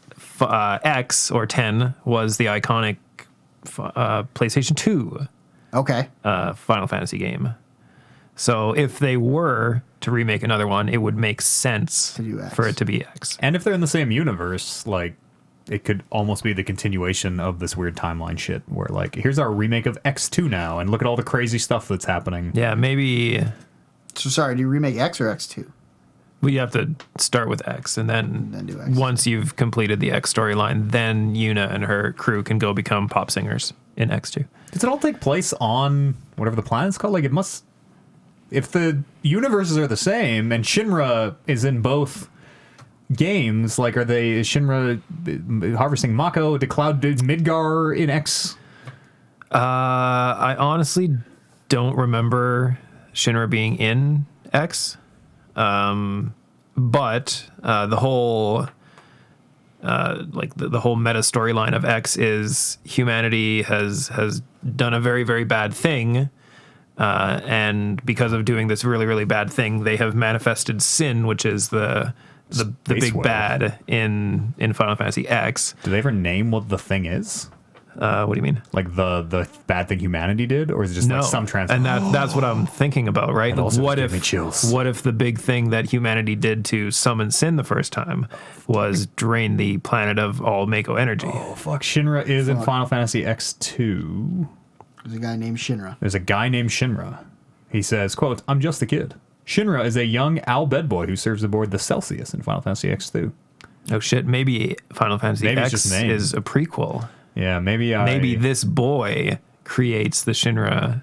X or 10 was the iconic PlayStation 2 Final Fantasy game. So if they were to remake another one, it would make sense for it to be X. And if they're in the same universe, like it could almost be the continuation of this weird timeline shit where like, here's our remake of X2 now and look at all the crazy stuff that's happening. Yeah, maybe. So sorry, do you remake X or X2? Well, you have to start with X, and then do X. Once you've completed the X storyline, then Yuna and her crew can go become pop singers in X2. Does it all take place on whatever the planet's called? Like it must, if the universes are the same and Shinra is in both games, like is Shinra harvesting Mako? Did Cloud do Midgar in X? I honestly don't remember Shinra being in X. But the whole the whole meta storyline of X is humanity has done a very, very bad thing, and because of doing this really, really bad thing, they have manifested sin, which is the big bad in Final Fantasy X. Do they ever name what the thing is? What do you mean? Like the bad thing humanity did, or is it just like some And that's what I'm thinking about, right? What if the big thing that humanity did to summon sin the first time was drain the planet of all Mako energy? Oh fuck! Shinra is in Final Fantasy X2. There's a guy named Shinra. He says, "quote I'm just a kid. Shinra is a young Al Bedboy who serves aboard the Celsius in Final Fantasy X2." Oh shit! Maybe Final Fantasy X is a prequel. Yeah, maybe this boy creates the Shinra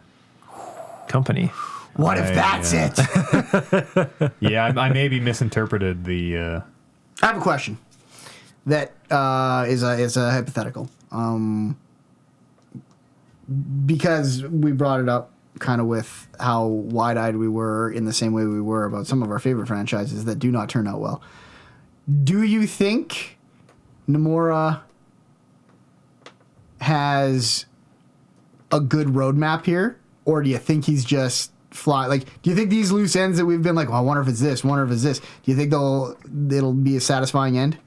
company. What if that's it? Yeah, I maybe misinterpreted the. I have a question that is a hypothetical. Because we brought it up kind of with how wide-eyed we were in the same way we were about some of our favorite franchises that do not turn out well. Do you think Nomura has a good roadmap here? Or do you think he's just fly? Like, do you think these loose ends that we've been like, well, I wonder if it's this, wonder if it's this, do you think it'll be a satisfying end?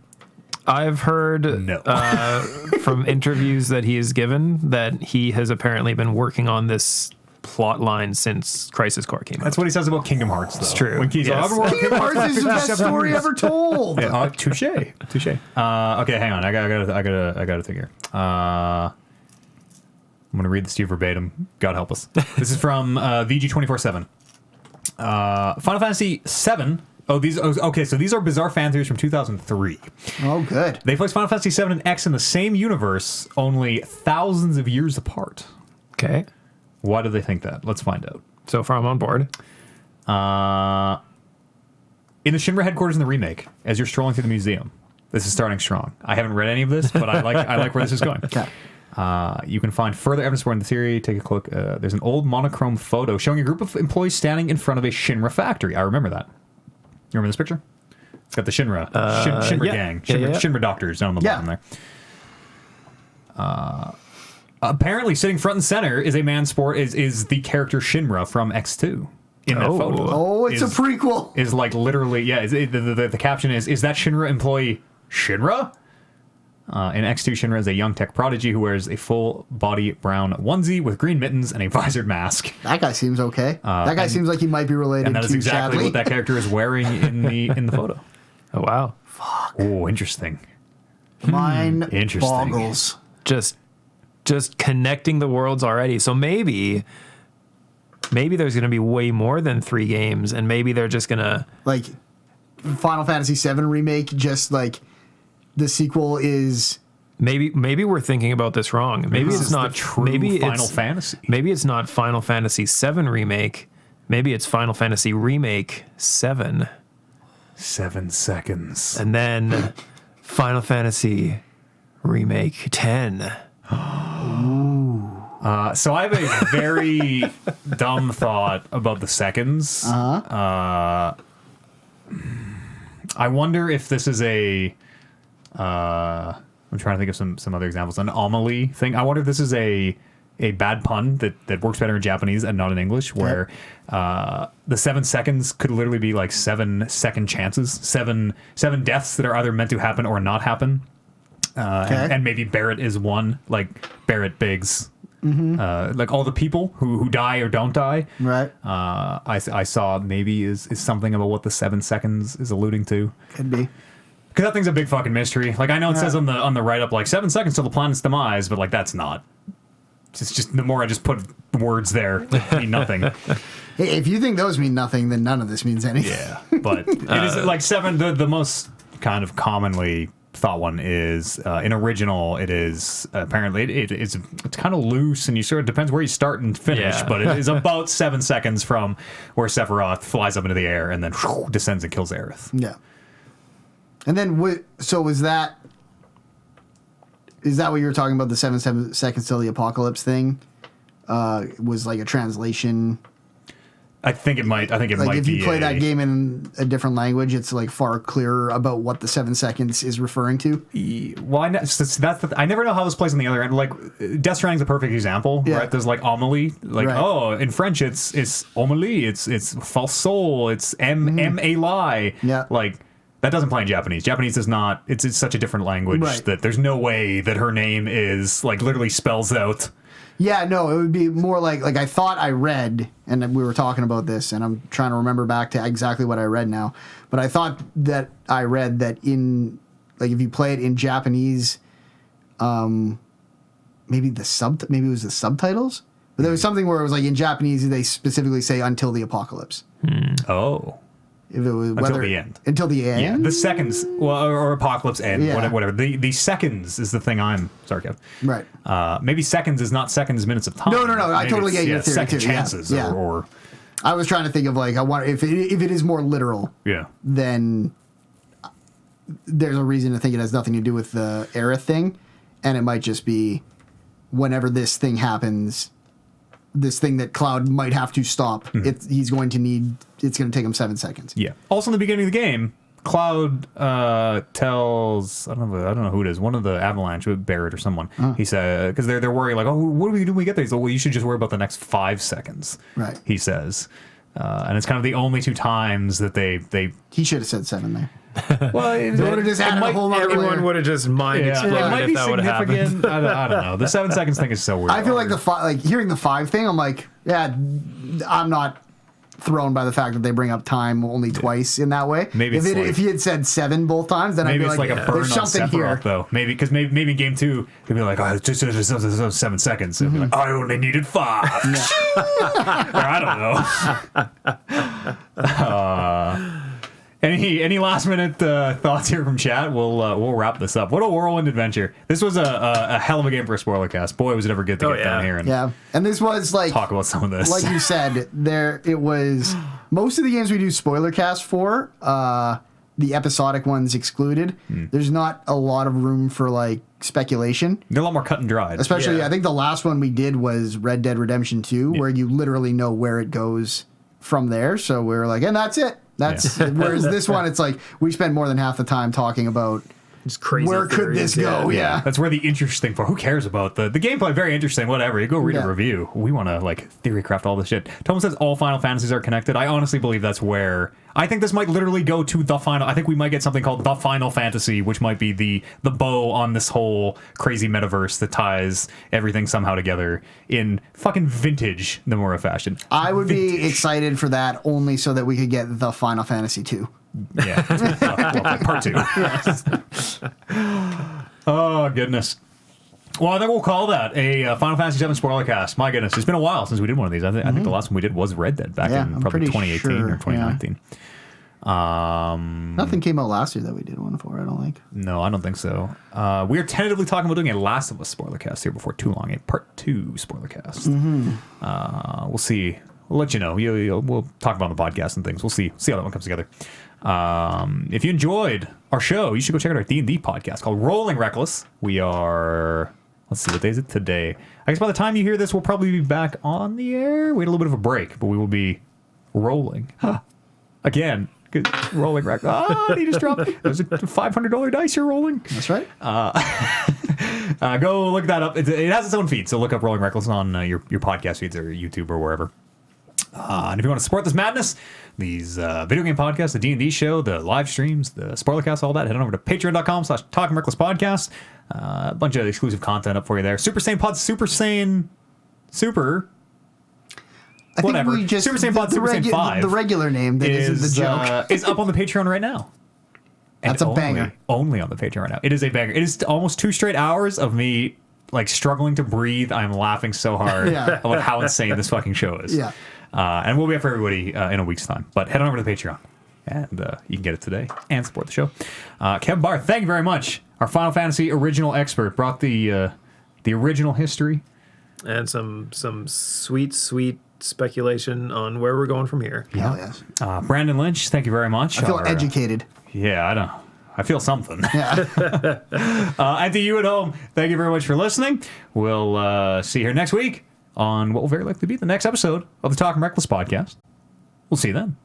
I've heard from interviews that he has given that he has apparently been working on this plot line since Crisis Core came out. That's what he says about Kingdom Hearts, though. It's true. When Yes. Kingdom Hearts is the best story ever told. Yeah, touche. Okay, hang on. I gotta think here. I'm gonna read this to you verbatim. God help us. This is from VG247. Final Fantasy VII. Okay. So these are bizarre fan theories from 2003. Oh, good. They place Final Fantasy VII and X in the same universe, only thousands of years apart. Okay. Why do they think that? Let's find out. So far, I'm on board. In the Shinra headquarters in the remake, as you're strolling through the museum, this is starting strong. I haven't read any of this, but I like where this is going. Okay. You can find further evidence for in the theory. Take a look. There's an old monochrome photo showing a group of employees standing in front of a Shinra factory. I remember that. You remember this picture? It's got the Shinra gang, Shinra doctors down on the bottom there. Apparently, sitting front and center is a is the character Shinra from X2 in that photo. Oh, it's a prequel. Is like literally, the caption is that Shinra employee Shinra? In X2, Shinra is a young tech prodigy who wears a full-body brown onesie with green mittens and a visored mask. That guy seems okay. That guy seems like he might be related to And that is exactly Chadley. what that character is wearing in the photo. Oh, wow. Fuck. Oh, interesting. Mine Interesting. boggles. Just connecting the worlds already. So maybe there's going to be way more than 3 games, and maybe they're just going to... Like, Final Fantasy VII Remake, just like... The sequel is Maybe we're thinking about this wrong. Maybe this it's is not the true maybe Final Fantasy. Maybe it's not Final Fantasy VII Remake. Maybe it's Final Fantasy Remake 7. 7 seconds. And then Final Fantasy Remake 10. So I have a very dumb thought about the seconds. I wonder if this is a... I'm trying to think of some other examples. An anomaly thing. I wonder if this is a bad pun that works better in Japanese and not in English, where the 7 seconds could literally be like 7 second chances, seven deaths that are either meant to happen or not happen. And maybe Barrett is one, like Barrett Biggs. Like all the people who die or don't die. right. I saw maybe is something about what the 7 seconds is alluding to. Could be. Because that thing's a big fucking mystery. Like, I know it says on the write-up, like, 7 seconds till the planet's demise, but, like, that's not. It's just, the more I just put words there, they mean nothing. Hey, if you think those mean nothing, then none of this means anything. Yeah. But it is, like, 7, the most kind of commonly thought one is, in original, it is, apparently, it's kind of loose, and you sort of, depends where you start and finish, but it is about 7 seconds from where Sephiroth flies up into the air and then descends and kills Aerith. Yeah. And then, so is that what you were talking about, the 7 seconds till the apocalypse thing? Was like a translation? I think it might Like, be. if you play that game in a different language, it's like far clearer about what the 7 seconds is referring to. Well, I never know how this plays on the other end. Like, Death Stranding's a perfect example, right? There's like homélie, like in French it's homélie, it's false soul, it's a lie. Yeah. Like, that doesn't play in Japanese. Japanese does not. It's such a different language that there's no way that her name is like literally spells out. Yeah, no, it would be more like I thought I read, and we were talking about this, and I'm trying to remember back to exactly what I read now. But I thought that I read that in, like, if you play it in Japanese, maybe it was the subtitles. But there was something where it was like in Japanese they specifically say until the apocalypse. Oh. If it was Until the end. Until the end? Yeah, the seconds, well, or apocalypse end, Yeah. whatever. The seconds is the thing sorry, Kev. Right. Maybe seconds is not seconds, minutes of time. No. I Maybe totally it's, get your theory second too. Yeah, chances yeah. or I was trying to think of like I want if it is more literal, Yeah. then there's a reason to think it has nothing to do with the Aerith thing, and it might just be whenever this thing happens, this thing that Cloud might have to stop. He's going to need. It's going to take him 7 seconds. Yeah. Also, in the beginning of the game, Cloud tells I don't know who it is, one of the Avalanche, Barrett or someone. He said because they're worried like, oh, what do we do when we get there? He's like, well, you should just worry about the next 5 seconds. Right. He says, and it's kind of the only 2 times that they. He should have said 7 there. Well, They would have just added a whole other layer. Everyone would have just mind it exploded might if be that would have happened. significant. I don't know. The 7 seconds thing is so weird. I feel like hearing the 5 thing. I'm like, yeah, I'm not thrown by the fact that they bring up time only twice in that way. Maybe if he had said 7 both times, then I'd maybe be it's like, like a burn on there's something here. Sephiroth, though. Maybe because maybe in game 2 he'd be like, oh, it's just 7 seconds. And be like, I only needed 5. Or I don't know. Any last minute thoughts here from chat? We'll wrap this up. What a whirlwind adventure! This was a hell of a game for a Spoilercast. Boy, was it ever good to get down here and and this was like talk about some of this. Like you said, it was most of the games we do Spoilercast for. The episodic ones excluded. There's not a lot of room for like speculation. They're a lot more cut and dried. Especially, I think the last one we did was Red Dead Redemption 2, where you literally know where it goes from there. So we were like, and that's it. Whereas this one, it's like we spend more than half the time talking about Just crazy. where could this go? Yeah. That's where the interesting part. Who cares about the gameplay? Very interesting. Whatever. You go read a review. We want to like theory craft all this shit. Tom says all Final Fantasies are connected. I honestly believe that's where. I think this might literally go to the final. I think we might get something called the Final Fantasy, which might be the bow on this whole crazy metaverse that ties everything somehow together in fucking vintage Nomura fashion. I would be excited for that only so that we could get the Final Fantasy 2. Yeah. Well, part 2. Oh, goodness. Well, I think we'll call that a Final Fantasy VII Spoilercast. My goodness, it's been a while since we did one of these. I think the last one we did was Red Dead back in probably 2018 or 2019. Nothing came out last year that we did one for, I don't think. No, I don't think so. We are tentatively talking about doing a Last of Us Spoilercast here before too long, a Part 2 Spoilercast. We'll see. We'll let you know. We'll talk about it on the podcast and things. We'll see how that one comes together. If you enjoyed our show, you should go check out our D&D podcast called Rolling Reckless. We are... Let's see, what day is it today? I guess by the time you hear this, we'll probably be back on the air. We had a little bit of a break, but we will be rolling. Again, rolling reckless. He just dropped. There's a $500 dice you're rolling. That's right. Go look that up. It has its own feed, so look up Rolling Reckless on your podcast feeds or YouTube or wherever. And if you want to support this madness, these video game podcasts, the D&D show, the live streams, the Spoilercast, all that, head on over to patreon.com/talkingrecklesspodcast. A bunch of exclusive content up for you there. Super Saiyan Pod, Super Saiyan, Super... I whatever. think we just... Super Saiyan Pod, Super Saiyan 5. The regular name that isn't the joke. Is up on the Patreon right now. That's a banger. Only on the Patreon right now. It is a banger. It is almost 2 straight hours of me like struggling to breathe. I'm laughing so hard about how insane this fucking show is. Yeah. And we'll be up for everybody in a week's time. But head on over to the Patreon, and you can get it today and support the show. Kevin Barr, thank you very much. Our Final Fantasy original expert brought the original history and some sweet speculation on where we're going from here. Hell yes. Brandon Lynch, thank you very much. I feel educated. Yeah, I know. I feel something. Yeah. And to you at home, thank you very much for listening. We'll see you here next week on what will very likely be the next episode of the Talking Reckless podcast. We'll see you then.